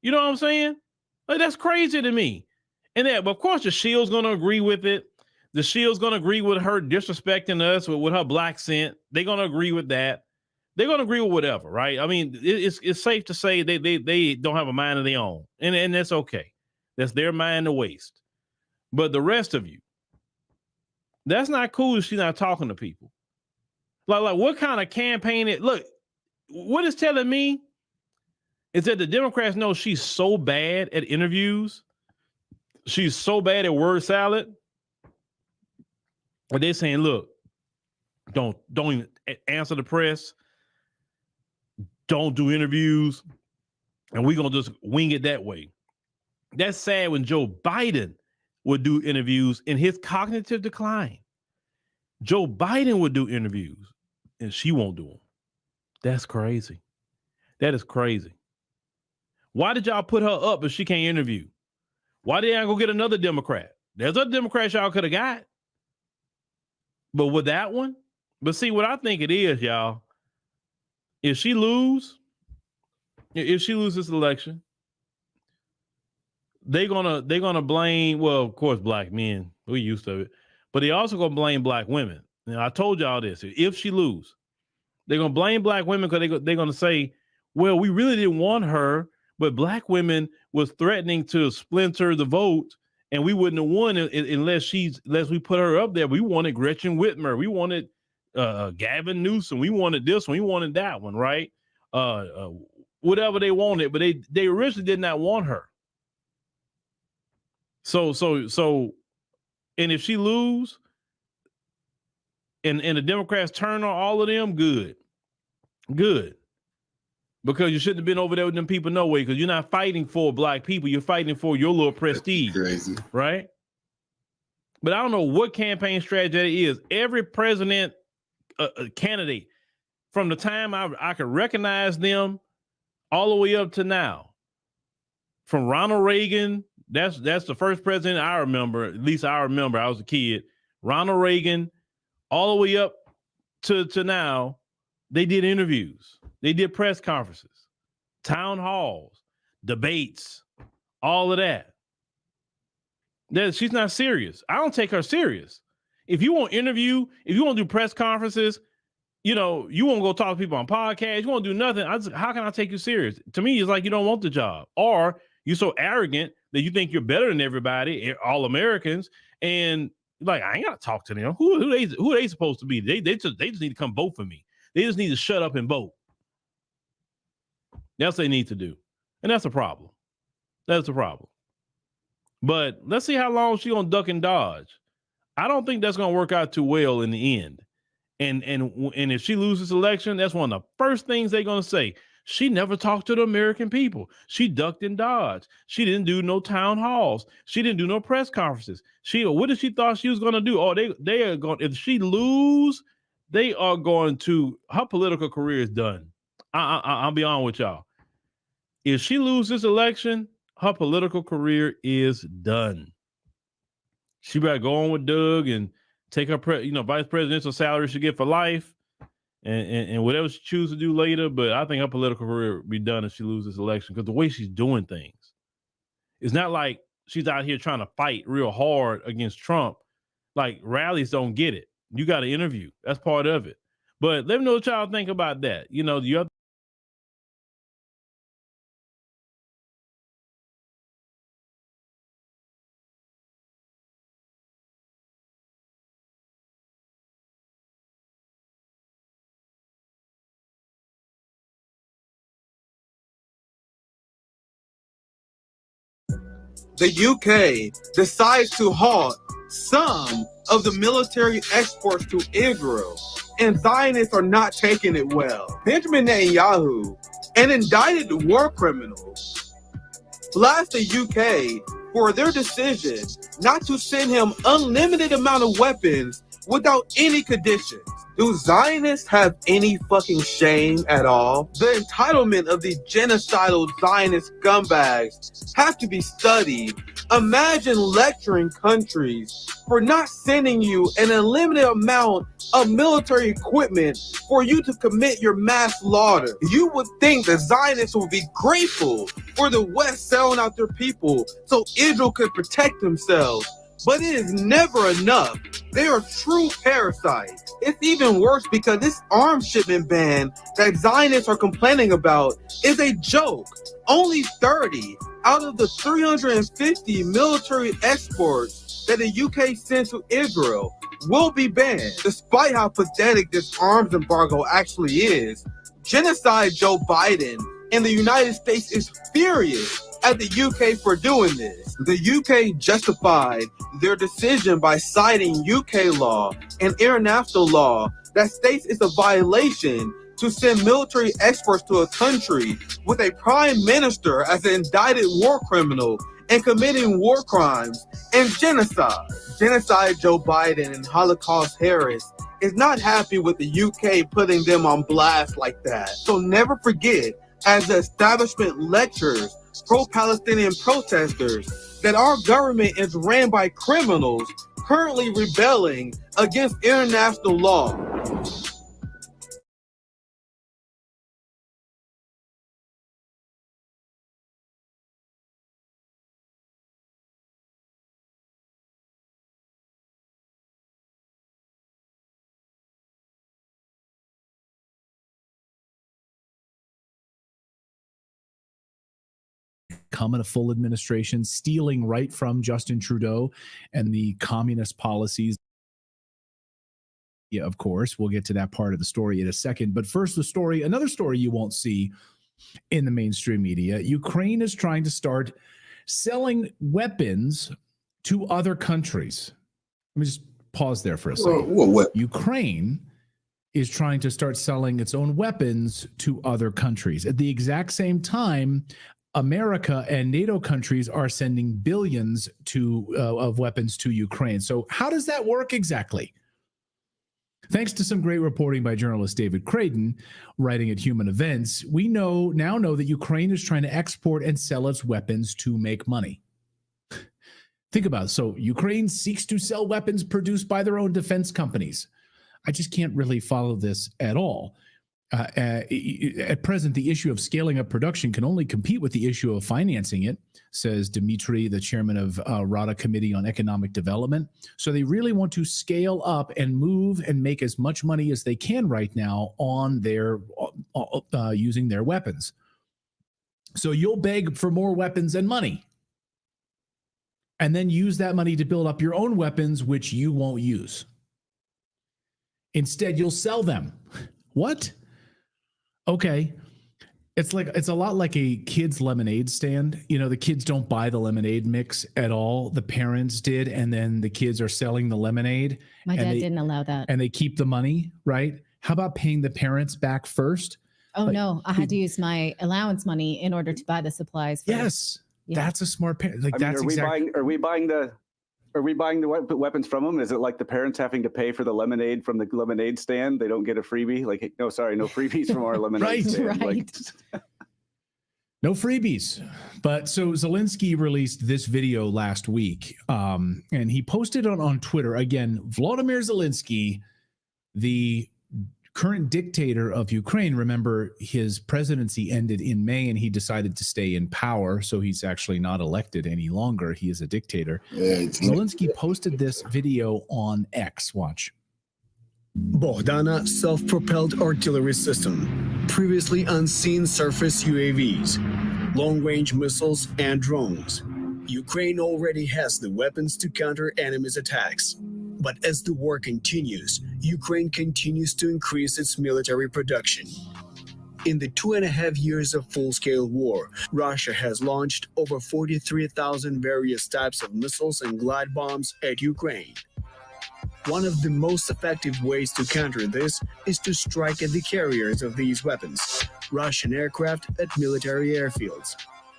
You know what I'm saying? Like, that's crazy to me. And that, but of course, the Shield's going to agree with it. The Shield's going to agree with her disrespecting us with her black scent. They're going to agree with that. They're going to agree with whatever, right? I mean, it's safe to say they don't have a mind of their own. And that's okay. That's their mind to waste. But the rest of you, that's not cool if she's not talking to people. Like what kind of campaign look, what it's telling me is that the Democrats know she's so bad at interviews. She's so bad at word salad. And they're saying, look, don't even answer the press. Don't do interviews. And we're going to just wing it that way. That's sad when Joe Biden would do interviews in his cognitive decline. Joe Biden would do interviews and she won't do them. That's crazy. That is crazy. Why did y'all put her up if she can't interview? Why did y'all go get another Democrat? There's other Democrats y'all could have got. But with that one, but see what I think it is, y'all. If she loses this election, they're gonna blame, well, of course, black men. We're used to it. But they also gonna blame black women. Now, I told y'all this. If she lose, they're going to blame black women because they're going to say, well, we really didn't want her, but black women was threatening to splinter the vote, and we wouldn't have won unless we put her up there. We wanted Gretchen Whitmer. We wanted Gavin Newsom. We wanted this one. We wanted that one, right? Whatever they wanted, but they originally did not want her. So, and if she lose, and the Democrats turn on all of them, good. Because you shouldn't have been over there with them people no way, because you're not fighting for black people. You're fighting for your little prestige.
Crazy.
Right? But I don't know what campaign strategy it is. Every president candidate, from the time I could recognize them all the way up to now, from Ronald Reagan, that's the first president I remember, at least I remember, I was a kid, Ronald Reagan, all the way up to now, they did interviews. They did press conferences, town halls, debates, all of that. She's not serious. I don't take her serious. If you want to interview, if you want to do press conferences, you want to go talk to people on podcasts, you want to do nothing. How can I take you serious? To me, it's like you don't want the job, or you're so arrogant that you think you're better than everybody, all Americans, and like, I ain't got to talk to them. Who are they supposed to be? They just need to come vote for me. They just need to shut up and vote. That's what they need to do. And that's a problem. That's a problem. But let's see how long she's going to duck and dodge. I don't think that's going to work out too well in the end. And if she loses this election, that's one of the first things they're going to say. She never talked to the American people. She ducked and dodged. She didn't do no town halls. She didn't do no press conferences. What did she thought she was going to do? Oh, they are going, if she lose, they are going to, her political career is done. I'll be on with y'all. If she loses this election, her political career is done. She better go on with Doug and take her, vice presidential salary she get for life, and whatever she chooses to do later. But I think her political career will be done if she loses this election, because the way she's doing things, it's not like she's out here trying to fight real hard against Trump. Like, rallies don't get it. You got to interview. That's part of it. But let me know what y'all think about that. The other.
The UK decides to halt some of the military exports to Israel, and Zionists are not taking it well. Benjamin Netanyahu, an indicted war criminal, blasts the UK for their decision not to send him unlimited amount of weapons without any conditions. Do Zionists have any fucking shame at all? The entitlement of these genocidal Zionist scumbags have to be studied. Imagine lecturing countries for not sending you an unlimited amount of military equipment for you to commit your mass slaughter. You would think the Zionists would be grateful for the West selling out their people so Israel could protect themselves. But it is never enough. They are true parasites. It's even worse because this arms shipment ban that Zionists are complaining about is a joke. Only 30 out of the 350 military exports that the UK sends to Israel will be banned. Despite how pathetic this arms embargo actually is, genocide Joe Biden and the United States is furious at the UK for doing this. The UK justified their decision by citing UK law and international law that states it's a violation to send military experts to a country with a prime minister as an indicted war criminal and committing war crimes and genocide. Genocide Joe Biden and Holocaust Harris is not happy with the UK putting them on blast like that. So never forget, as the establishment lectures pro-Palestinian protesters, that our government is ran by criminals currently rebelling against international law.
come in a full administration, stealing right from Justin Trudeau and the communist policies. Yeah, of course, we'll get to that part of the story in a second. But first, another story you won't see in the mainstream media. Ukraine is trying to start selling weapons to other countries. Let me just pause there for a second.
What?
Ukraine is trying to start selling its own weapons to other countries. At the exact same time, America and NATO countries are sending billions of weapons to Ukraine. So how does that work exactly? Thanks to some great reporting by journalist David Creighton, writing at Human Events, we now know that Ukraine is trying to export and sell its weapons to make money. Think about it. So Ukraine seeks to sell weapons produced by their own defense companies. I just can't really follow this at all. At present, the issue of scaling up production can only compete with the issue of financing it, says Dmitry, the chairman of Rada Committee on Economic Development. So they really want to scale up and move and make as much money as they can right now on their using their weapons. So you'll beg for more weapons and money, and then use that money to build up your own weapons, which you won't use. Instead, you'll sell them. What? Okay. It's a lot like a kid's lemonade stand. You know, the kids don't buy the lemonade mix at all. The parents did, and then the kids are selling the lemonade.
My dad didn't allow that.
And they keep the money, right? How about paying the parents back first?
Oh, no. I had to use my allowance money in order to buy the supplies first.
Yes. Yeah. That's a smart parent. Like,
I mean, are we buying the weapons from them? Is it like the parents having to pay for the lemonade from the lemonade stand? They don't get a freebie? Like, no, sorry, no freebies from our lemonade stand.
Right.
No freebies. But so Zelensky released this video last week, and he posted it on Twitter. Again, Volodymyr Zelensky, the current dictator of Ukraine. Remember, his presidency ended in May and he decided to stay in power. So he's actually not elected any longer. He is a dictator. Zelensky posted this video on X. Watch.
Bogdana self-propelled artillery system, previously unseen surface UAVs, long-range missiles, and drones. Ukraine already has the weapons to counter enemies' attacks. But as the war continues, Ukraine continues to increase its military production. In the 2.5 years of full-scale war, Russia has launched over 43,000 various types of missiles and glide bombs at Ukraine. One of the most effective ways to counter this is to strike at the carriers of these weapons, Russian aircraft at military airfields.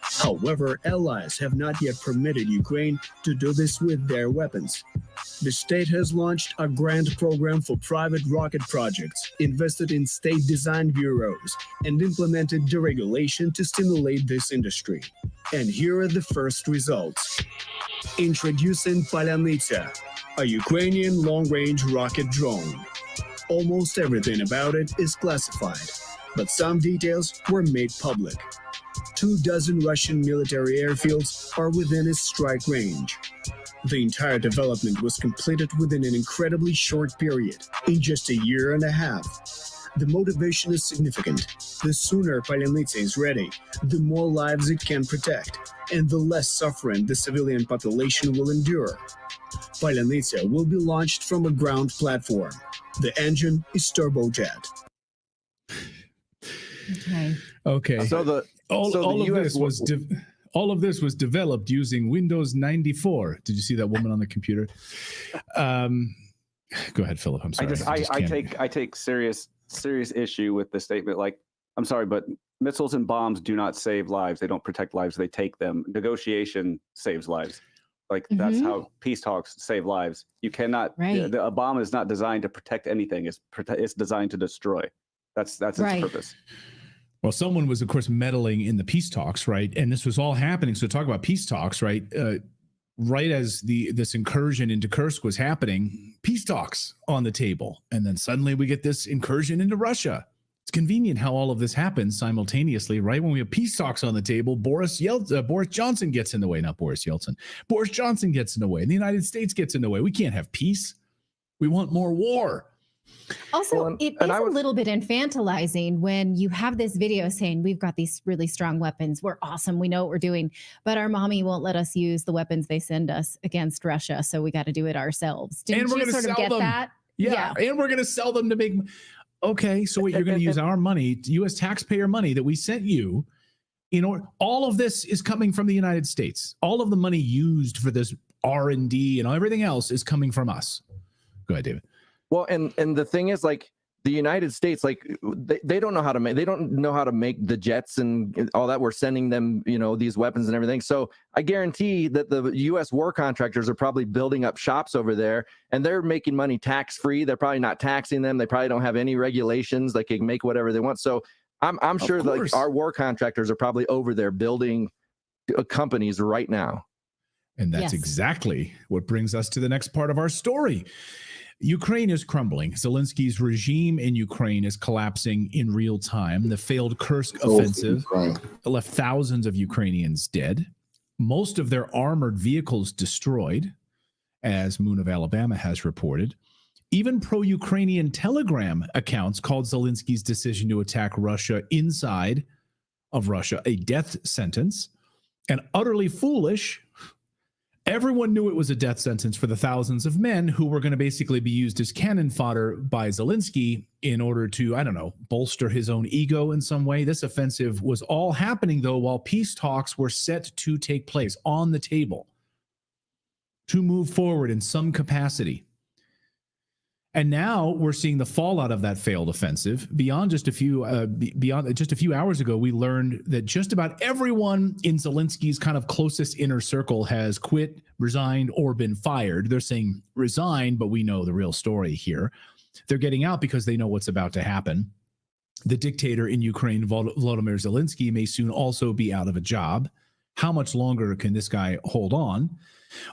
However, allies have not yet permitted Ukraine to do this with their weapons. The state has launched a grant program for private rocket projects, invested in state design bureaus, and implemented deregulation to stimulate this industry. And here are the first results. Introducing Palyanytsia, a Ukrainian long-range rocket drone. Almost everything about it is classified, but some details were made public. 24 Russian military airfields are within its strike range. The entire development was completed within an incredibly short period, in just 1.5 years. The motivation is significant. The sooner Palyanytsia is ready, the more lives it can protect, and the less suffering the civilian population will endure. Palyanytsia will be launched from a ground platform. The engine is turbojet.
Okay.
So all of this was developed using Windows 94. Did you see that woman on the computer? Go ahead, Philip. I'm sorry.
I take serious issue with the statement. Like, I'm sorry, but missiles and bombs do not save lives. They don't protect lives. They take them. Negotiation saves lives. Like, that's how peace talks save lives. You cannot.
Right.
A bomb is not designed to protect anything. It's designed to destroy. That's its purpose.
Well, someone was, of course, meddling in the peace talks, right? And this was all happening. So talk about peace talks, right? Right as this incursion into Kursk was happening, peace talks on the table. And then suddenly we get this incursion into Russia. It's convenient how all of this happens simultaneously, right? When we have peace talks on the table, Boris Johnson gets in the way, not Boris Yeltsin. Boris Johnson gets in the way, and the United States gets in the way. We can't have peace. We want more war.
Also, it is a little bit infantilizing when you have this video saying we've got these really strong weapons. We're awesome. We know what we're doing, but our mommy won't let us use the weapons they send us against Russia. So we got to do it ourselves. Didn't you sort of get that?
Yeah. And we're going to sell them to make. Okay. So wait, you're going to use our money, U.S. taxpayer money that we sent you. All of this is coming from the United States. All of the money used for this R&D and everything else is coming from us. Go ahead, David.
Well, and the thing is, like, the United States, like, they don't know how to make the jets and all that. We're sending them, these weapons and everything. So I guarantee that the U.S. war contractors are probably building up shops over there, and they're making money tax free. They're probably not taxing them. They probably don't have any regulations. They can make whatever they want. So I'm sure like our war contractors are probably over there building companies right now.
And that's exactly what brings us to the next part of our story. Ukraine is crumbling. Zelensky's regime in Ukraine is collapsing in real time. The failed Kursk offensive left thousands of Ukrainians dead, most of their armored vehicles destroyed, as Moon of Alabama has reported. Even pro-Ukrainian Telegram accounts called Zelensky's decision to attack Russia inside of Russia a death sentence, and utterly foolish. Everyone knew it was a death sentence for the thousands of men who were going to basically be used as cannon fodder by Zelensky in order to, bolster his own ego in some way. This offensive was all happening, though, while peace talks were set to take place on the table to move forward in some capacity. And now we're seeing the fallout of that failed offensive. Beyond just a few hours ago, we learned that just about everyone in Zelensky's kind of closest inner circle has quit, resigned, or been fired. They're saying resign, but we know the real story here. They're getting out because they know what's about to happen. The dictator in Ukraine, Volodymyr Zelensky, may soon also be out of a job. How much longer can this guy hold on?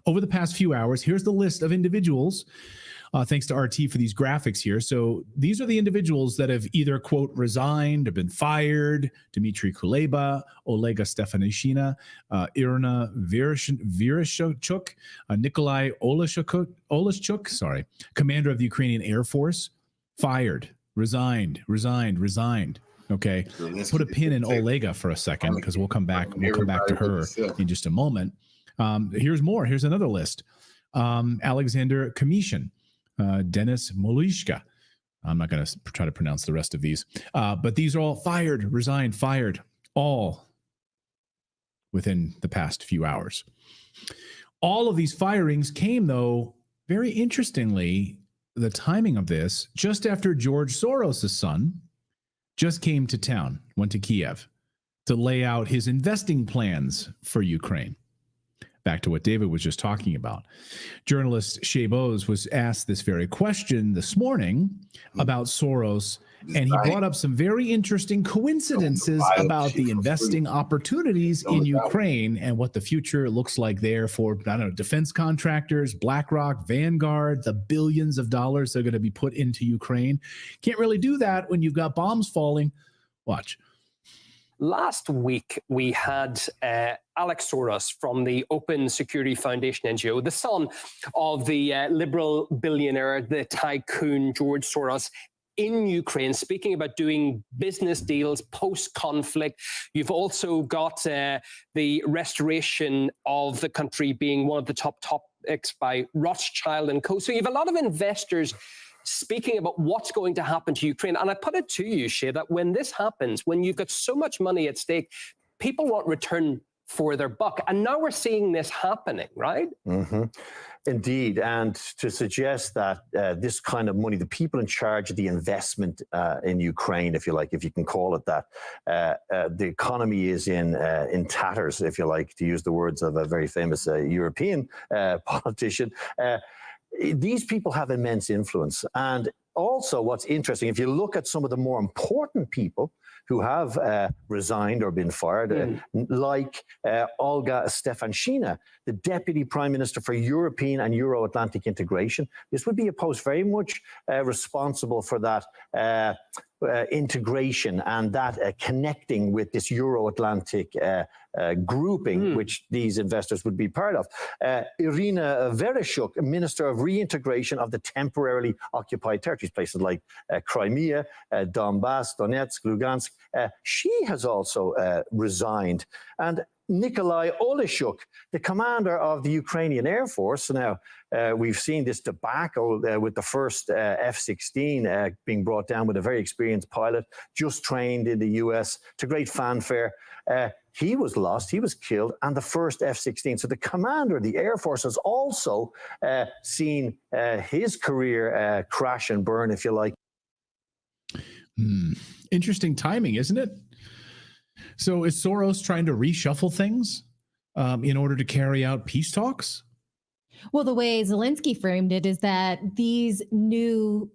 Over the past few hours, here's the list of individuals. Thanks to RT for these graphics here. So these are the individuals that have either, quote, resigned or been fired. Dmitry Kuleba, Olega Stefanishina, Irina Vereshchuk, Nikolai Oleshchuk, commander of the Ukrainian Air Force, fired, resigned. Okay, put a pin in Olega for a second because we'll come back to her in just a moment. Here's more. Here's another list. Alexander Kamishin. Denis Molishka. I'm not going to try to pronounce the rest of these, but these are all fired, resigned, fired, all within the past few hours. All of these firings came, though, very interestingly, the timing of this, just after George Soros' son just came to town, went to Kiev to lay out his investing plans for Ukraine. Back to what David was just talking about. Journalist Shay Bowes was asked this very question this morning about Soros, and he brought up some very interesting coincidences about the investing opportunities in Ukraine and what the future looks like there for, defense contractors, BlackRock, Vanguard, the billions of dollars that are going to be put into Ukraine. Can't really do that when you've got bombs falling. Watch.
Last week, we had Alex Soros from the Open Security Foundation NGO, the son of the liberal billionaire, the tycoon George Soros, in Ukraine, speaking about doing business deals post-conflict. You've also got the restoration of the country being one of the top topics by Rothschild and co. So you have a lot of investors speaking about what's going to happen to Ukraine. And I put it to you, Shay, that when this happens, when you've got so much money at stake, people want return for their buck. And now we're seeing this happening, right?
Mm-hmm. Indeed. And to suggest that this kind of money, the people in charge of the investment in Ukraine, if you like, if you can call it that, the economy is in tatters, if you like, to use the words of a very famous European politician. These people have immense influence. And also what's interesting, if you look at some of the more important people who have resigned or been fired, like Olga Stefanishina, the Deputy Prime Minister for European and Euro-Atlantic integration. This would be a post very much responsible for that integration and that connecting with this Euro-Atlantic grouping, which these investors would be part of. Irina Vereshchuk, Minister of Reintegration of the temporarily occupied territories, places like Crimea, Donbass, Donetsk, Lugansk, she has also resigned. And Nikolai Oleshchuk, the commander of the Ukrainian Air Force. Now, we've seen this debacle with the first F-16 being brought down with a very experienced pilot, just trained in the US to great fanfare. He was lost, he was killed, and the first F-16. So the commander of the Air Force has also seen his career crash and burn, if you like.
Interesting timing, isn't it? So is Soros trying to reshuffle things in order to carry out peace talks?
Well, the way Zelensky framed it is that these new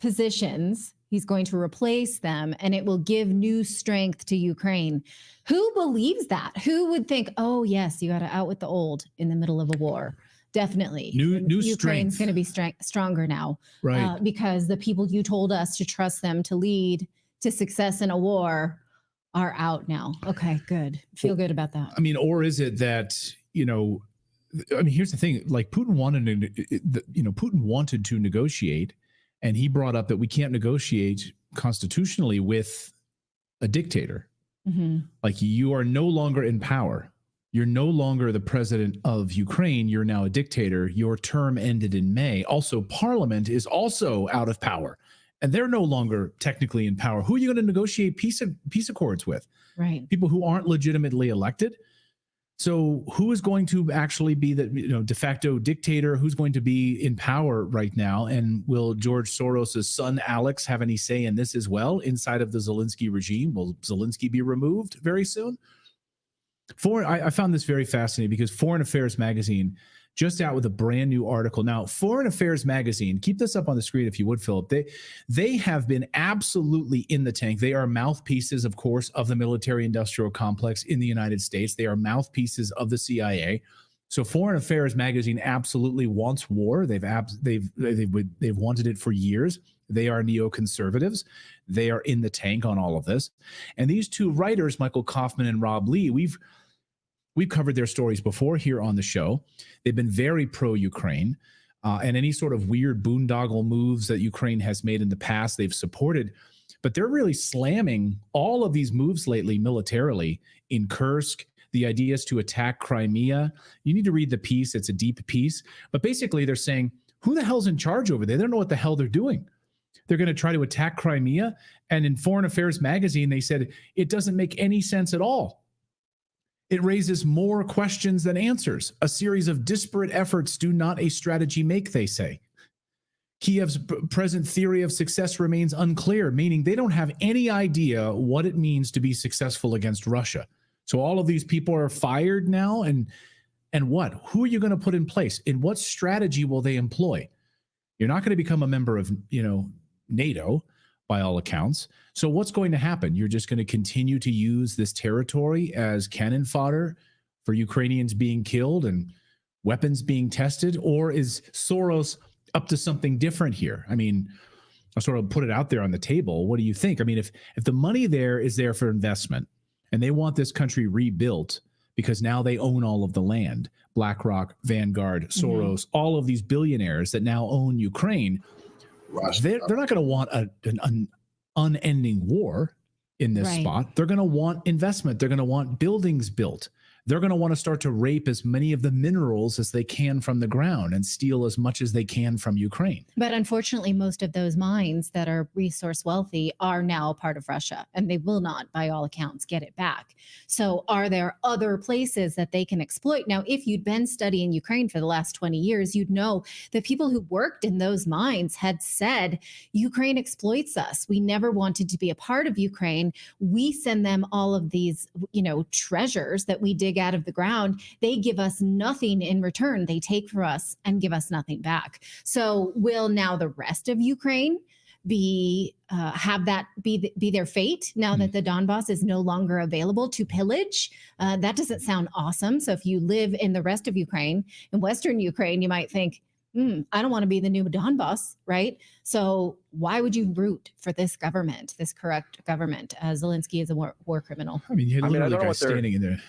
positions, he's going to replace them and it will give new strength to Ukraine. Who believes that? Who would think, oh, yes, you got to out with the old in the middle of a war? Definitely.
New
Ukraine's
strength.
going to be stronger now.
Right.
Because the people you told us to trust them to lead to success in a war are out now. Okay, good. Feel good about that.
I mean, or is it that, I mean, here's the thing, like Putin wanted to negotiate, and he brought up that we can't negotiate constitutionally with a dictator.
Mm-hmm.
Like, you are no longer in power. You're no longer the president of Ukraine. You're now a dictator. Your term ended in May. Also, Parliament is also out of power, and they're no longer technically in power. Who are you going to negotiate peace accords with?
Right.
People who aren't legitimately elected. So who is going to actually be the de facto dictator? Who's going to be in power right now? And will George Soros' son Alex have any say in this as well inside of the Zelensky regime? Will Zelensky be removed very soon? I found this very fascinating because Foreign Affairs magazine just out with a brand new article. Now, Foreign Affairs magazine, keep this up on the screen if you would, Philip. They have been absolutely in the tank. They are mouthpieces, of course, of the military-industrial complex in the United States. They are mouthpieces of the CIA. So Foreign Affairs magazine absolutely wants war. They've wanted it for years. They are neoconservatives. They are in the tank on all of this. And these two writers, Michael Kaufman and Rob Lee, we've covered their stories before here on the show. They've been very pro-Ukraine, and any sort of weird boondoggle moves that Ukraine has made in the past, they've supported. But they're really slamming all of these moves lately militarily in Kursk. The idea is to attack Crimea. You need to read the piece. It's a deep piece. But basically, they're saying, who the hell's in charge over there? They don't know what the hell they're doing. They're going to try to attack Crimea. And in Foreign Affairs magazine, they said, it doesn't make any sense at all. It raises more questions than answers. A series of disparate efforts do not a strategy make, they say. Kiev's present theory of success remains unclear, meaning they don't have any idea what it means to be successful against Russia. So all of these people are fired now, and what? Who are you going to put in place? And what strategy will they employ? You're not going to become a member of, NATO, by all accounts. So what's going to happen? You're just going to continue to use this territory as cannon fodder for Ukrainians being killed and weapons being tested? Or is Soros up to something different here? I mean, I'll sort of put it out there on the table. What do you think? I mean, if the money there is there for investment and they want this country rebuilt because now they own all of the land, BlackRock, Vanguard, Soros, all of these billionaires that now own Ukraine, they're not going to want an unending war in this spot. They're going to want investment. They're going to want buildings built. They're going to want to start to rape as many of the minerals as they can from the ground and steal as much as they can from Ukraine.
But unfortunately, most of those mines that are resource wealthy are now part of Russia, and they will not, by all accounts, get it back. So are there other places that they can exploit? Now, if you'd been studying Ukraine for the last 20 years, you'd know that people who worked in those mines had said, Ukraine exploits us. We never wanted to be a part of Ukraine. We send them all of these, treasures that we dig out of the ground. They give us nothing in return. They take for us and give us nothing back. So will now the rest of Ukraine have that be their fate now that the Donbass is no longer available to pillage? That doesn't sound awesome. So if you live in the rest of Ukraine, in Western Ukraine, you might think, I don't want to be the new Donbass, right? So why would you root for this government, this corrupt government? Zelensky is a war criminal.
I mean, you had
I mean, I
literally
don't know
guys
what they're-
standing in there.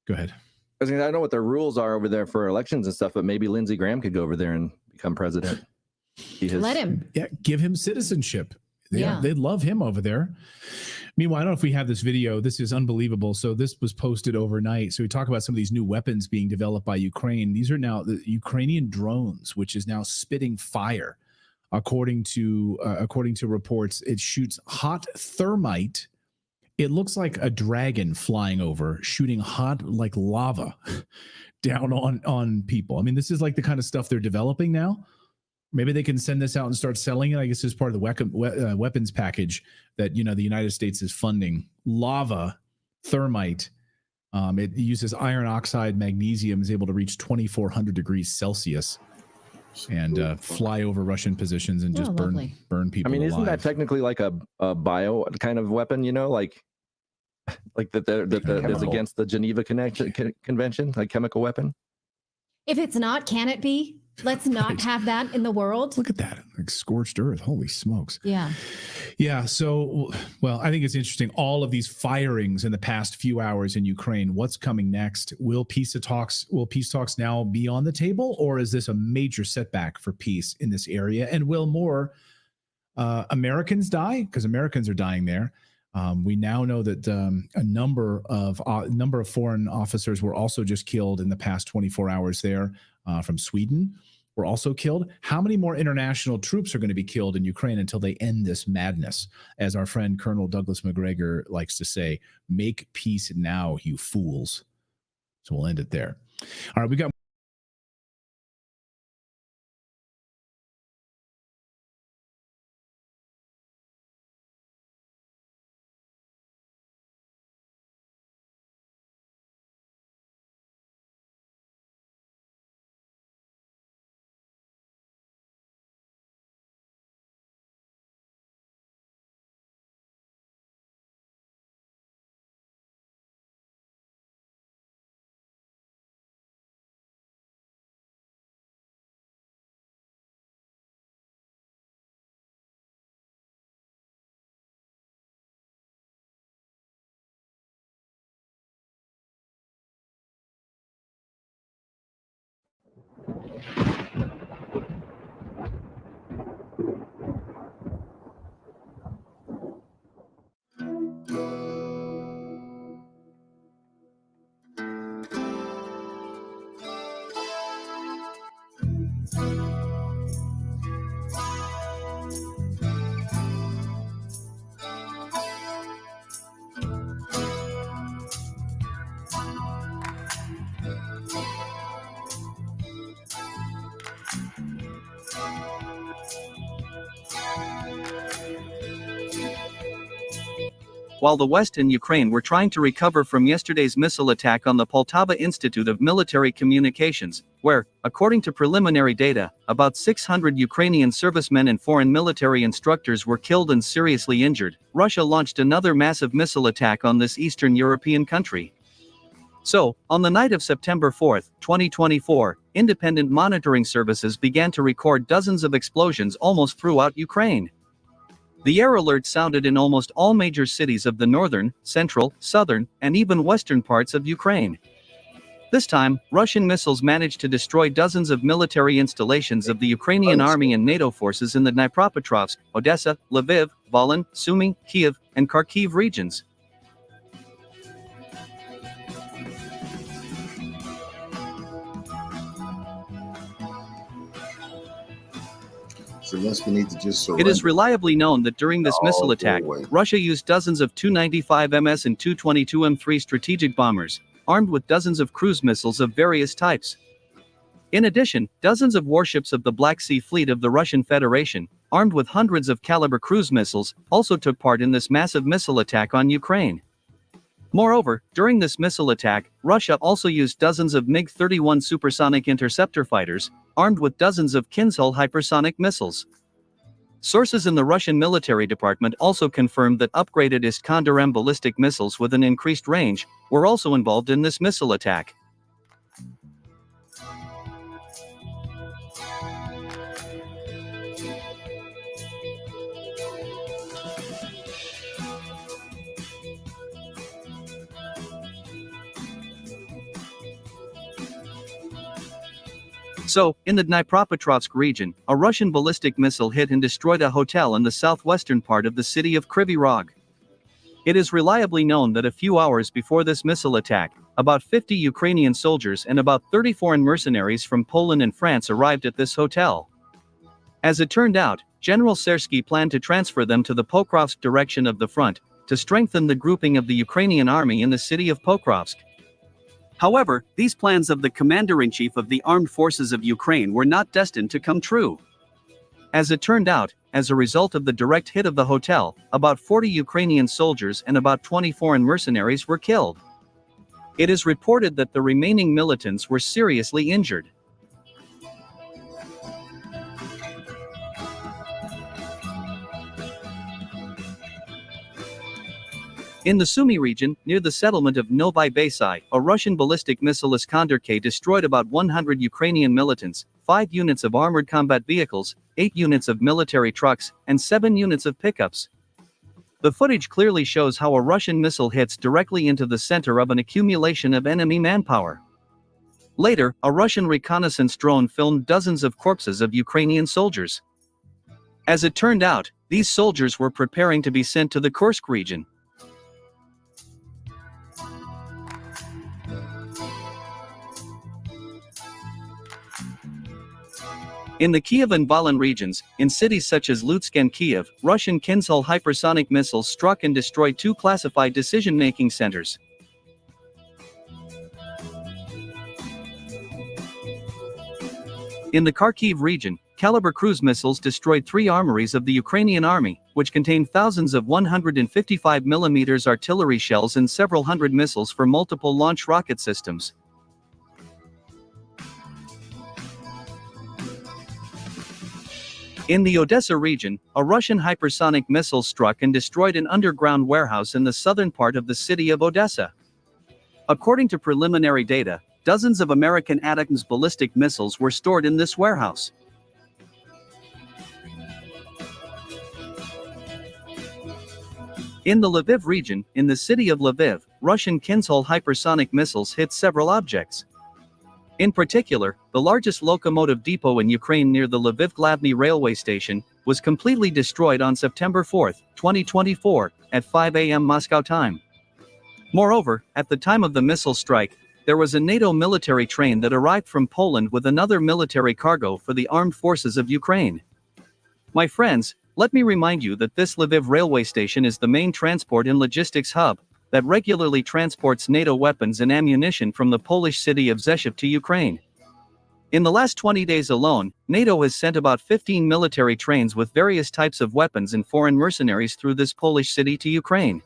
Go ahead.
I don't know what their rules are over there for elections and stuff, but maybe Lindsey Graham could go over there and become president.
Let him.
Yeah, give him citizenship.
Yeah.
They love him over there. Meanwhile, I don't know if we have this video. This is unbelievable. So this was posted overnight. So we talk about some of these new weapons being developed by Ukraine. These are now the Ukrainian drones, which is now spitting fire. According to reports, it shoots hot thermite. It looks like a dragon flying over, shooting hot like lava down on people. I mean, this is like the kind of stuff they're developing now. Maybe they can send this out and start selling it. I guess as part of the weapons package that the United States is funding. Lava, thermite. It uses iron oxide, magnesium, is able to reach 2,400 degrees Celsius, and fly over Russian positions and just burn people.
I mean, isn't
alive.
that technically like a bio kind of weapon? Like that's against the Geneva Convention, like chemical weapon.
If it's not, can it be? Let's not have that in the world.
Look at that, like scorched earth. Holy smokes.
Yeah.
Yeah. So, well, I think it's interesting. All of these firings in the past few hours in Ukraine. What's coming next? Will peace talks now be on the table, or is this a major setback for peace in this area? And will more Americans die? Because Americans are dying there. We now know that a number of foreign officers were also just killed in the past 24 hours there from Sweden. Were also killed. How many more international troops are going to be killed in Ukraine until they end this madness? As our friend Colonel Douglas McGregor likes to say, make peace now, you fools. So we'll end it there. All right, we got
While the West and Ukraine were trying to recover from yesterday's missile attack on the Poltava Institute of Military Communications, where, according to preliminary data, about 600 Ukrainian servicemen and foreign military instructors were killed and seriously injured, Russia launched another massive missile attack on this Eastern European country. So, on the night of September 4, 2024, independent monitoring services began to record dozens of explosions almost throughout Ukraine. The air alert sounded in almost all major cities of the northern, central, southern, and even western parts of Ukraine. This time, Russian missiles managed to destroy dozens of military installations of the Ukrainian army and NATO forces in the Dnipropetrovsk, Odessa, Lviv, Volyn, Sumy, Kiev, and Kharkiv regions.
Zelensky needs to just
It is reliably known that during this missile attack, Russia used dozens of Tu-95MS and Tu-22M3 strategic bombers, armed with dozens of cruise missiles of various types. In addition, dozens of warships of the Black Sea Fleet of the Russian Federation, armed with hundreds of caliber cruise missiles, also took part in this massive missile attack on Ukraine. Moreover, during this missile attack, Russia also used dozens of MiG-31 supersonic interceptor fighters, armed with dozens of Kinzhal hypersonic missiles. Sources in the Russian military department also confirmed that upgraded Iskander-M ballistic missiles with an increased range were also involved in this missile attack. So, in the Dnipropetrovsk region, a Russian ballistic missile hit and destroyed a hotel in the southwestern part of the city of Kryvyi Rog. It is reliably known that a few hours before this missile attack, about 50 Ukrainian soldiers and about 30 foreign mercenaries from Poland and France arrived at this hotel. As it turned out, General Sersky planned to transfer them to the Pokrovsk direction of the front, to strengthen the grouping of the Ukrainian army in the city of Pokrovsk. However, these plans of the Commander-in-Chief of the Armed Forces of Ukraine were not destined to come true. As it turned out, as a result of the direct hit of the hotel, about 40 Ukrainian soldiers and about 20 foreign mercenaries were killed. It is reported that the remaining militants were seriously injured. In the Sumy region, near the settlement of Novy Baysai, a Russian ballistic missile Iskander-K destroyed about 100 Ukrainian militants, 5 units of armored combat vehicles, 8 units of military trucks, and 7 units of pickups. The footage clearly shows how a Russian missile hits directly into the center of an accumulation of enemy manpower. Later, a Russian reconnaissance drone filmed dozens of corpses of Ukrainian soldiers. As it turned out, these soldiers were preparing to be sent to the Kursk region. In the Kiev and Volyn regions, in cities such as Lutsk and Kiev, Russian Kinzhal hypersonic missiles struck and destroyed 2 classified decision-making centers. In the Kharkiv region, Caliber cruise missiles destroyed 3 armories of the Ukrainian army, which contained thousands of 155mm artillery shells and several hundred missiles for multiple launch rocket systems. In the Odessa region, a Russian hypersonic missile struck and destroyed an underground warehouse in the southern part of the city of Odessa. According to preliminary data, dozens of American ATACMS ballistic missiles were stored in this warehouse. In the Lviv region, in the city of Lviv, Russian Kinzhal hypersonic missiles hit several objects. In particular, the largest locomotive depot in Ukraine near the Lviv Glavny railway station was completely destroyed on September 4, 2024, at 5 a.m. Moscow time. Moreover, at the time of the missile strike, there was a NATO military train that arrived from Poland with another military cargo for the armed forces of Ukraine. My friends, let me remind you that this Lviv railway station is the main transport and logistics hub that regularly transports NATO weapons and ammunition from the Polish city of Rzeszów to Ukraine. In the last 20 days alone, NATO has sent about 15 military trains with various types of weapons and foreign mercenaries through this Polish city to Ukraine.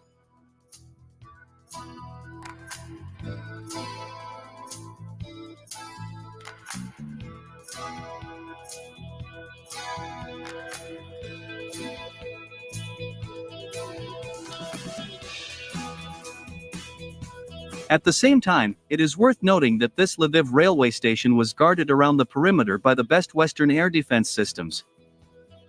At the same time, it is worth noting that this Lviv railway station was guarded around the perimeter by the best Western air defense systems.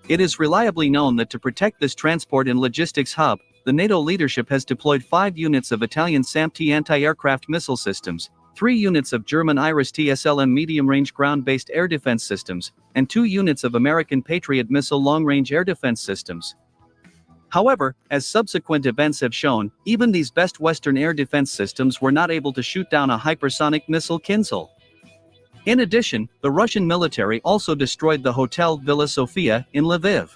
It is reliably known that to protect this transport and logistics hub, the NATO leadership has deployed 5 units of Italian SAMP-T anti-aircraft missile systems, 3 units of German IRIS-T-SLM medium-range ground-based air defense systems, and 2 units of American Patriot missile long-range air defense systems. However, as subsequent events have shown, even these best Western air defense systems were not able to shoot down a hypersonic missile Kinzhal. In addition, the Russian military also destroyed the Hotel Villa Sofia in Lviv.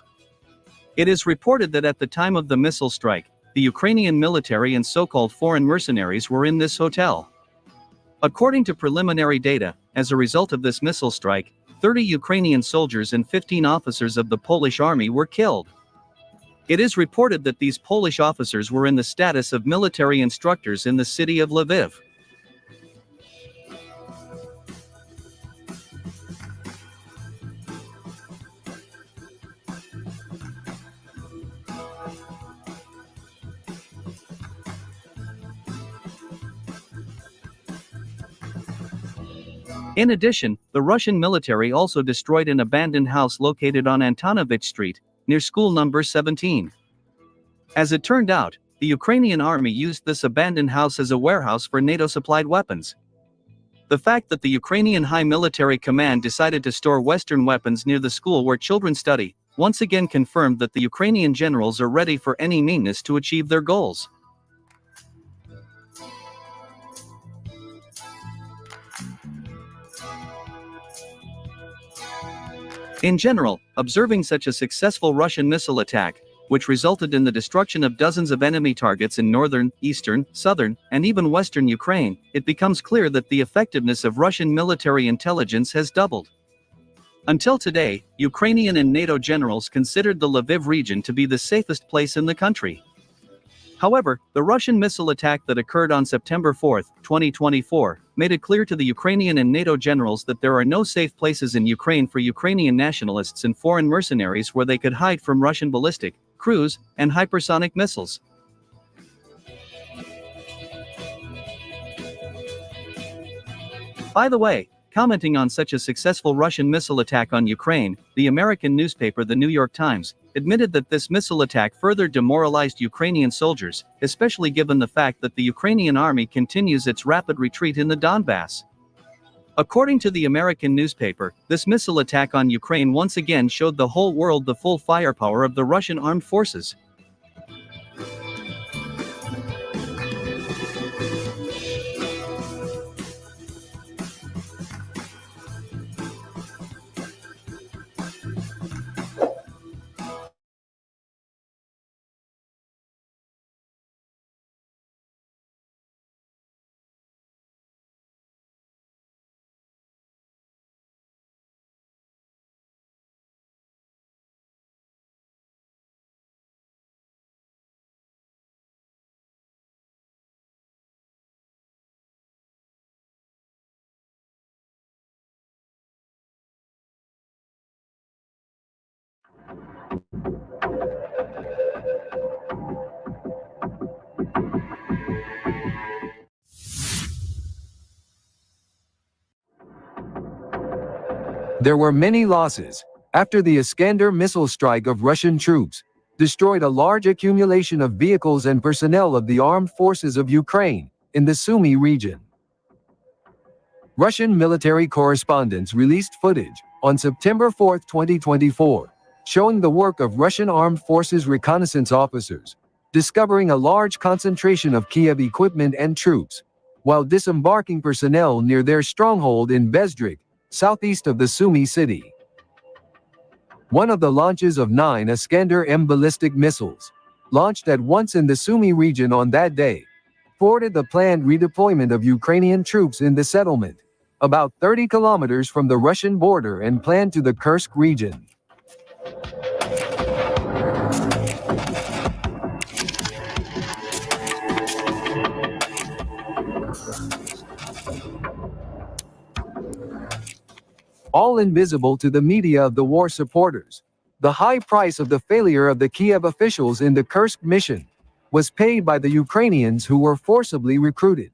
It is reported that at the time of the missile strike, the Ukrainian military and so-called foreign mercenaries were in this hotel. According to preliminary data, as a result of this missile strike, 30 Ukrainian soldiers and 15 officers of the Polish army were killed. It is reported that these Polish officers were in the status of military instructors in the city of Lviv. In addition, the Russian military also destroyed an abandoned house located on Antonovich Street, near school number 17. As it turned out, the Ukrainian army used this abandoned house as a warehouse for NATO-supplied weapons. The fact that the Ukrainian High Military Command decided to store Western weapons near the school where children study, once again confirmed that the Ukrainian generals are ready for any meanness to achieve their goals. In general, observing such a successful Russian missile attack, which resulted in the destruction of dozens of enemy targets in northern, eastern, southern, and even western Ukraine, it becomes clear that the effectiveness of Russian military intelligence has doubled. Until today, Ukrainian and NATO generals considered the Lviv region to be the safest place in the country. However, the Russian missile attack that occurred on September 4, 2024, made it clear to the Ukrainian and NATO generals that there are no safe places in Ukraine for Ukrainian nationalists and foreign mercenaries where they could hide from Russian ballistic, cruise, and hypersonic missiles. By the way, commenting on such a successful Russian missile attack on Ukraine, the American newspaper The New York Times admitted that this missile attack further demoralized Ukrainian soldiers, especially given the fact that the Ukrainian army continues its rapid retreat in the Donbass. According to the American newspaper, this missile attack on Ukraine once again showed the whole world the full firepower of the Russian armed forces.
There were many losses after the Iskander missile strike of Russian troops destroyed a large accumulation of vehicles and personnel of the armed forces of Ukraine in the Sumy region. Russian military correspondents released footage on September 4, 2024, showing the work of Russian armed forces reconnaissance officers, discovering a large concentration of Kiev equipment and troops, while disembarking personnel near their stronghold in Bezdrik, southeast of the Sumy city. One of the launches of 9 Iskander-M ballistic missiles, launched at once in the Sumy region on that day, thwarted the planned redeployment of Ukrainian troops in the settlement, about 30 kilometers from the Russian border and planned to the Kursk region. All invisible to the media of the war supporters, the high price of the failure of the Kiev officials in the Kursk mission was paid by the Ukrainians who were forcibly recruited.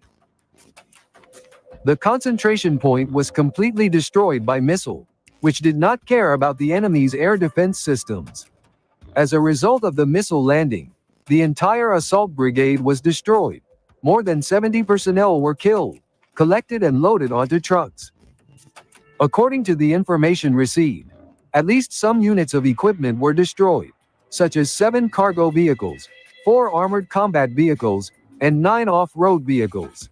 The concentration point was completely destroyed by missile, which did not care about the enemy's air defense systems. As a result of the missile landing, the entire assault brigade was destroyed. More than 70 personnel were killed, collected and loaded onto trucks. According to the information received, at least some units of equipment were destroyed, such as 7 cargo vehicles, 4 armored combat vehicles, and 9 off-road vehicles.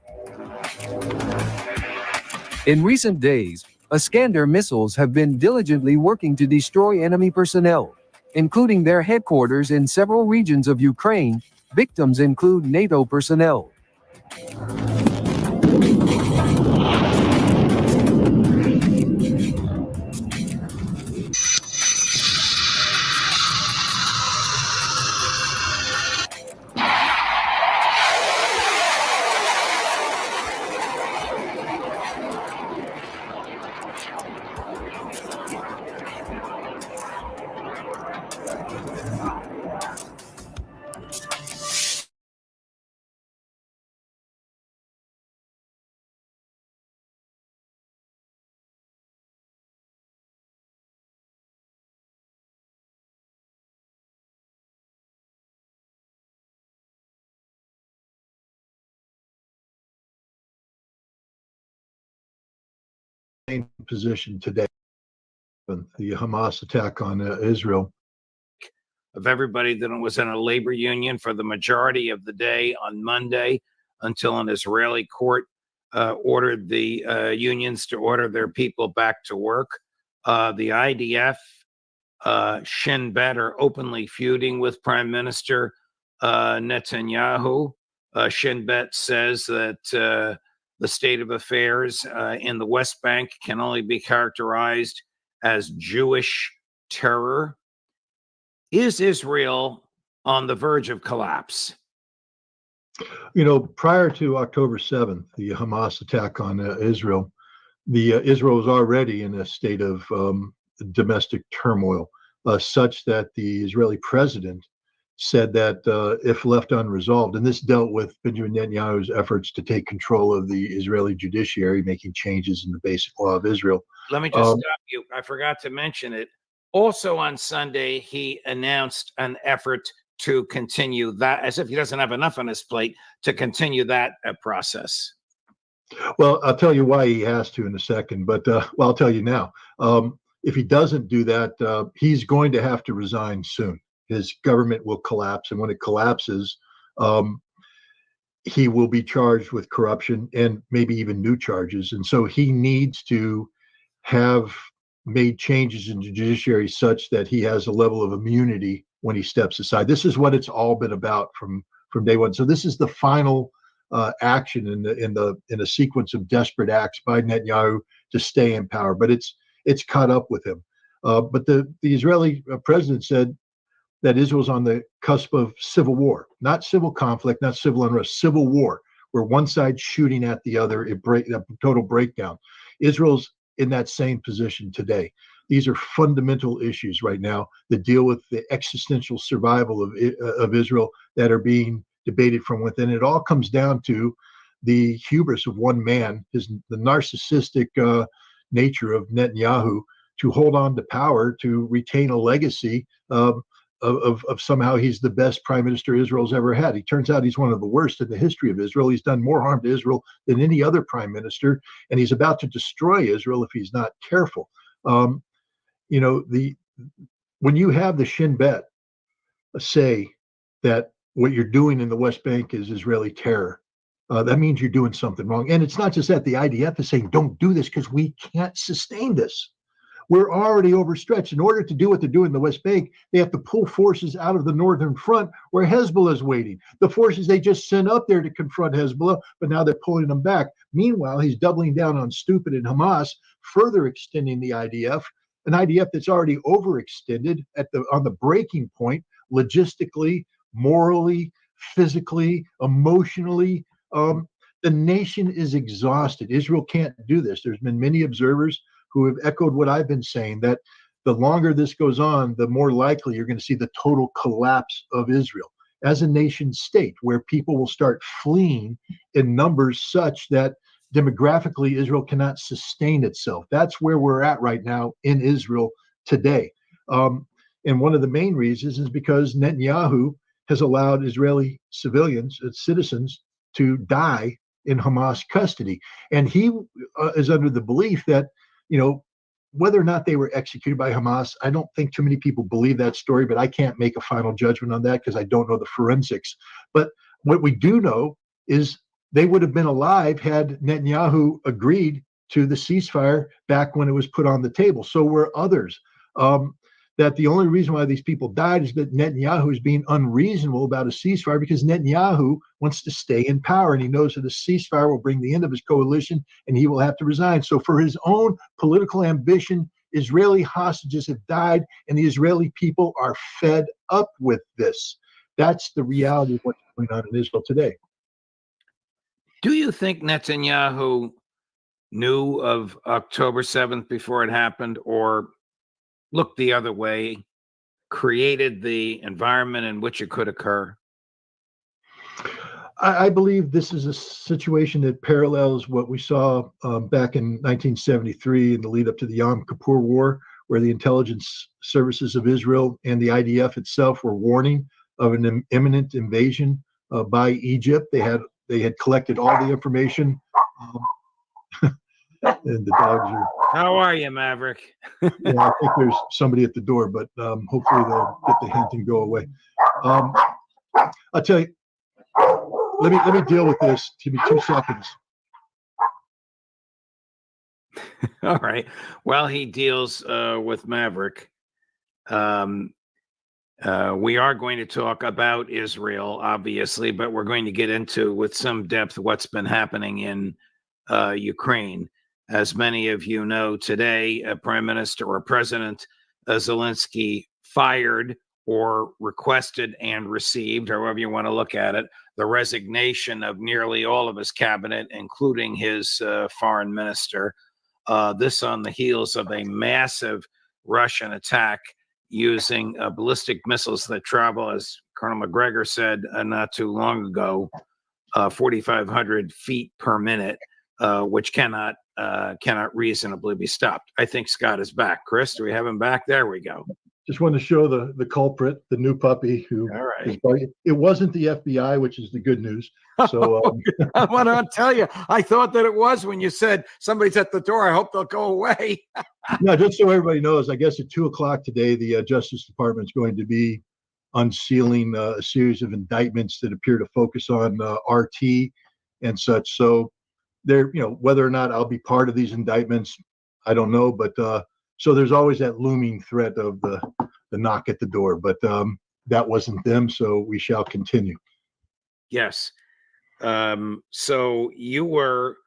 In recent days, Iskander missiles have been diligently working to destroy enemy personnel, including their headquarters in several regions of Ukraine. Victims include NATO personnel.
same position today. The Hamas attack on Israel.
Of everybody that was in a labor union for the majority of the day on Monday until an Israeli court ordered the unions to order their people back to work. The IDF, Shin Bet are openly feuding with Prime Minister Netanyahu. Shin Bet says that the state of affairs in the West Bank can only be characterized as Jewish terror. Is Israel on the verge of collapse?
You know, prior to October 7th, the Hamas attack on Israel, Israel was already in a state of domestic turmoil, such that the Israeli president said that if left unresolved, and this dealt with Benjamin Netanyahu's efforts to take control of the Israeli judiciary, making changes in the basic law of Israel.
Let me just stop you. I forgot to mention it. Also on Sunday, he announced an effort to continue that, as if he doesn't have enough on his plate, to continue that process.
Well, I'll tell you why he has to in a second, but well, I'll tell you now. If he doesn't do that, he's going to have to resign soon. His government will collapse, and when it collapses, he will be charged with corruption and maybe even new charges. And so he needs to have made changes in the judiciary such that he has a level of immunity when he steps aside. This is what it's all been about from day one. So this is the final action in a sequence of desperate acts by Netanyahu to stay in power. But it's caught up with him. But the Israeli president said that Israel's on the cusp of civil war, not civil conflict, not civil unrest, civil war, where one side's shooting at the other, a total breakdown. Israel's in that same position today. These are fundamental issues right now that deal with the existential survival of Israel that are being debated from within. It all comes down to the hubris of one man, the narcissistic nature of Netanyahu to hold on to power, to retain a legacy of somehow he's the best prime minister Israel's ever had. He turns out he's one of the worst in the history of Israel. He's done more harm to Israel than any other prime minister, and he's about to destroy Israel if he's not careful. You know, when you have the Shin Bet say that what you're doing in the West Bank is Israeli terror, that means you're doing something wrong. And it's not just that. The IDF is saying, don't do this because we can't sustain this. We're already overstretched. In order to do what they're doing in the West Bank, they have to pull forces out of the northern front where Hezbollah is waiting. The forces they just sent up there to confront Hezbollah, but now they're pulling them back. Meanwhile, he's doubling down on stupid and Hamas, further extending the IDF, an IDF that's already overextended on the breaking point, logistically, morally, physically, emotionally. The nation is exhausted. Israel can't do this. There's been many observers who have echoed what I've been saying, that the longer this goes on, the more likely you're going to see the total collapse of Israel as a nation state, where people will start fleeing in numbers such that demographically Israel cannot sustain itself. That's where we're at right now in Israel today. And one of the main reasons is because Netanyahu has allowed Israeli civilians, citizens, to die in Hamas custody. And he is under the belief that, you know, whether or not they were executed by Hamas, I don't think too many people believe that story, but I can't make a final judgment on that because I don't know the forensics. But what we do know is they would have been alive had Netanyahu agreed to the ceasefire back when it was put on the table. So were others. That the only reason why these people died is that Netanyahu is being unreasonable about a ceasefire because Netanyahu wants to stay in power and he knows that a ceasefire will bring the end of his coalition and he will have to resign. So for his own political ambition, Israeli hostages have died and the Israeli people are fed up with this. That's the reality of what's going on in Israel today.
Do you think Netanyahu knew of October 7th before it happened, or looked the other way, created the environment in which it could occur?
I believe this is a situation that parallels what we saw back in 1973 in the lead up to the Yom Kippur War, where the intelligence services of Israel and the IDF itself were warning of an imminent invasion by Egypt. They had collected all the information and the dogs are.
How are you, Maverick?
Yeah, I think there's somebody at the door, but hopefully they'll get the hint and go away. I'll tell you. Let me deal with this. Give me 2 seconds.
All right. Well, he deals with Maverick. We are going to talk about Israel, obviously, but we're going to get into with some depth what's been happening in Ukraine. As many of you know, today, Prime Minister or President Zelensky fired or requested and received, however you want to look at it, the resignation of nearly all of his cabinet, including his foreign minister. This on the heels of a massive Russian attack using ballistic missiles that travel, as Colonel McGregor said not too long ago, 4,500 feet per minute, which cannot reasonably be stopped. I think Scott is back. Chris, do we have him back? There we go.
Just wanted to show the culprit, the new puppy who.
All right.
Is barking. It wasn't the FBI, which is the good news. So
I want to tell you, I thought that it was when you said somebody's at the door. I hope they'll go away.
no, just so everybody knows, I guess at 2:00 today, the Justice Department is going to be unsealing a series of indictments that appear to focus on RT and such. So there, whether or not I'll be part of these indictments, I don't know, but. So there's always that looming threat of the knock at the door, but that wasn't them, so we shall continue.
Yes. So you were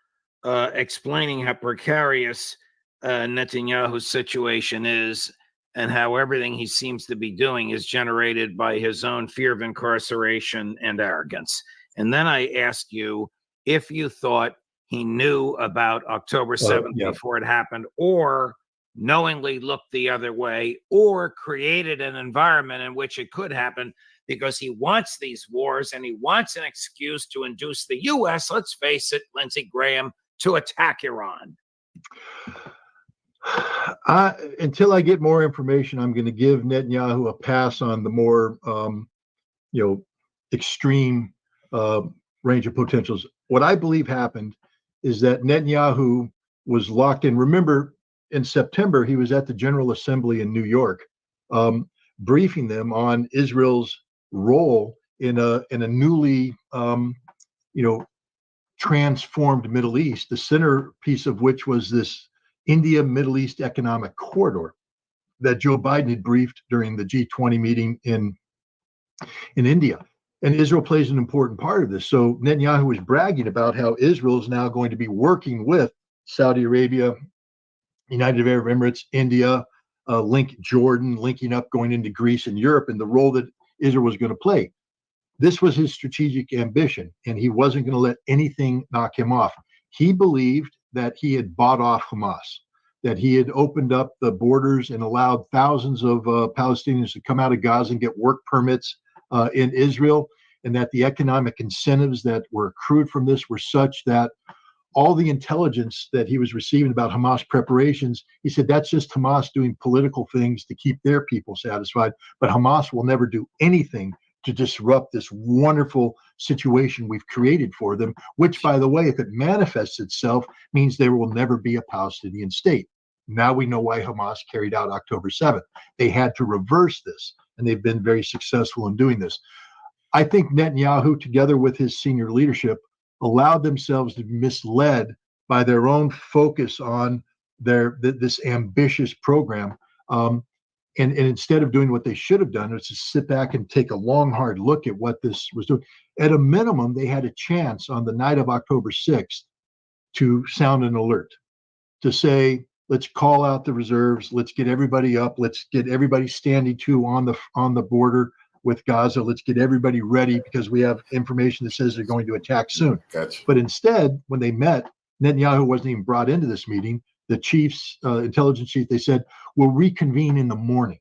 explaining how precarious Netanyahu's situation is and how everything he seems to be doing is generated by his own fear of incarceration and arrogance. And then I asked you if you thought he knew about October 7th before it happened, or knowingly looked the other way, or created an environment in which it could happen because he wants these wars and he wants an excuse to induce the U.S., let's face it, Lindsey Graham, to attack Iran.
Until I get more information, I'm going to give Netanyahu a pass on the more, extreme range of potentials. What I believe happened is that Netanyahu was locked in. Remember, in September, he was at the General Assembly in New York, briefing them on Israel's role in a newly, transformed Middle East, the centerpiece of which was this India-Middle East economic corridor that Joe Biden had briefed during the G20 meeting in India. And Israel plays an important part of this. So Netanyahu was bragging about how Israel is now going to be working with Saudi Arabia, United Arab Emirates, India, Jordan, linking up, going into Greece and Europe, and the role that Israel was going to play. This was his strategic ambition, and he wasn't going to let anything knock him off. He believed that he had bought off Hamas, that he had opened up the borders and allowed thousands of Palestinians to come out of Gaza and get work permits in Israel, and that the economic incentives that were accrued from this were such that all the intelligence that he was receiving about Hamas preparations, he said that's just Hamas doing political things to keep their people satisfied, but Hamas will never do anything to disrupt this wonderful situation we've created for them, which, by the way, if it manifests itself, means there will never be a Palestinian state. Now we know why Hamas carried out October 7th. They had to reverse this, and they've been very successful in doing this. I think Netanyahu, together with his senior leadership, allowed themselves to be misled by their own focus on this ambitious program. And instead of doing what they should have done, is to sit back and take a long, hard look at what this was doing. At a minimum, they had a chance on the night of October 6th to sound an alert, to say, let's call out the reserves, let's get everybody up, let's get everybody standing to on the border with Gaza, let's get everybody ready because we have information that says they're going to attack soon.
Gotcha.
But instead, when they met, Netanyahu wasn't even brought into this meeting. The chiefs, intelligence chief, they said, we'll reconvene in the morning.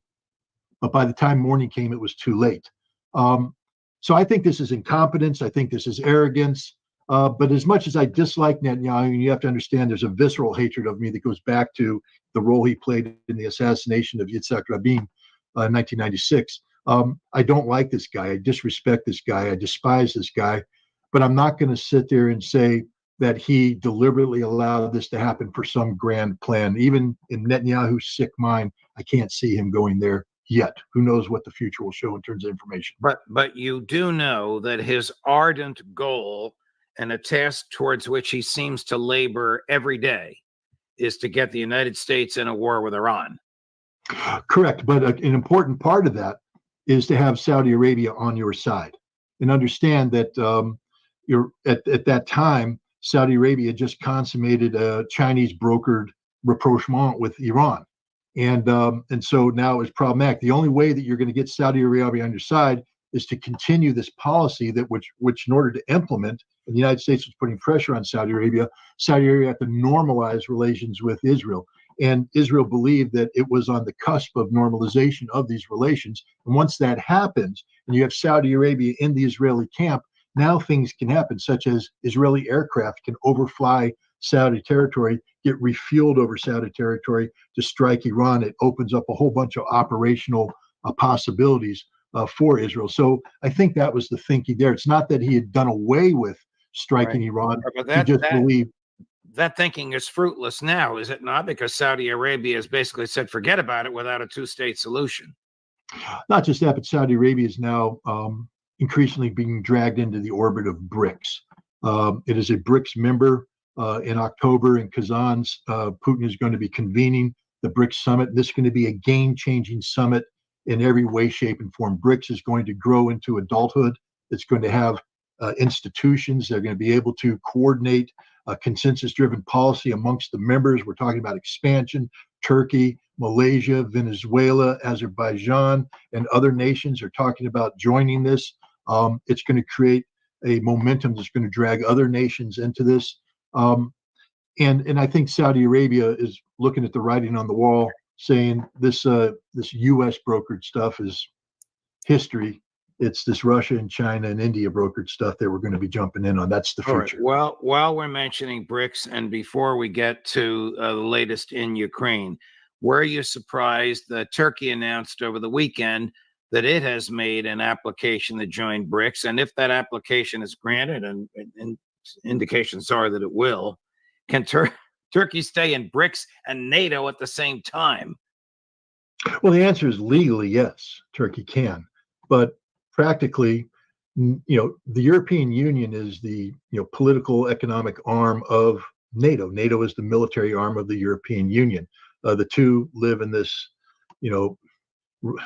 But by the time morning came, it was too late. So I think this is incompetence. I think this is arrogance. But as much as I dislike Netanyahu, and you have to understand there's a visceral hatred of me that goes back to the role he played in the assassination of Yitzhak Rabin in 1996. I don't like this guy. I disrespect this guy. I despise this guy. But I'm not going to sit there and say that he deliberately allowed this to happen for some grand plan. Even in Netanyahu's sick mind, I can't see him going there yet. Who knows what the future will show in terms of information.
But you do know that his ardent goal and a task towards which he seems to labor every day is to get the United States in a war with Iran.
Correct. But an important part of that is to have Saudi Arabia on your side and understand that you're at that time, Saudi Arabia just consummated a Chinese brokered rapprochement with Iran. And so now it's problematic. The only way that you're going to get Saudi Arabia on your side is to continue this policy that which in order to implement, and the United States was putting pressure on Saudi Arabia had to normalize relations with Israel. And Israel believed that it was on the cusp of normalization of these relations. And once that happens, and you have Saudi Arabia in the Israeli camp, now things can happen, such as Israeli aircraft can overfly Saudi territory, get refueled over Saudi territory to strike Iran. It opens up a whole bunch of operational possibilities for Israel. So I think that was the thinking there. It's not that he had done away with striking Iran.
But
He just believed.
That thinking is fruitless now, is it not? Because Saudi Arabia has basically said, forget about it without a two-state solution.
Not just that, but Saudi Arabia is now increasingly being dragged into the orbit of BRICS. It is a BRICS member. In October in Kazan, Putin is going to be convening the BRICS summit. This is going to be a game-changing summit in every way, shape, and form. BRICS is going to grow into adulthood. It's going to have institutions. They're going to be able to coordinate a consensus-driven policy amongst the members. We're talking about expansion. Turkey, Malaysia, Venezuela, Azerbaijan, and other nations are talking about joining this. It's going to create a momentum that's going to drag other nations into this. And I think Saudi Arabia is looking at the writing on the wall, saying this U.S. brokered stuff is history. It's this Russia and China and India brokered stuff that we're going to be jumping in on. That's the future.
Right. Well, while we're mentioning BRICS, and before we get to the latest in Ukraine, were you surprised that Turkey announced over the weekend that it has made an application to join BRICS? And if that application is granted, and indications are that it will, can Turkey stay in BRICS and NATO at the same time?
Well, the answer is legally yes, Turkey can, but practically, the European Union is the political economic arm of NATO. NATO is the military arm of the European Union. The two live in this,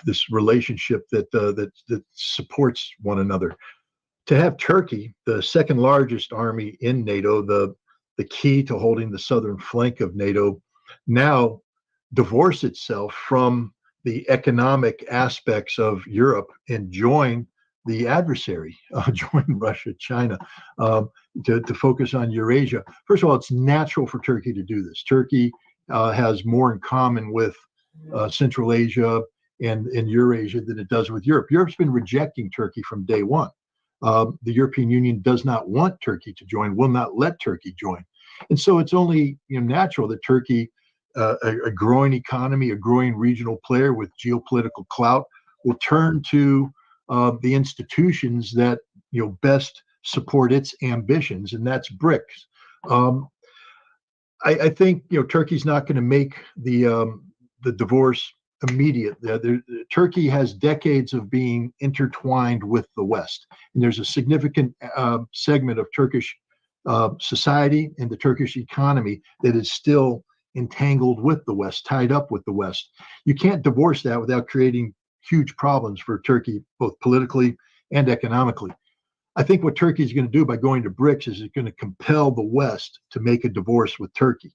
this relationship that supports one another. To have Turkey, the second largest army in NATO, the key to holding the southern flank of NATO, now divorce itself from the economic aspects of Europe and join the adversary, join Russia, China, to focus on Eurasia. First of all, it's natural for Turkey to do this. Turkey has more in common with Central Asia and Eurasia than it does with Europe. Europe's been rejecting Turkey from day one. The European Union does not want Turkey to join, will not let Turkey join. And so it's only natural that Turkey, a growing economy, a growing regional player with geopolitical clout, will turn to the institutions that best support its ambitions, and that's BRICS. I think Turkey's not going to make the divorce immediate. Turkey has decades of being intertwined with the West, and there's a significant segment of Turkish society and the Turkish economy that is still entangled with the West, tied up with the West. You can't divorce that without creating huge problems for Turkey, both politically and economically. I think what Turkey is going to do by going to BRICS is it's going to compel the West to make a divorce with Turkey.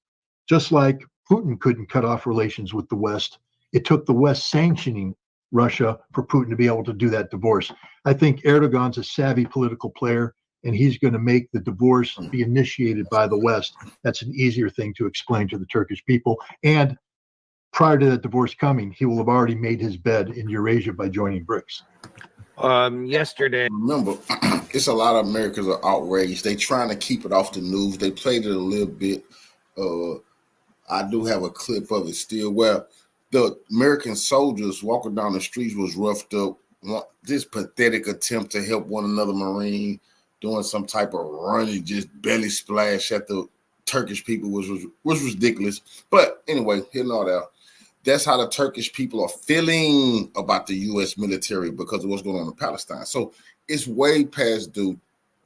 Just like Putin couldn't cut off relations with the West, it took the West sanctioning Russia for Putin to be able to do that divorce. I think Erdogan's a savvy political player, and he's going to make the divorce be initiated by the West. That's an easier thing to explain to the Turkish people. And prior to that divorce coming, he will have already made his bed in Eurasia by joining BRICS.
Yesterday,
remember, it's a lot of Americans are outraged. They trying to keep it off the news. They played it a little bit. I do have a clip of it still where the American soldiers walking down the streets was roughed up. This pathetic attempt to help one another Marine doing some type of run and just belly splash at the Turkish people, which was ridiculous. But anyway, hitting all that. That's how the Turkish people are feeling about the U.S. military because of what's going on in Palestine. So it's way past due.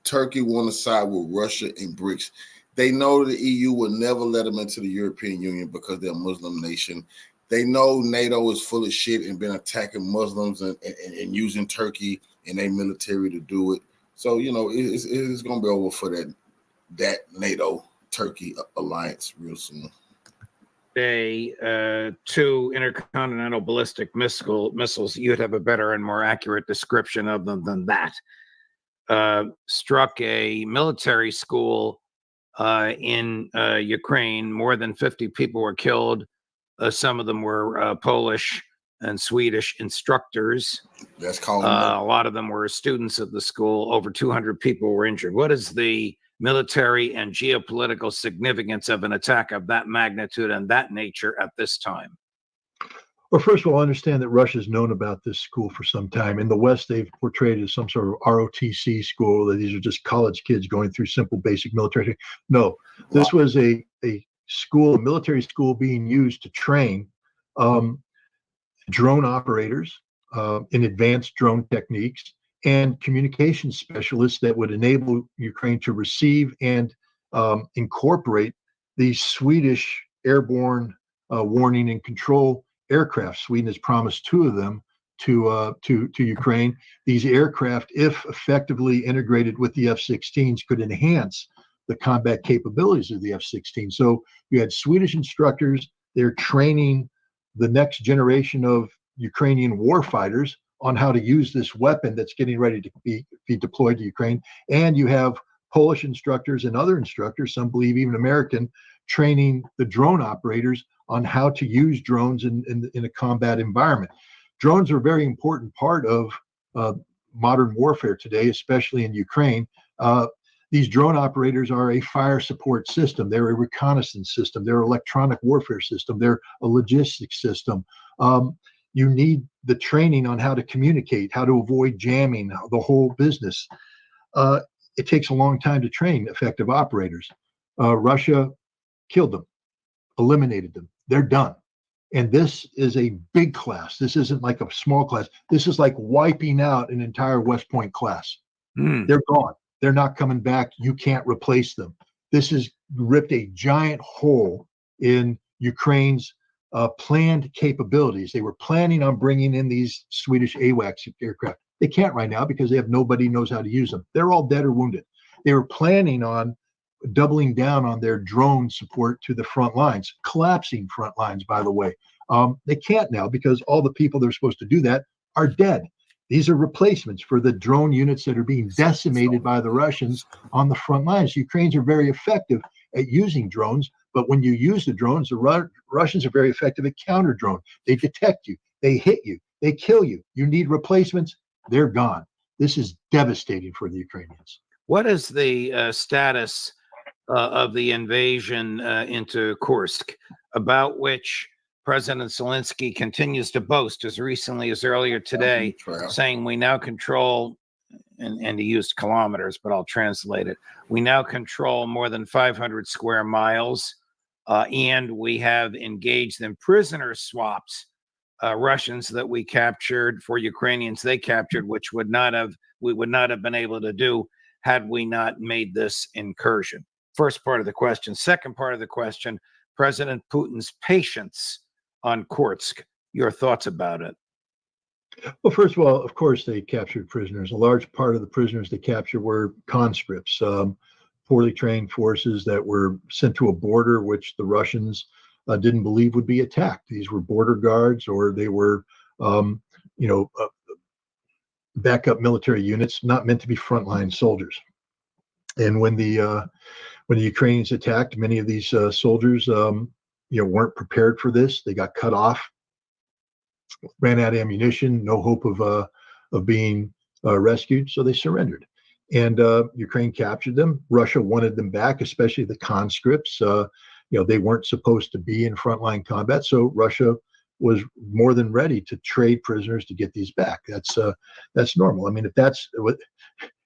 Turkey want to side with Russia and BRICS. They know the EU will never let them into the European Union because they're a Muslim nation. They know NATO is full of shit and been attacking Muslims and using Turkey and their military to do it. So, you know, it's going to be over for that NATO-Turkey alliance real soon.
Two intercontinental ballistic missiles, you'd have a better and more accurate description of them than that, struck a military school in Ukraine. More than 50 people were killed. Some of them were Polish and Swedish instructors.
That's called
a lot of them were students of the school. Over 200 people were injured. What is the military and geopolitical significance of an attack of that magnitude and that nature at this time?
Well, first of all, understand that Russia's known about this school for some time. In the West, they've portrayed it as some sort of ROTC school, that these are just college kids going through simple basic military training. No, this was a school, a military school being used to train drone operators in advanced drone techniques and communication specialists that would enable Ukraine to receive and incorporate these Swedish airborne warning and control aircraft. Sweden has promised 2 of them to Ukraine. These aircraft, if effectively integrated with the F-16s, could enhance the combat capabilities of the F-16. So you had Swedish instructors. They're training the next generation of Ukrainian warfighters on how to use this weapon that's getting ready to be deployed to Ukraine. And you have Polish instructors and other instructors, some believe even American, training the drone operators on how to use drones in a combat environment. Drones are a very important part of modern warfare today, especially in Ukraine. These drone operators are a fire support system. They're a reconnaissance system. They're an electronic warfare system. They're a logistics system. You need the training on how to communicate, how to avoid jamming, the whole business. It takes a long time to train effective operators. Russia killed them, eliminated them. They're done. And this is a big class. This isn't like a small class. This is like wiping out an entire West Point class. They're gone. They're not coming back. You can't replace them. This has ripped a giant hole in Ukraine's planned capabilities. They were planning on bringing in these Swedish AWACS aircraft. They can't right now because they have nobody knows how to use them. They're all dead or wounded. They were planning on doubling down on their drone support to the front lines, collapsing front lines, by the way. They can't now because all the people that are supposed to do that are dead. These are replacements for the drone units that are being decimated by the Russians on the front lines. Ukrainians are very effective at using drones, but when you use the drones, the Russians are very effective at counter drone. They detect you, they hit you, they kill you. You need replacements, they're gone. This is devastating for the Ukrainians.
What is the status of the invasion into Kursk, about which President Zelensky continues to boast as recently as earlier today, saying we now control, and he used kilometers, but I'll translate it. We now control more than 500 square miles, and we have engaged in prisoner swaps, Russians that we captured for Ukrainians they captured, which we would not have been able to do had we not made this incursion. First part of the question. Second part of the question, President Putin's patience on Kursk. Your thoughts about it?
Well, first of all, of course, they captured prisoners. A large part of the prisoners they captured were conscripts, poorly trained forces that were sent to a border which the Russians didn't believe would be attacked. These were border guards, or they were, backup military units, not meant to be frontline soldiers. And when the Ukrainians attacked, many of these soldiers, weren't prepared for this. They got cut off, ran out of ammunition, no hope of being rescued, so they surrendered. And Ukraine captured them. Russia wanted them back, especially the conscripts. They weren't supposed to be in frontline combat, so Russia was more than ready to trade prisoners to get these back. That's normal. I mean, if that's what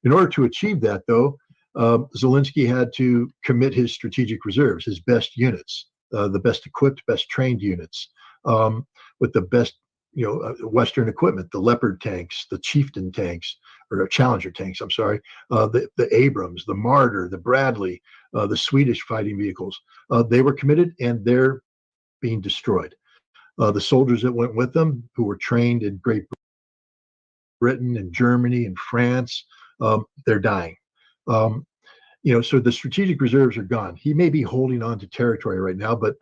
In order to achieve that, though, Zelensky had to commit his strategic reserves, his best units, the best equipped, best trained units, with the best, Western equipment, the Leopard tanks, the Chieftain tanks, or Challenger tanks, I'm sorry, the Abrams, the Marder, the Bradley, the Swedish fighting vehicles. They were committed, and they're being destroyed. The soldiers that went with them, who were trained in Great Britain and Germany and France, they're dying. So the strategic reserves are gone. He may be holding on to territory right now, but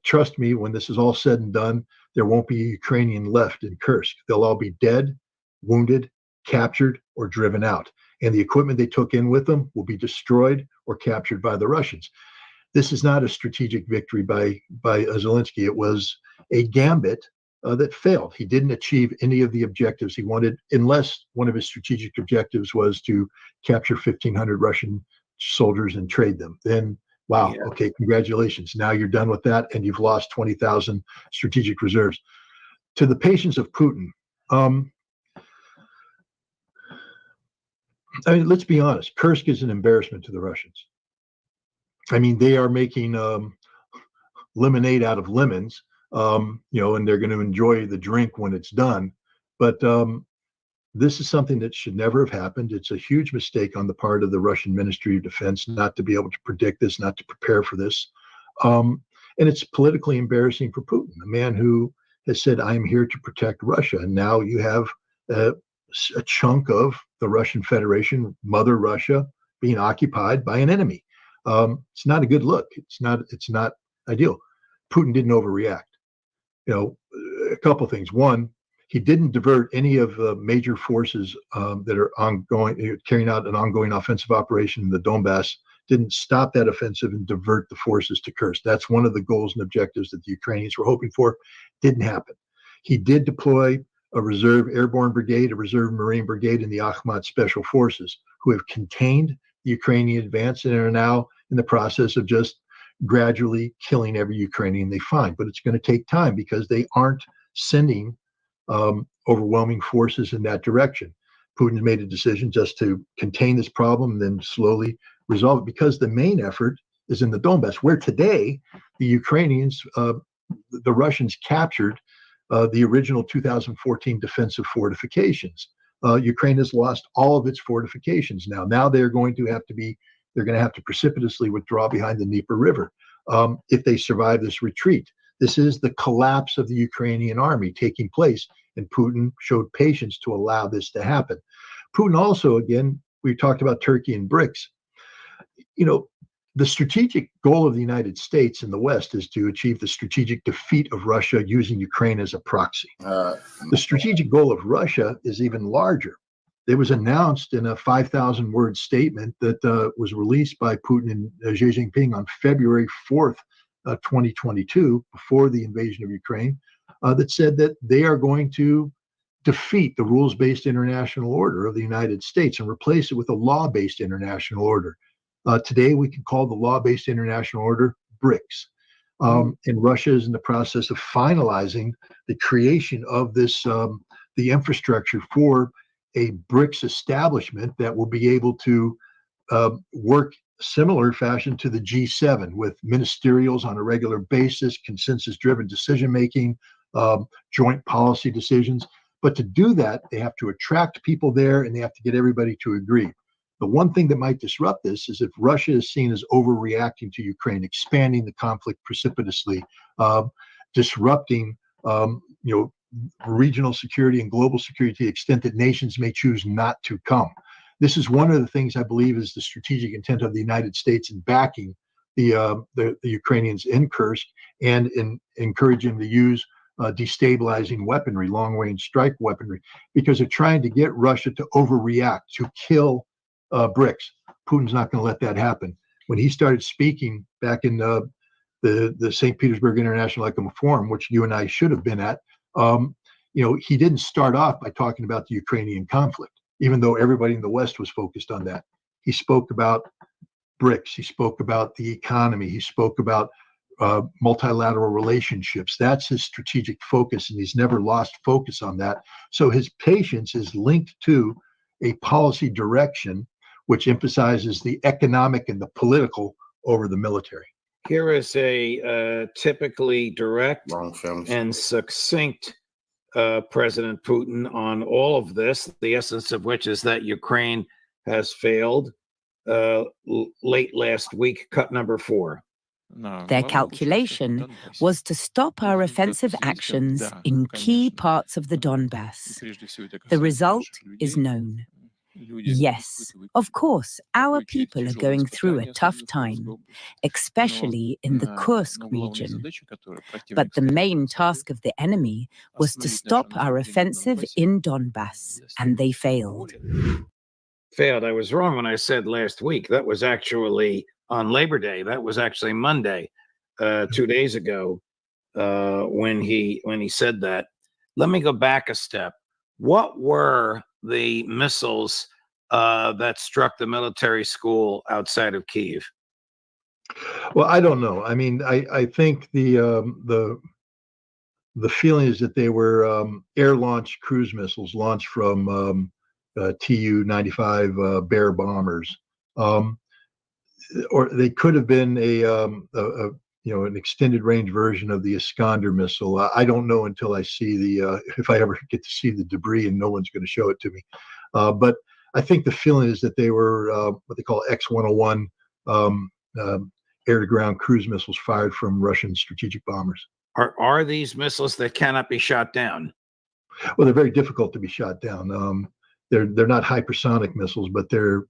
trust me, when this is all said and done, there won't be a Ukrainian left in Kursk. They'll all be dead, wounded, captured, or driven out. And the equipment they took in with them will be destroyed or captured by the Russians. This is not a strategic victory by Zelensky. It was a gambit that failed. He didn't achieve any of the objectives he wanted, unless one of his strategic objectives was to capture 1,500 Russian soldiers and trade them. Then, wow, okay, congratulations. Now you're done with that, and you've lost 20,000 strategic reserves. To the patience of Putin, let's be honest. Kursk is an embarrassment to the Russians. They are making lemonade out of lemons, and they're going to enjoy the drink when it's done. But this is something that should never have happened. It's a huge mistake on the part of the Russian Ministry of Defense not to be able to predict this, not to prepare for this. And it's politically embarrassing for Putin, a man who has said, I'm here to protect Russia. And now you have a chunk of the Russian Federation, Mother Russia, being occupied by an enemy. It's not a good look. It's not ideal. Putin didn't overreact. A couple of things. One, he didn't divert any of the major forces that are ongoing, carrying out an ongoing offensive operation in the Donbass, didn't stop that offensive and divert the forces to Kursk. That's one of the goals and objectives that the Ukrainians were hoping for. Didn't happen. He did deploy a reserve airborne brigade, a reserve Marine brigade, and the Akhmat Special Forces, who have contained the Ukrainian advance and are now in the process of just gradually killing every Ukrainian they find. But it's going to take time because they aren't sending overwhelming forces in that direction. Putin made a decision just to contain this problem and then slowly resolve it, because the main effort is in the Donbass, where today the Ukrainians, the Russians captured the original 2014 defensive fortifications. Ukraine has lost all of its fortifications now. Now they're going to have to precipitously withdraw behind the Dnieper River if they survive this retreat. This is the collapse of the Ukrainian army taking place, and Putin showed patience to allow this to happen. Putin also, again, we talked about Turkey and BRICS. The strategic goal of the United States and the West is to achieve the strategic defeat of Russia using Ukraine as a proxy. The strategic goal of Russia is even larger. It was announced in a 5,000-word statement that was released by Putin and Xi Jinping on February 4th, 2022, before the invasion of Ukraine, that said that they are going to defeat the rules-based international order of the United States and replace it with a law-based international order. Today, we can call the law-based international order BRICS. And Russia is in the process of finalizing the creation of this, the infrastructure for a BRICS establishment that will be able to work similar fashion to the G7, with ministerials on a regular basis, consensus-driven decision-making, joint policy decisions. But to do that, they have to attract people there, and they have to get everybody to agree. The one thing that might disrupt this is if Russia is seen as overreacting to Ukraine, expanding the conflict precipitously, disrupting, regional security and global security to the extent that nations may choose not to come. This is one of the things I believe is the strategic intent of the United States in backing the Ukrainians in Kursk and in encouraging to use destabilizing weaponry, long-range strike weaponry, because they're trying to get Russia to overreact, to kill BRICS. Putin's not going to let that happen. When he started speaking back in the St. Petersburg International Economic Forum, which you and I should have been at, he didn't start off by talking about the Ukrainian conflict, even though everybody in the West was focused on that. He spoke about BRICS. He spoke about the economy. He spoke about multilateral relationships. That's his strategic focus, and he's never lost focus on that. So his patience is linked to a policy direction which emphasizes the economic and the political over the military.
Here is a typically direct and succinct President Putin on all of this, the essence of which is that Ukraine has failed. Late last week, cut number 4.
Their calculation was to stop our offensive actions in key parts of the Donbass. The result is known. Yes, of course, our people are going through a tough time, especially in the Kursk region. But the main task of the enemy was to stop our offensive in Donbass, and they failed.
Failed. I was wrong when I said last week. That was actually on Labor Day. That was actually Monday, 2 days ago, when he said that. Let me go back a step. What were the missiles that struck the military school outside of Kyiv?
Well, I don't know. I mean, I think the feeling is that they were air-launched cruise missiles launched from Tu-95 Bear bombers, or they could have been an extended range version of the Iskander missile. I don't know until I see if I ever get to see the debris, and no one's going to show it to me. But I think the feeling is that they were what they call X-101 air-to-ground cruise missiles fired from Russian strategic bombers.
Are these missiles that cannot be shot down?
Well, they're very difficult to be shot down. They're not hypersonic missiles, but they're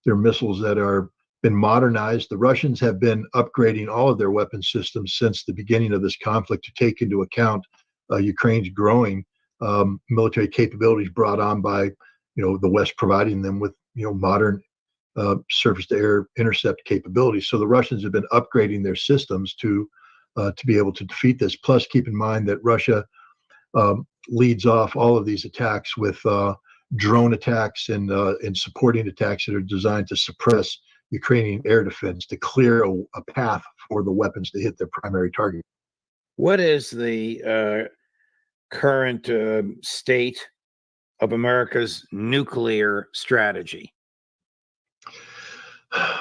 missiles that are been modernized. The Russians have been upgrading all of their weapon systems since the beginning of this conflict to take into account Ukraine's growing military capabilities brought on by the West providing them with modern surface-to-air intercept capabilities. So the Russians have been upgrading their systems to be able to defeat this. Plus, keep in mind that Russia leads off all of these attacks with drone attacks and supporting attacks that are designed to suppress Ukrainian air defense, to clear a path for the weapons to hit their primary target.
What is the current state of America's nuclear strategy?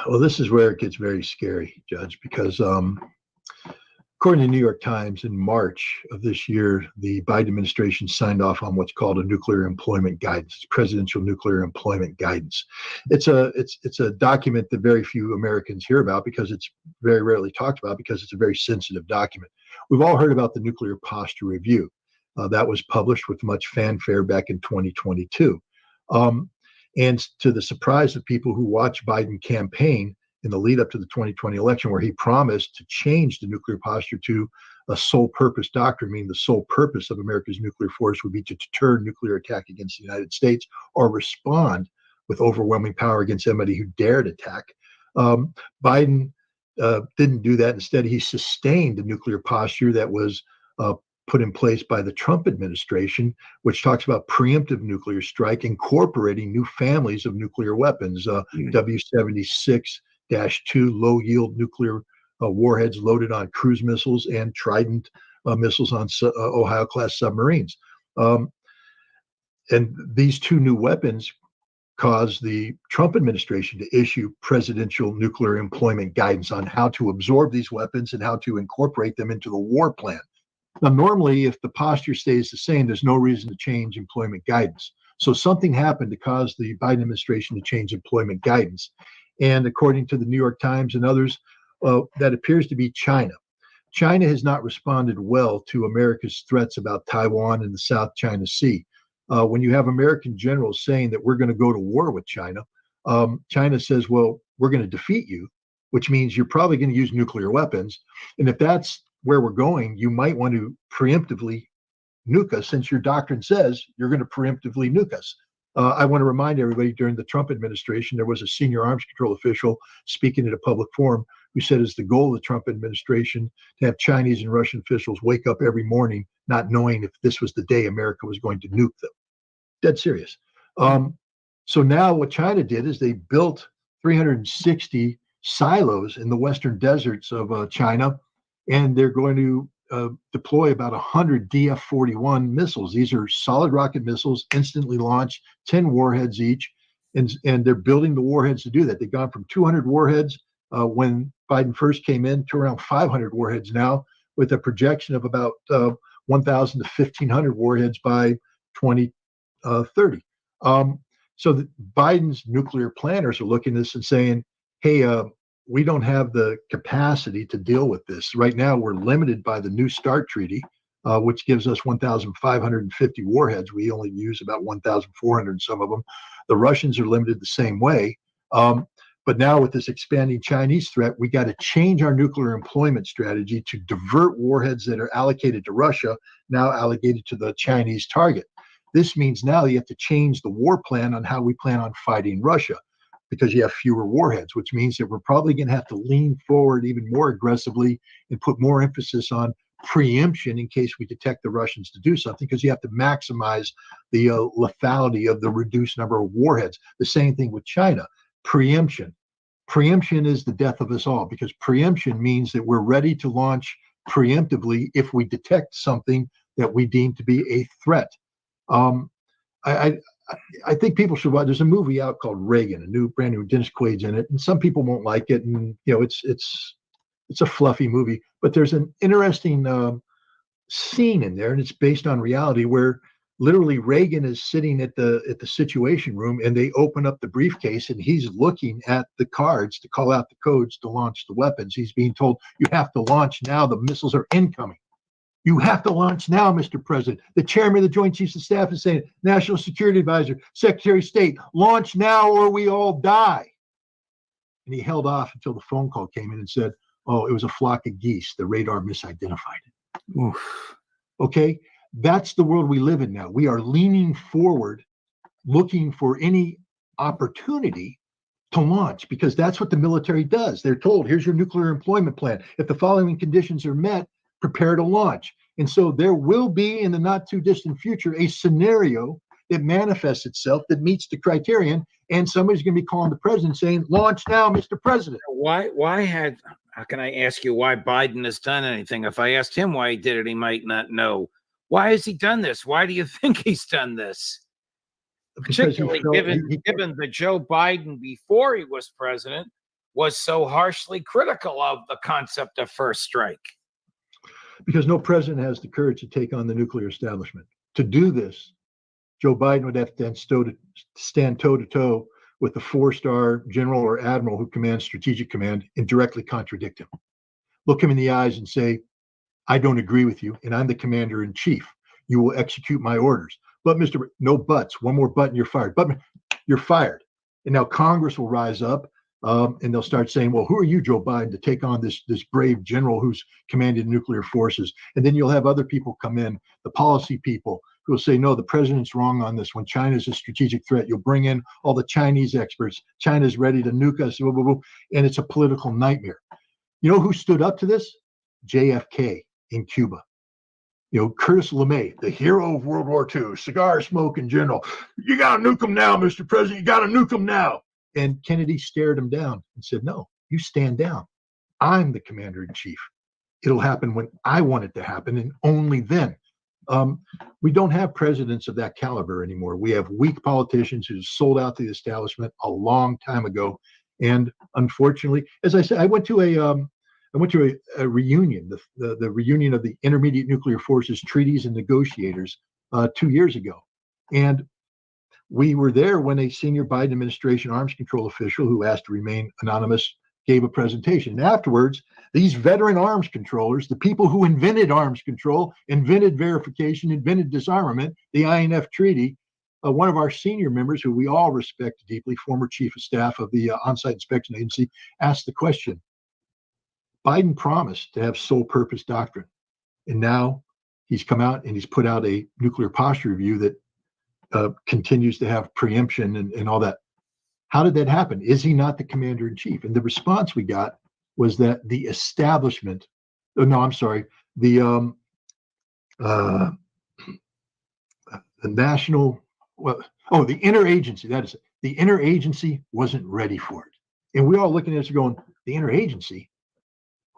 Well, this is where it gets very scary, Judge, because according to the New York Times, in March of this year, the Biden administration signed off on what's called a nuclear employment guidance. It's presidential nuclear employment guidance. It's a document that very few Americans hear about because it's very rarely talked about because it's a very sensitive document. We've all heard about the Nuclear Posture Review. That was published with much fanfare back in 2022. And to the surprise of people who watched Biden campaign in the lead up to the 2020 election, where he promised to change the nuclear posture to a sole purpose doctrine, meaning the sole purpose of America's nuclear force would be to deter nuclear attack against the United States or respond with overwhelming power against anybody who dared attack. Biden didn't do that. Instead, he sustained the nuclear posture that was put in place by the Trump administration, which talks about preemptive nuclear strike, incorporating new families of nuclear weapons, W-76-2 low-yield nuclear warheads loaded on cruise missiles and Trident missiles on Ohio-class submarines. And these two new weapons caused the Trump administration to issue presidential nuclear employment guidance on how to absorb these weapons and how to incorporate them into the war plan. Now, normally, if the posture stays the same, there's no reason to change employment guidance. So something happened to cause the Biden administration to change employment guidance. And according to the New York Times and others, that appears to be China. China has not responded well to America's threats about Taiwan and the South China Sea. When you have American generals saying that we're going to go to war with China, China says, well, we're going to defeat you, which means you're probably going to use nuclear weapons. And if that's where we're going, you might want to preemptively nuke us, since your doctrine says you're going to preemptively nuke us. I want to remind everybody, during the Trump administration, there was a senior arms control official speaking at a public forum who said it's the goal of the Trump administration to have Chinese and Russian officials wake up every morning not knowing if this was the day America was going to nuke them. Dead serious. So now what China did is they built 360 silos in the western deserts of China, and they're going to deploy about 100 DF-41 missiles. These are solid rocket missiles, instantly launched, 10 warheads each, and they're building the warheads to do that. They've gone from 200 warheads when Biden first came in to around 500 warheads now, with a projection of about 1,000 to 1,500 warheads by 2030. So Biden's nuclear planners are looking at this and saying, hey, we don't have the capacity to deal with this. Right now, we're limited by the New START Treaty, which gives us 1,550 warheads. We only use about 1,400 in some of them. The Russians are limited the same way. But now with this expanding Chinese threat, we got to change our nuclear employment strategy to divert warheads that are allocated to Russia, now allocated to the Chinese target. This means now you have to change the war plan on how we plan on fighting Russia, because you have fewer warheads, which means that we're probably going to have to lean forward even more aggressively and put more emphasis on preemption in case we detect the Russians to do something, because you have to maximize the lethality of the reduced number of warheads. The same thing with China. Preemption. Preemption is the death of us all, because preemption means that we're ready to launch preemptively if we detect something that we deem to be a threat. I think people should watch. There's a movie out called Reagan, brand new Dennis Quaid's in it, and some people won't like it, and it's a fluffy movie, but there's an interesting scene in there, and it's based on reality, where literally Reagan is sitting at the Situation Room, and they open up the briefcase, and he's looking at the cards to call out the codes to launch the weapons. He's being told, you have to launch now, the missiles are incoming. You have to launch now, Mr. President. The chairman of the Joint Chiefs of Staff is saying, National Security Advisor, Secretary of State, launch now or we all die. And he held off until the phone call came in and said, oh, it was a flock of geese. The radar misidentified it. Oof. Okay, that's the world we live in now. We are leaning forward, looking for any opportunity to launch, because that's what the military does. They're told, here's your nuclear employment plan. If the following conditions are met, prepare to launch. And so there will be, in the not too distant future, a scenario that manifests itself that meets the criterion, and somebody's going to be calling the president saying, launch now, Mr. President.
How can I ask you why Biden has done anything? If I asked him why he did it, he might not know. Why has he done this? Why do you think he's done this? Particularly given that Joe Biden, before he was president, was so harshly critical of the concept of first strike.
Because no president has the courage to take on the nuclear establishment. To do this, Joe Biden would have to stand toe-to-toe with the 4-star general or admiral who commands strategic command and directly contradict him. Look him in the eyes and say, I don't agree with you, and I'm the commander in chief. You will execute my orders. But no buts, one more button, you're fired. But you're fired. And now Congress will rise up, and they'll start saying, well, who are you, Joe Biden, to take on this brave general who's commanded nuclear forces? And then you'll have other people come in, the policy people, who will say, no, the president's wrong on this one. China's a strategic threat. You'll bring in all the Chinese experts. China's ready to nuke us, blah, blah, blah, and it's a political nightmare. You know who stood up to this? JFK in Cuba. Curtis LeMay, the hero of World War II, cigar smoking general. You got to nuke them now, Mr. President. You got to nuke them now. And Kennedy stared him down and said, no, you stand down. I'm the commander in chief. It'll happen when I want it to happen, and only then. We don't have presidents of that caliber anymore. We have weak politicians who sold out to the establishment a long time ago. And unfortunately, as I said, I went to a reunion, the reunion of the Intermediate Nuclear Forces Treaties and Negotiators 2 years ago. And we were there when a senior Biden administration arms control official who asked to remain anonymous gave a presentation. And afterwards, these veteran arms controllers, the people who invented arms control, invented verification, invented disarmament, the INF Treaty, one of our senior members, who we all respect deeply, former chief of staff of the On-Site Inspection Agency, asked the question, Biden promised to have sole purpose doctrine. And now he's come out and he's put out a nuclear posture review that continues to have preemption and all that. How did that happen? Is he not the commander in chief? And the response we got was that the establishment, the national, the interagency, that is it. The interagency wasn't ready for it. And we're all looking at this going, the interagency?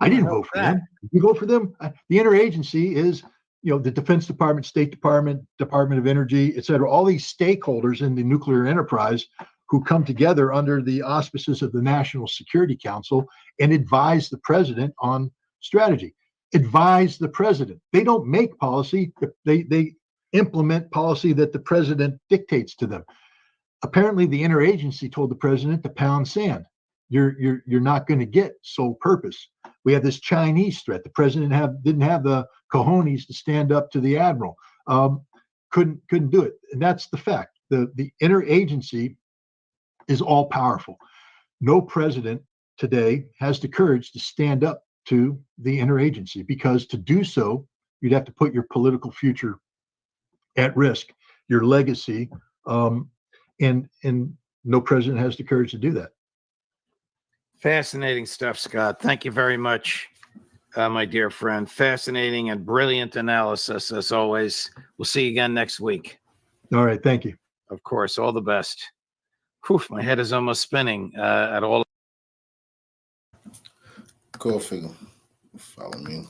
I didn't vote for them. You vote for them? The interagency is, the Defense Department, State Department, Department of Energy, et cetera, all these stakeholders in the nuclear enterprise who come together under the auspices of the National Security Council and advise the president on strategy. Advise the president. They don't make policy. They implement policy that the president dictates to them. Apparently, the interagency told the president to pound sand. You're not going to get sole purpose. We have this Chinese threat. The president didn't have the cojones to stand up to the admiral. Couldn't do it, and that's the fact. The interagency is all powerful. No president today has the courage to stand up to the interagency, because to do so, you'd have to put your political future at risk, your legacy, and no president has the courage to do that.
Fascinating stuff, Scott. Thank you very much, my dear friend. Fascinating and brilliant analysis, as always. We'll see you again next week.
All right. Thank you.
Of course. All the best. Whew, my head is almost spinning at all.
Go figure. Follow me.